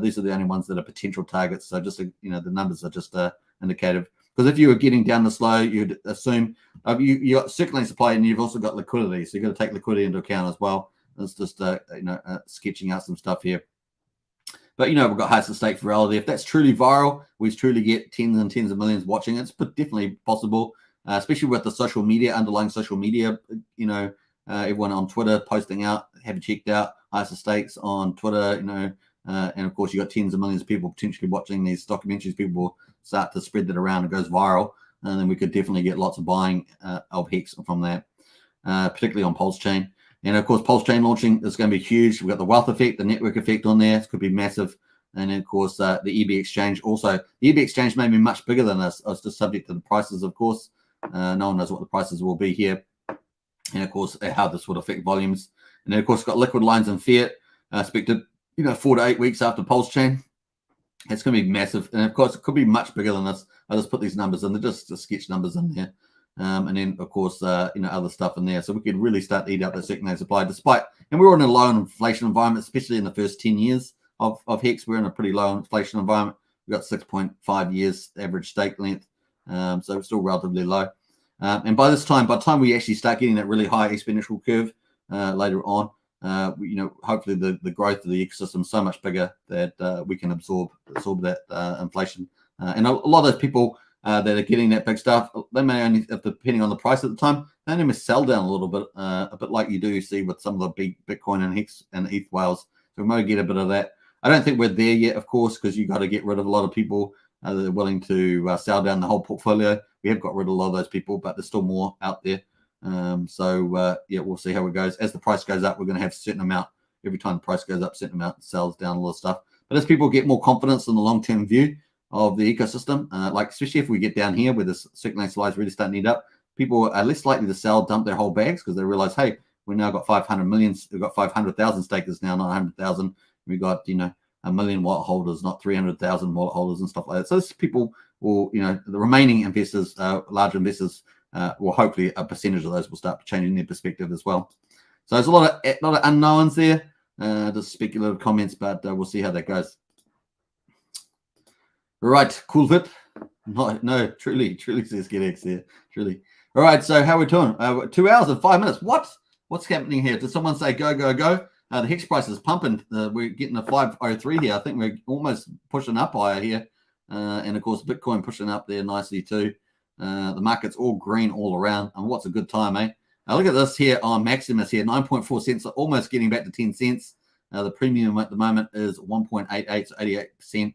These are the only ones that are potential targets. So just, you know, the numbers are just indicative. Because if you were getting down the slow, you'd assume you got circulating supply and you've also got liquidity. So you've got to take liquidity into account as well. It's just, you know, sketching out some stuff here. But, you know, we've got highest at stake virality. If that's truly viral, we truly get tens and tens of millions watching. It's definitely possible, especially with the social media, underlying social media, you know, everyone on Twitter posting out, have you checked out highest at stakes on Twitter, you know, and of course you got tens of millions of people potentially watching these documentaries. People will start to spread that around. It goes viral. And then we could definitely get lots of buying of Hex from that, particularly on Pulsechain. And of course, Pulsechain launching is going to be huge. We've got the wealth effect, the network effect on there. It could be massive. And then, of course, the EB exchange also. The EB exchange may be much bigger than this. It's just subject to the prices, of course. No one knows what the prices will be here. And, of course, how this would affect volumes. And then, of course, got liquid lines and fiat expected, you know, 4 to 8 weeks after Pulsechain. It's going to be massive. And, of course, it could be much bigger than this. I just put these numbers in. They're just sketch numbers in there. And then, of course, you know, other stuff in there. So we could really start to eat up that circulating supply despite, and we're in a low inflation environment, especially in the first 10 years of Hex. We're in a pretty low inflation environment. We've got 6.5 years average stake length. So it's still relatively low. And by the time we actually start getting that really high exponential curve later on, you know, hopefully the growth of the ecosystem is so much bigger that we can absorb that inflation. And a lot of those people that are getting that big stuff, they may only, depending on the price at the time, they only may sell down a little bit, a bit like you do see with some of the big Bitcoin and Hex and ETH whales. So we might get a bit of that. I don't think we're there yet, of course, because you've got to get rid of a lot of people that are willing to sell down the whole portfolio. We have got rid of a lot of those people, but there's still more out there. Yeah, we'll see how it goes. As the price goes up, we're going to have a certain amount. Every time the price goes up, a certain amount sells down a lot of stuff. But as people get more confidence in the long-term view of the ecosystem, like especially if we get down here where the circulating supply is really starting to eat up, people are less likely to sell, dump their whole bags because they realize, hey, we now got 500 million, we've got 500,000 stakers now, not 100,000. We got, you know, 1 million wallet holders, not 300,000 wallet holders and stuff like that. So people or the remaining investors, large investors, well, hopefully a percentage of those will start changing their perspective as well. So there's a lot of unknowns there, just speculative comments, but we'll see how that goes. Right, cool fit. No, truly says GetX there, truly. All right, so how are we doing? 2 hours and 5 minutes. What's happening here? Did someone say go, go, go? The Hex price is pumping. We're getting a 503 here. I think we're almost pushing up higher here. And, of course, Bitcoin pushing up there nicely too. The market's all green all around. And what's a good time, eh? Now look at this here on Maximus here, 9.4 cents, almost getting back to 10 cents. The premium at the moment is 1.88, so 88%.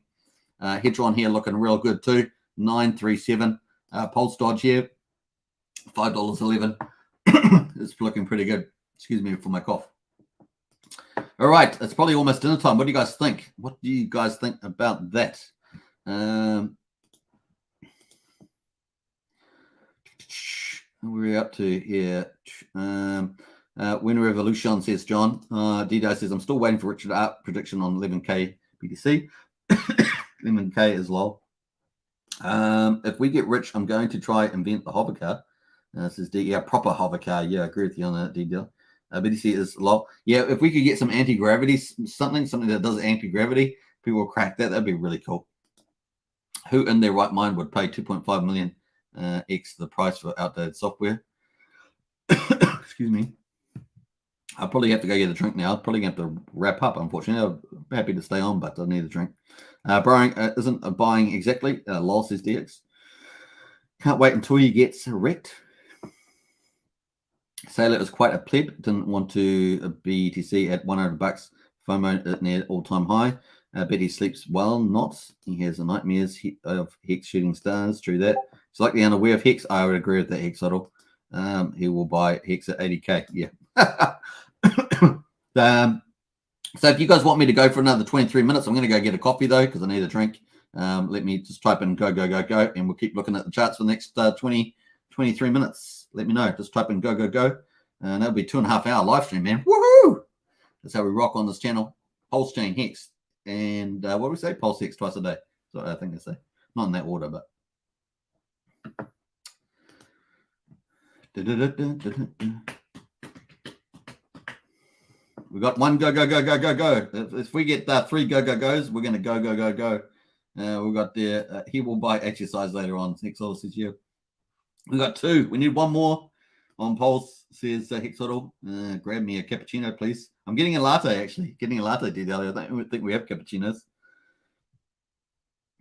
Hedron here looking real good too, 937. Pulse Dodge here, $5.11. It's looking pretty good. Excuse me for my cough. All right, it's probably almost dinner time. What do you guys think? What do you guys think about that? We're up to here. Winner Revolution, says John. Dido says, I'm still waiting for Richard Art prediction on 11K BTC. 11K is low. If we get rich, I'm going to try invent the hover car. Says D, yeah, proper hover car. Yeah, I agree with you on that, D-Deal. BTC is low. Yeah, if we could get some anti-gravity, something that does anti-gravity, people will crack that. That'd be really cool. Who in their right mind would pay 2.5 million x the price for outdated software? Excuse me. I'll probably have to go get a drink now. I'm probably going to have to wrap up, unfortunately. I'm happy to stay on, but I need a drink. Borrowing isn't buying exactly. Lol, says DX. Can't wait until he gets wrecked. Sailor is quite a pleb. Didn't want to BTC at $100. FOMO near all-time high. Bet he sleeps well. Not. He has nightmares of Hex shooting stars. True that. It's like the unaware of Hex. I would agree with that, Hex Huddle. He will buy Hex at 80K. Yeah. So if you guys want me to go for another 23 minutes, I'm going to go get a coffee though, because I need a drink. Let me just type in go, go, go, go, and we'll keep looking at the charts for the next 23 minutes. Let me know. Just type in go, go, go. And that'll be 2.5 hour live stream, man. Woohoo! That's how we rock on this channel. Pulsechain, Hex, and what do we say? Pulse Hex twice a day. So I think I say. Not in that order, but. We got one go, go, go, go, go, go. If we get 3 go, go, goes, we're going to go, go, go, go. We've got the, he will buy exercise later on. Hexodal says, yeah. We got 2. We need one more on Pulse, says Hexodal. Grab me a cappuccino, please. I'm getting a latte, actually. Getting a latte, D-Daly. I don't think we have cappuccinos.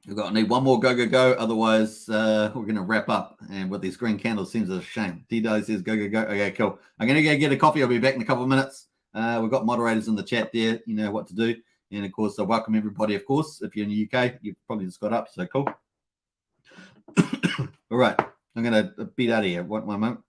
I need one more go, go, go. Otherwise, we're going to wrap up. And with these green candles, seems a shame. D-Daly says, go, go, go. Okay, cool. I'm going to go get a coffee. I'll be back in a couple of minutes. We've got moderators in the chat there. You know what to do. And, of course, I welcome everybody, of course. If you're in the UK, you've probably just got up. So cool. All right. I'm going to beat out of here. One moment.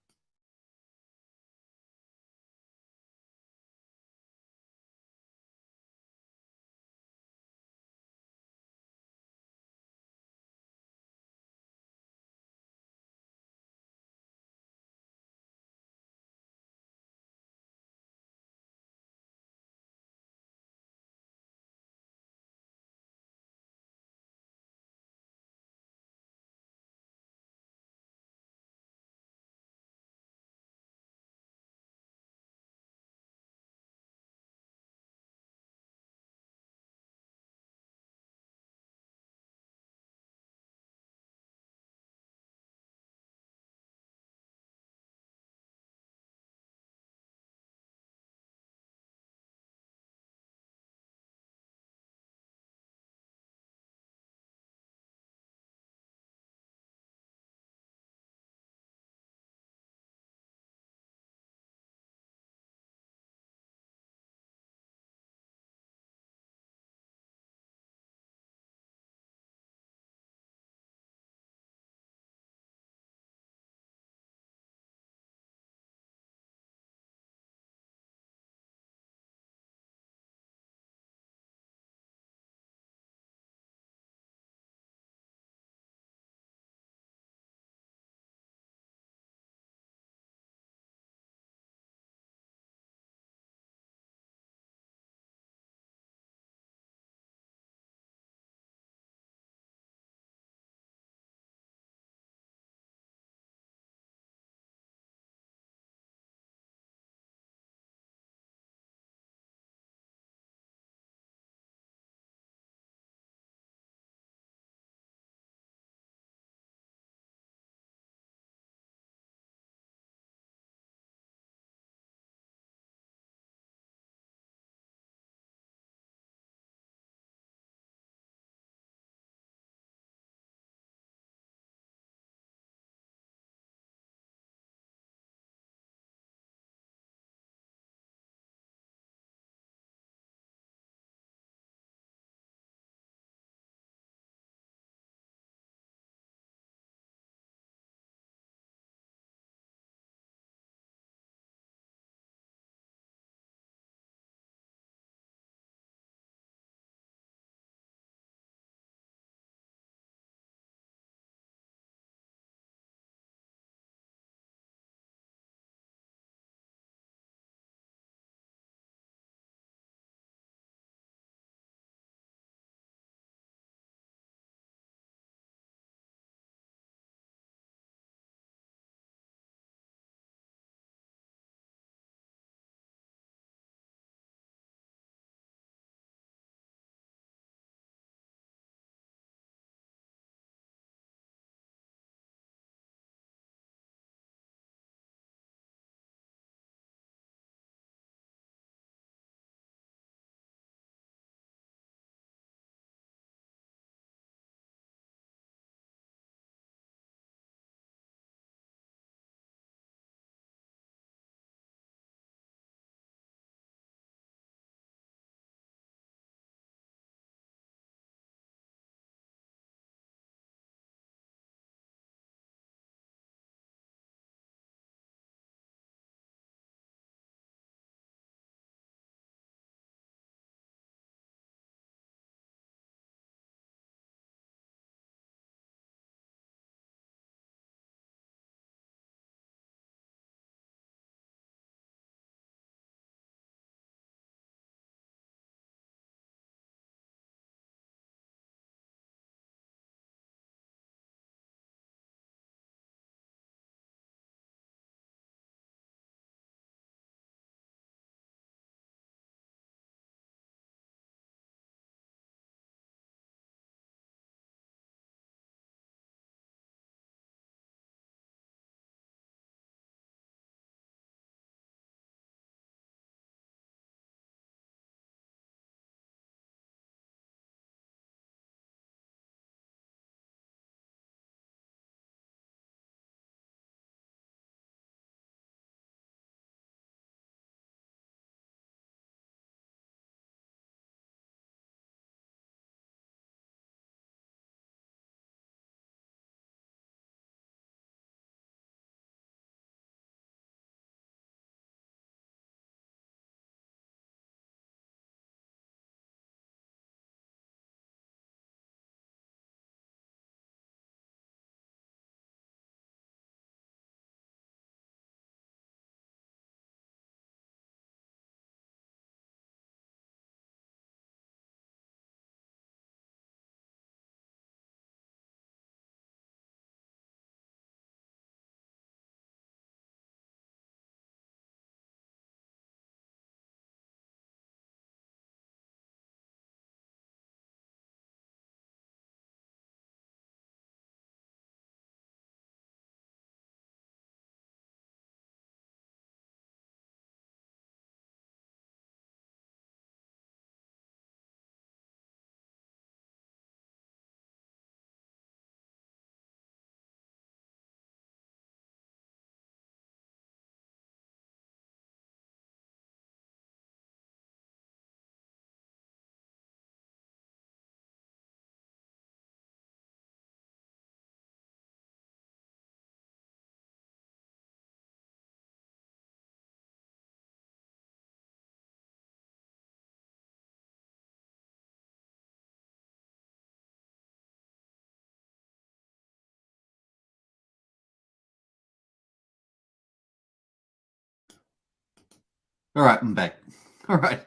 All right, I'm back. All right,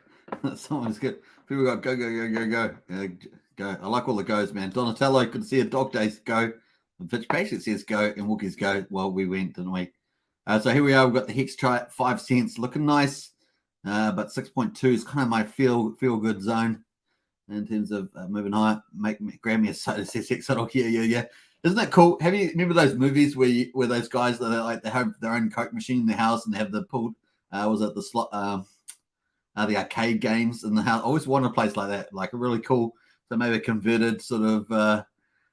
someone's good. People got go. Go. I like all the goes, man. Donatello could see a Dog Days go. Fitzpatrick says go, and Wookiees go. Well, we went, didn't we? So here we are. We've got the Hex try at 5 cents, looking nice. But 6.2 is kind of my feel good zone in terms of moving higher. Grab me a soda, says Hex. Yeah. Isn't that cool? Remember those movies where those guys they have their own Coke machine in the house and they have the pulled was it the slot the arcade games in the house? I always wanted a place like that, like a really cool, so maybe a converted sort of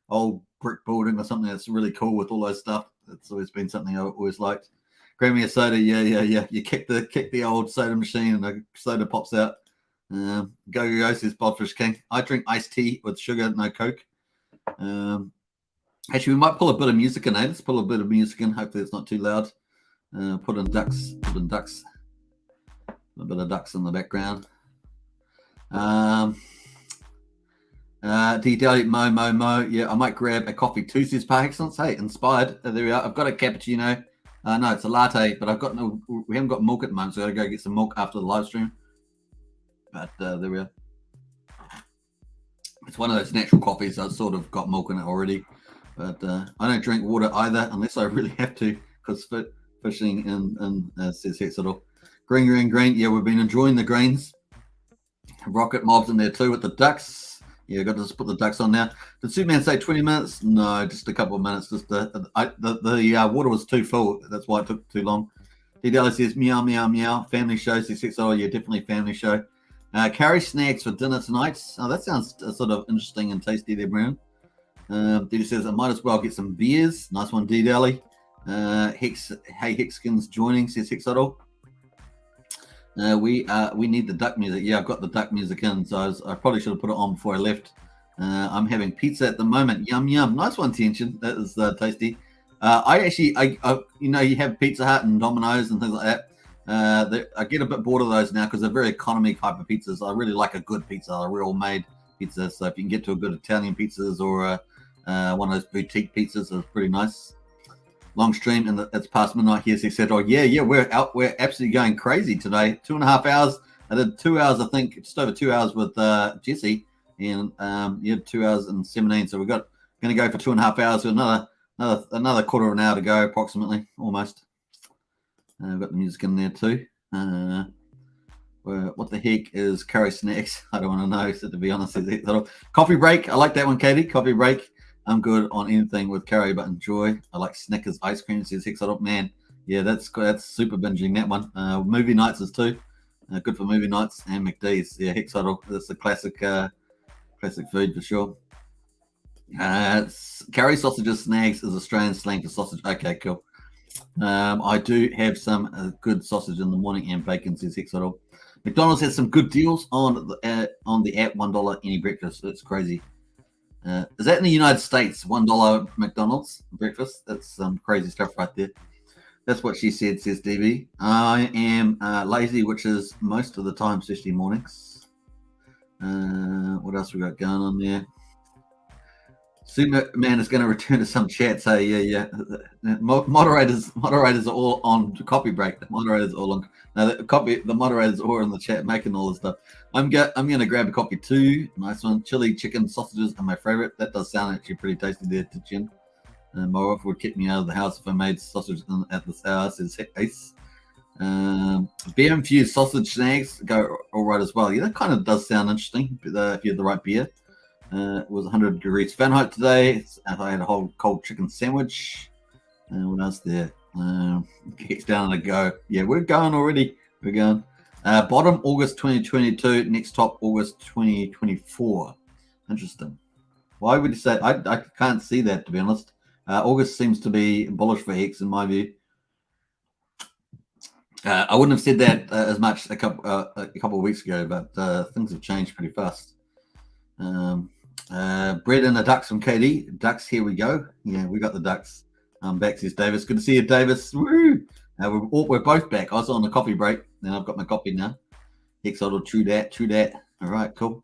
old brick building or something that's really cool with all those stuff. It's always been something I always liked. Grab me a soda, yeah. You kick the old soda machine and the soda pops out. Go says Bodfish King. I drink iced tea with sugar, no Coke. Actually, we might pull a bit of music in. Let's pull a bit of music in. Hopefully, it's not too loud. Put in ducks. A bit of ducks in the background. D-Delly, Mo. Yeah, I might grab a coffee too, says Par Excellence. Hey, inspired. There we are. I've got a cappuccino. No, it's a latte, but we haven't got milk at the moment, so I've got to go get some milk after the live stream. But there we are. It's one of those natural coffees. I've sort of got milk in it already. But I don't drink water either unless I really have to, because fishing and says Hexador. Green. Yeah, we've been enjoying the greens. Rocket mobs in there too with the ducks. Yeah, got to just put the ducks on now. Did Superman say 20 minutes? No, just a couple of minutes. Just the water was too full. That's why it took too long. D-Delly says meow. Family show. Says Hexador. Yeah, definitely family show. Carry snacks for dinner tonight. Oh, that sounds sort of interesting and tasty there, Brown. D says I might as well get some beers. Nice one, D-Delly. Hexkins joining, says Hexodol. We need the duck music. Yeah, I've got the duck music in, so I probably should have put it on before I left. I'm having pizza at the moment. Yum. Nice one, Tension. That is tasty. I you have Pizza Hut and Domino's and things like that. I get a bit bored of those now because they're very economy type of pizzas. I really like a good pizza, a real made pizza. So if you can get to a good Italian pizzas or one of those boutique pizzas, it's pretty nice. Long stream and it's past midnight here. So he said, "Oh yeah, we're absolutely going crazy today. 2.5 hours. I did 2 hours, I think, just over 2 hours with Jesse, and you had 2 hours and 17. So we're going to go for 2.5 hours. So another quarter of an hour to go, approximately, almost. I've got the music in there too. What the heck is curry snacks? I don't want to know. So to be honest, coffee break. I like that one, Katie. Coffee break. I'm good on anything with curry, but enjoy. I like Snickers ice cream, says Hexadop. Man, yeah, that's super binging, that one. Movie nights is too. Good for movie nights and McD's. Yeah, Hexadop. That's a classic food for sure. Curry sausages, snags is Australian slang for sausage. Okay, cool. I do have some good sausage in the morning and bacon, says Hexadop. McDonald's has some good deals on the app, $1 any breakfast. That's crazy. Is that in the United States? $1 McDonald's breakfast? That's some crazy stuff right there. That's what she said, says DB. I am lazy, which is most of the time, especially mornings. What else we got going on there? Superman is going to return to some chat. Say, yeah. Moderators are all on copy break. The moderators are all on. Now the moderators are all in the chat making all this stuff. I'm going to grab a copy too. Nice one. Chili chicken sausages are my favorite. That does sound actually pretty tasty there, Tijan. My wife would kick me out of the house if I made sausage at this hour, says Ace. Beer infused sausage snags go all right as well. Yeah, that kind of does sound interesting if you had the right beer. It was 100 degrees Fahrenheit today. I had a whole cold chicken sandwich. What else there? Kicks down and a go. Yeah, we're going already. We're going. Bottom August 2022. Next top August 2024. Interesting. Why would you say? I can't see that, to be honest. August seems to be bullish for Hex in my view. I wouldn't have said that as much a couple of weeks ago, but things have changed pretty fast. Bread and the ducks from KD. Ducks, here we go. Yeah, we got the ducks. Back, says Davis. Good to see you, Davis. Woo! We're both back. I was on the coffee break, then I've got my coffee now. Hexodal, true that. All right, cool.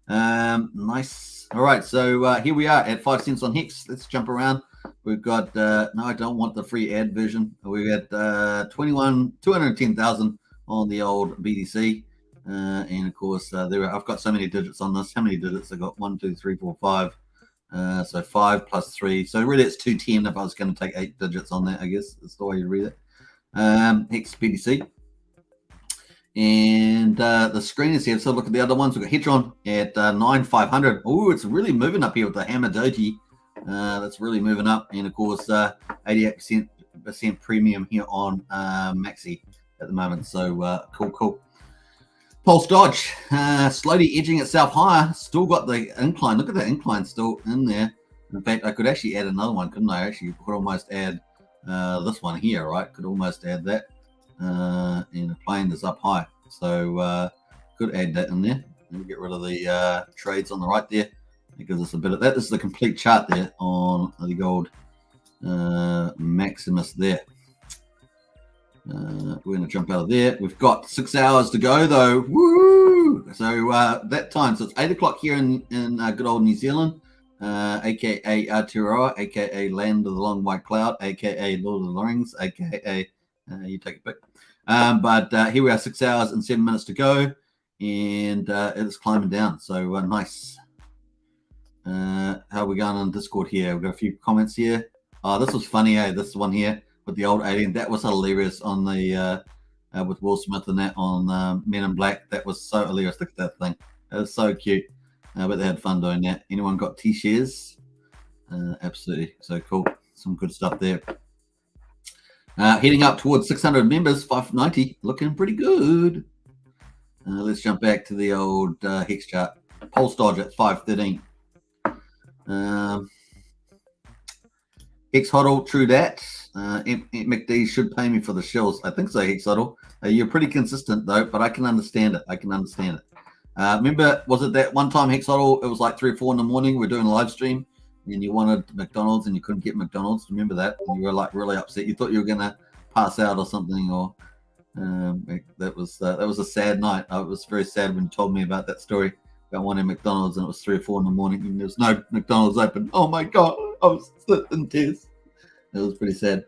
Nice. All right, so here we are at 5 cents on Hex. Let's jump around. We've got, no, I don't want the free ad version. We've got 210,000 on the old BTC. And of course, I've got so many digits on this. How many digits? I got 1, 2, 3, 4, 5. So 5 plus 3. So really, it's 210 if I was going to take 8 digits on that. I guess that's the way you read it. Hex BTC. And the screen is here. So look at the other ones. We've got Hetron at 9,500. Oh, it's really moving up here with the Hammer Doji. That's really moving up. And of course, 88% premium here on Maxi at the moment. So cool. Pulse Dodge slowly edging itself higher. Still got the incline. Look at the incline still in there. In fact, I could actually add another one, couldn't I? Actually, could almost add this one here, right? Could almost add that. And the plane is up high. So could add that in there. Let me get rid of the trades on the right there. It gives us a bit of that. This is the complete chart there on the gold Maximus there. We're going to jump out of there. We've got 6 hours to go though. Woo! So that time, so it's 8 o'clock here in good old New Zealand, aka Aotearoa, aka Land of the Long White Cloud, aka Lord of the Rings, aka you take a pick. But here we are, 6 hours and 7 minutes to go, and it's climbing down. So nice. How are we going on Discord here? We've got a few comments here. Oh, this was funny, this one here with the old alien. That was hilarious on the with Will Smith and that on Men in Black. That was so hilarious. Look at that thing. It was so cute. But they had fun doing that. Anyone got T-shares? Absolutely. So cool. Some good stuff there. Heading up towards 600 members, 590. Looking pretty good. Let's jump back to the old Hex chart. Pulse Dodge at 513. Hex Huddle, true that. McD should pay me for the shells. I think so, Hex Huddle. You're pretty consistent though, but I can understand it. Remember, was it that one time, Hex Huddle? It was like 3 or 4 in the morning. We're doing a live stream, and you wanted McDonald's, and you couldn't get McDonald's. Remember that? And you were like really upset. You thought you were gonna pass out or something, or that was a sad night. I was very sad when you told me about that story about wanting McDonald's, and it was 3 or 4 in the morning, and there was no McDonald's open. Oh my god, I was in tears. It was pretty sad.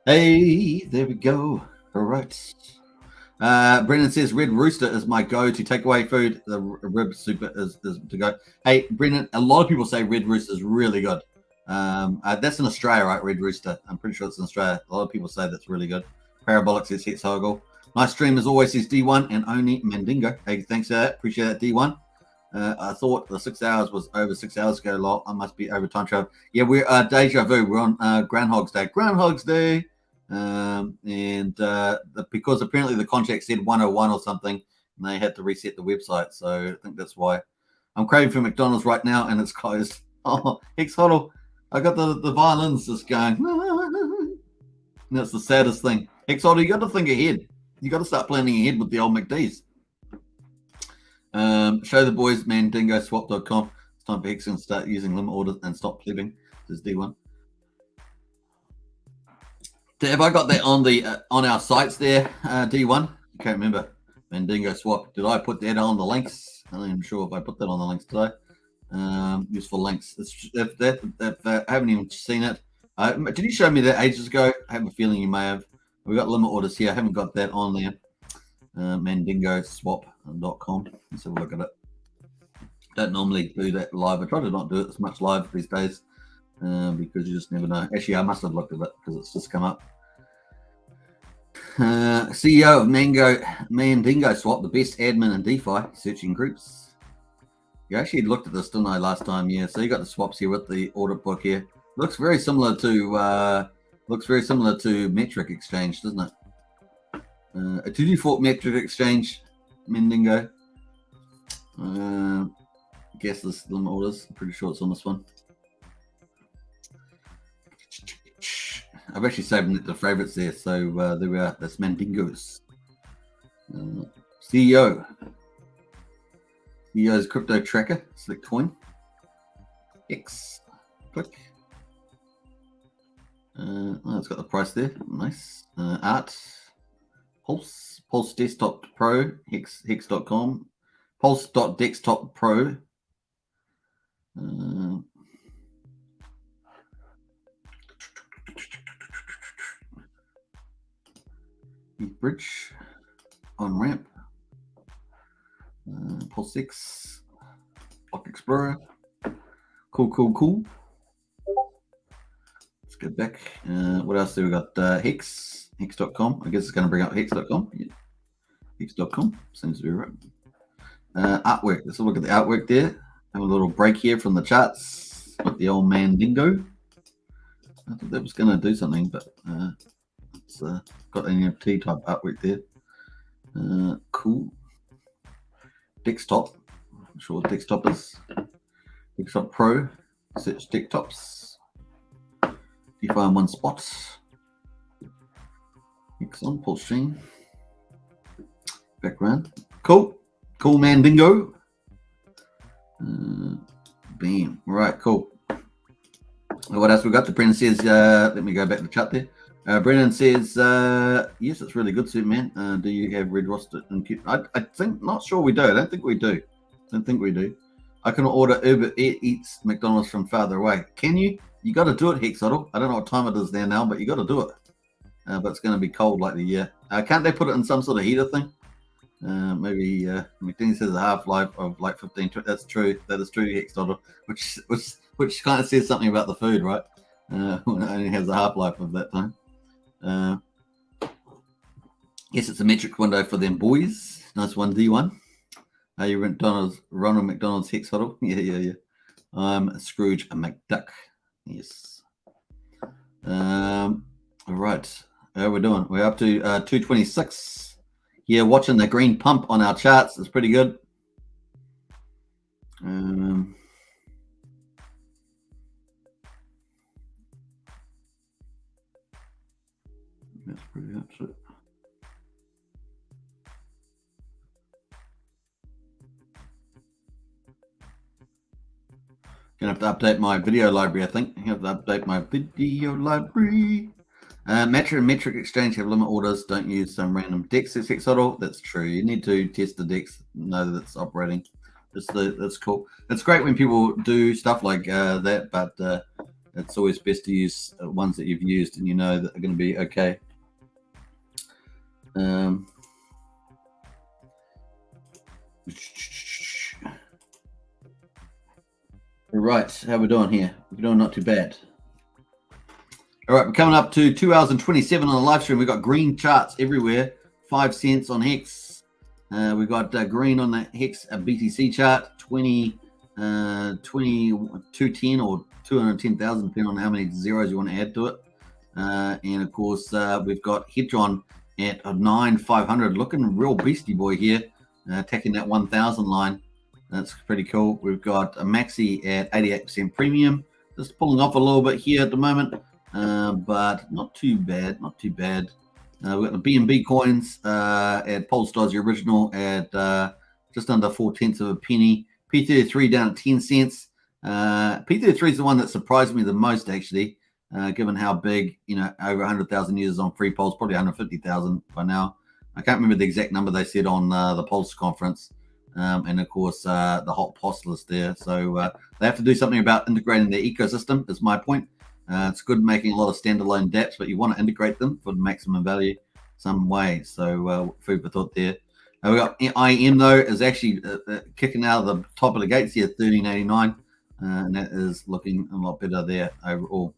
Hey, there we go. All right. Brendan says Red Rooster is my go-to takeaway food. The rib super is to go. Hey, Brendan, a lot of people say Red Rooster is really good. That's in Australia, right? Red Rooster. I'm pretty sure it's in Australia. A lot of people say that's really good. Parabolic says Hex Hoggle. Nice stream as always, says D1 and only Mandingo. Hey, thanks for that. Appreciate that, D1. I thought the 6 hours was over 6 hours ago. Lol, I must be over time travel. Yeah, we're deja vu. We're on Groundhog's Day. Groundhog's Day. Because apparently the contract said 101 or something, and they had to reset the website. So I think that's why. I'm craving for McDonald's right now, and it's closed. Oh, Hex Huddle. I got the violins just going. And that's the saddest thing. Hex Huddle, you got to think ahead. You got to start planning ahead with the old McDs. Show the boys mandingoswap.com. It's time for Hex and start using limit orders and stop plebbing. This is D1. Have I got that on the on our sites there, D1? I can't remember. Mandingo Swap. Did I put that on the links? I'm not even sure if I put that on the links today. Useful links. If I haven't even seen it. Did you show me that ages ago? I have a feeling you may have. We've got limit orders here. I haven't got that on there. Mandingoswap.com. Let's have a look at it. Don't normally do that live. I try to not do it as much live these days because you just never know. Actually, I must have looked at it because it's just come up. CEO of Mandingo Swap, the best admin in DeFi, searching groups. You actually looked at this, didn't I, last time? Yeah. So you got the swaps here with the audit book here. Looks very similar to Metric Exchange, doesn't it? Did you thought Metric Exchange, Mandingo? Guess this limit orders. I'm pretty sure it's on this one. I've actually saved the favorites there, so there we are. That's Mandingo's CEO. CEO's crypto tracker. Select coin. X. Click. It's got the price there. Nice. Art. Pulse Desktop Pro. Hex.com. Pulse.desktop Pro. ETH bridge, on ramp, Pulse 6, Block Explorer. Cool. Let's go back. What else do we got? Hex.com. I guess it's going to bring up Hex.com. Yeah. Hex.com seems to be right. Artwork. Let's look at the artwork there. Have a little break here from the charts with the old man Dingo. I thought that was going to do something, but it's got an NFT type artwork there. Cool. Desktop. I'm sure what desktop is. Desktop Pro. Search desktops. You find one spot. Excellent. Pulsechain. Background. Cool man Dingo. Bam. Right, cool. What else we got? The Brennan says, let me go back to the chat there. Brennan says, yes, it's really good, Superman. Do you have red roster? I think, not sure we do. I don't think we do. I can order Uber Eats McDonald's from farther away. Can you? You got to do it, Hexodl. I don't know what time it is there now, but you got to do it. But it's going to be cold like the year. Can't they put it in some sort of heater thing? Maybe McDonald's has a half-life of like 15. That's true. That is true, Hexodl. Which kind of says something about the food, right? When it only has a half-life of that time. Yes, it's a metric window for them boys. Nice one, D1. Are you Ronald McDonald's Hexodl? Yeah. I'm Scrooge McDuck. Yes. All right. How are we doing? We're up to 226. Yeah, watching the green pump on our charts is pretty good. That's pretty absolute. Gonna have to update my video library, I think. I have to update my video library. Metric and metric exchange have limit orders. Don't use some random DEX Hexodl. That's true. You need to test the DEX, know that it's operating. That's cool. It's great when people do stuff like that, but it's always best to use ones that you've used and you know that are going to be okay. Right, how we doing here? We're doing not too bad. All right, we're coming up to 2 hours and 27 on the live stream. We've got green charts everywhere. 5 cents on Hex. We've got green on the Hex BTC chart. 210 or 210,000, depending on how many zeros you want to add to it. And of course, we've got Hedron at 9,500, looking real beastie boy here, attacking that 1,000 line. That's pretty cool. We've got a Maxi at 88% premium, just pulling off a little bit here at the moment, but not too bad. We've got the BNB coins at Pulse original at just under 4/10 of a penny. P33 down at 10 cents. P33 is the one that surprised me the most, actually, given how big, over 100,000 users on free Pulse, probably 150,000 by now. I can't remember the exact number they said on the Pulse conference. And of course, the hot POS list there. So they have to do something about integrating their ecosystem, is my point. It's good making a lot of standalone dApps, but you want to integrate them for the maximum value some way. So food for thought there. We got IM, though, is actually kicking out of the top of the gates here, 13.89. And that is looking a lot better there overall.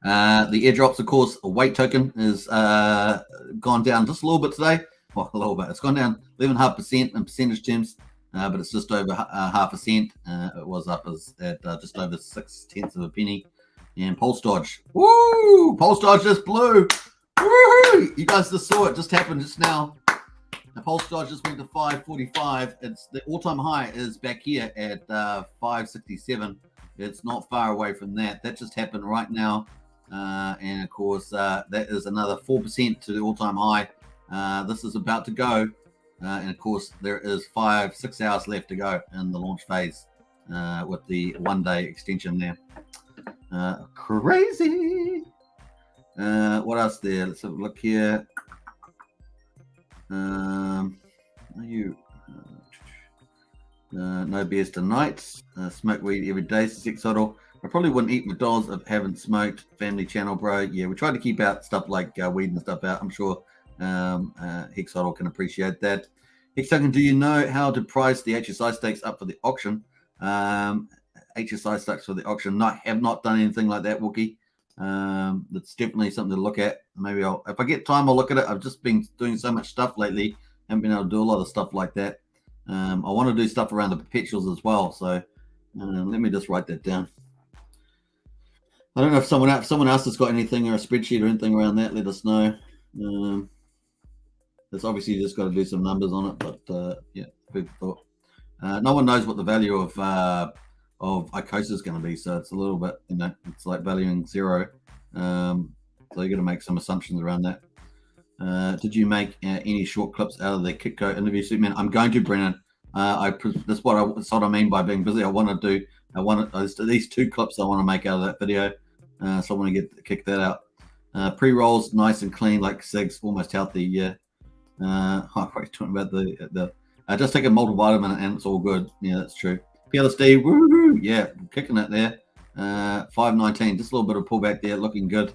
The airdrops, of course, a weight token is gone down just a little bit today. Well, a little bit. It's gone down 11.5% in percentage terms, but it's just over half a cent. It was up at just over 6/10 of a penny. And Pulse Dodge. Woo! Pulse Dodge just blew. Woo! You guys just saw it just happen just now. The Pulse Dodge just went to 545. It's the all-time high is back here at 567. It's not far away from that. That just happened right now. And of course, that is another 4% to the all-time high. This is about to go, and of course there is 5-6 hours left to go in the launch phase with the 1-day extension there. Crazy. What else there? Let's have a look here. No BS tonight. Smoke weed every day. Sexodal. I probably wouldn't eat McDonald's if I haven't smoked. Family channel, bro. Yeah, we try to keep out stuff like weed and stuff out. I'm sure Hex Token can appreciate that. Hex Token, do you know how to price the HSI stakes up for the auction? HSI stakes for the auction. Have not done anything like that, Wookie. That's definitely something to look at. Maybe if I get time, I'll look at it. I've just been doing so much stuff lately. Haven't been able to do a lot of stuff like that. I want to do stuff around the perpetuals as well. So let me just write that down. I don't know if someone else has got anything or a spreadsheet or anything around that. Let us know. It's obviously just got to do some numbers on it, but yeah, food for thought. No one knows what the value of Icosa is going to be, so it's a little bit, it's like valuing zero. So you're going to make some assumptions around that. Did you make any short clips out of the Kitco interview, Superman? I'm going to, Brennan. That's what I mean by being busy. These 2 clips I want to make out of that video. So I want to kick that out. Pre-rolls nice and clean, like SIGs, almost healthy. Yeah. I'm talking about the just take a multivitamin and it's all good. Yeah, that's true. PLSD, woohoo! Yeah, kicking it there. 519, just a little bit of pullback there, looking good.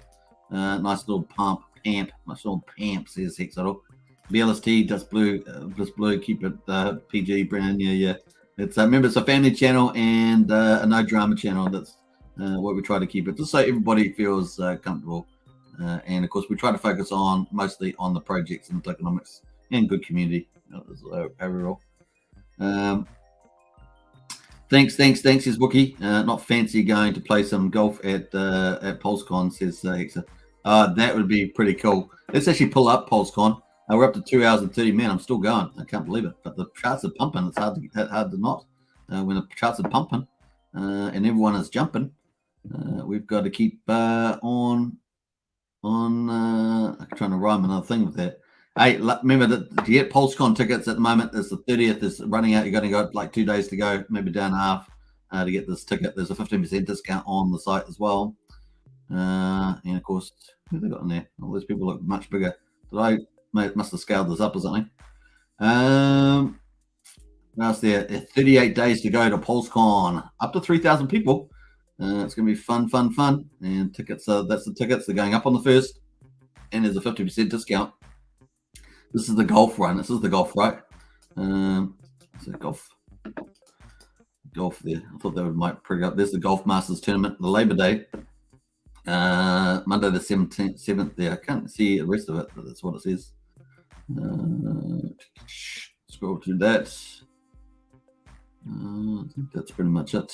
Nice little pump. Nice little pamp, says Hex Token. BLST, just blue, keep it PG, Brandon. Yeah. It's remember, it's a family channel and a no drama channel. That's what we try to keep it, just so everybody feels comfortable. And of course, we try to focus mostly on the projects and tokenomics and good community overall. Thanks, says Wookie. Not fancy going to play some golf at PulseCon, says Hexa. That would be pretty cool. Let's actually pull up PulseCon. We're up to 2 hours and 30 minutes. I'm still going. I can't believe it. But the charts are pumping. It's hard to not. When the charts are pumping and everyone is jumping, we've got to keep on. I'm trying to rhyme another thing with that. Hey, remember that to get PulseCon tickets at the moment, it's the 30th. It's running out. You're going to go like 2 days to go, maybe a day and a half to get this ticket. There's a 15% discount on the site as well. And of course, who they got in there? All those people look much bigger. Must have scaled this up or something. That's there. 38 days to go to PulseCon. Up to 3,000 people. It's going to be fun. And tickets, that's the tickets. They're going up on the 1st. And there's a 50% discount. This is the golf run. This is the golf, right? Is it golf? Golf there. I thought they might bring up. There's the Golf Masters tournament, the Labor Day. Monday the 7th there. I can't see the rest of it, but that's what it says. Scroll through that. I think that's pretty much it.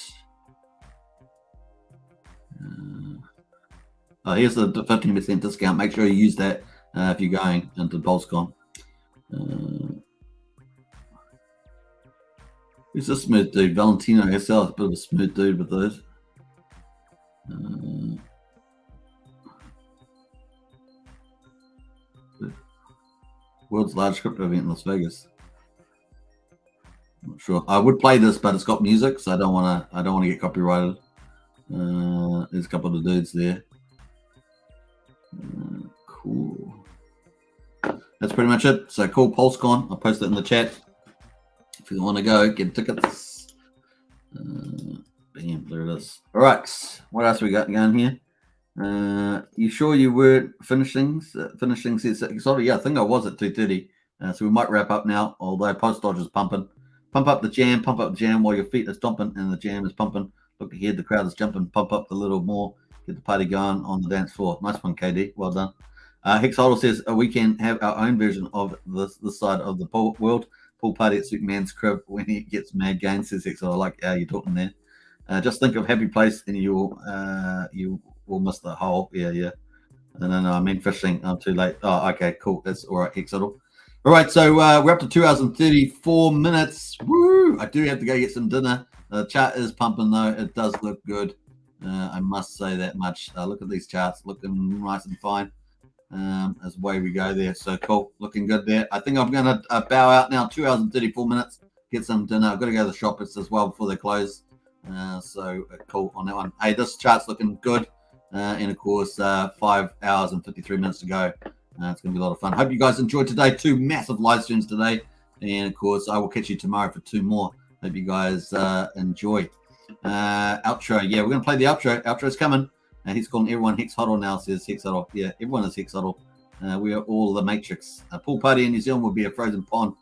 Here's the 15% discount. Make sure you use that if you're going into PulseCon. Who's this smooth dude? Valentino SL is a bit of a smooth dude with those. World's largest crypto event in Las Vegas. Not sure. I would play this, but it's got music, so I don't want to get copyrighted. There's a couple of dudes there. Cool. That's pretty much it. So cool, PulseCon. I'll post it in the chat if you want to go get tickets. Bam, there it is. All right, what else we got going here? You sure you weren't finishing says sorry, yeah, I think I was at 2:30. So we might wrap up now, although Post Dodge is pumping. Pump up the jam while your feet are stomping and the jam is pumping. Look ahead, the crowd is jumping. Pump up a little more, get the party going on the dance floor. Nice one, KD. Well done. Hex Token says we can have our own version of this side of the world. Pool party at Superman's crib when he gets mad gains, says Hex. I like how you're talking there. Just think of happy place and you will miss the hole. Yeah. No, I mean fishing. I'm too late. Oh, okay, cool. That's all right, Hex Token. All right, so we're up to 2 hours and 34 minutes. Woo! I do have to go get some dinner. The chart is pumping though. It does look good. I must say that much. Look at these charts, looking nice and fine. As way we go there. So cool, looking good there. I think I'm going to bow out now. 2 hours and 34 minutes. Get some dinner. I've got to go to the shoppers as well before they close. So cool on that one. Hey, this chart's looking good. And of course, 5 hours and 53 minutes to go. It's going to be a lot of fun. Hope you guys enjoyed today. 2 massive live streams today. And of course, I will catch you tomorrow for 2 more. Hope you guys enjoy. Outro. Yeah, we're going to play the outro. Outro's coming. He's calling everyone Hex Huddle now, says Hex Huddle. Yeah, everyone is Hex Huddle. We are all the Matrix. A pool party in New Zealand would be a frozen pond.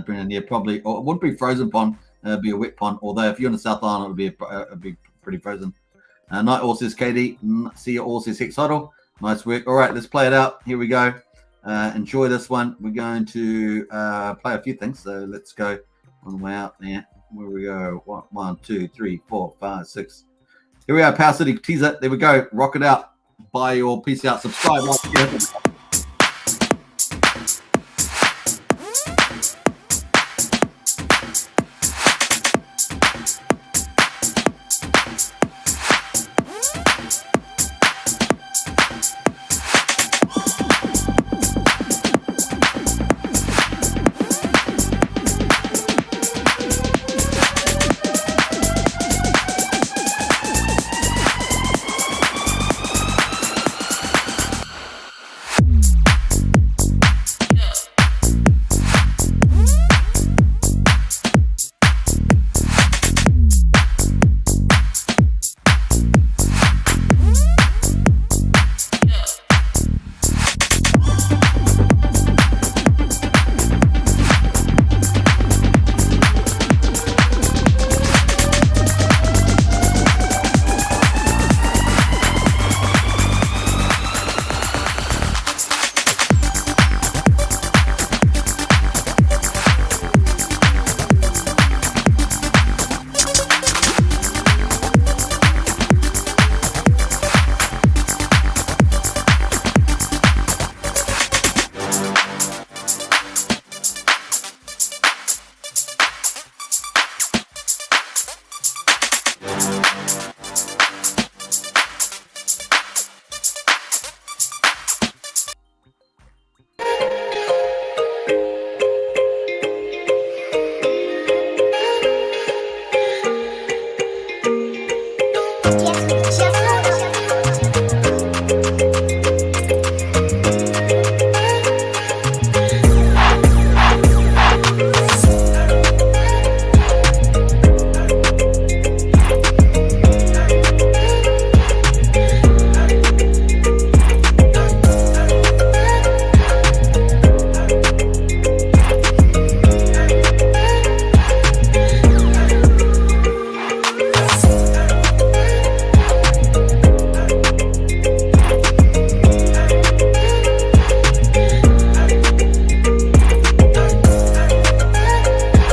Brennan, yeah, probably. Or it wouldn't be frozen pond. It'd be a wet pond. Although if you're in the South Island, it'd be pretty frozen. Night all says KD. See you all says Hex Huddle. Nice work. All right, let's play it out. Here we go. Enjoy this one. We're going to play a few things. So let's go on the way out there. Where we go? 1, 2, 3, 4, 5, 6. Here we are. Power City teaser. There we go. Rock it out. Buy your piece out. Subscribe. Like,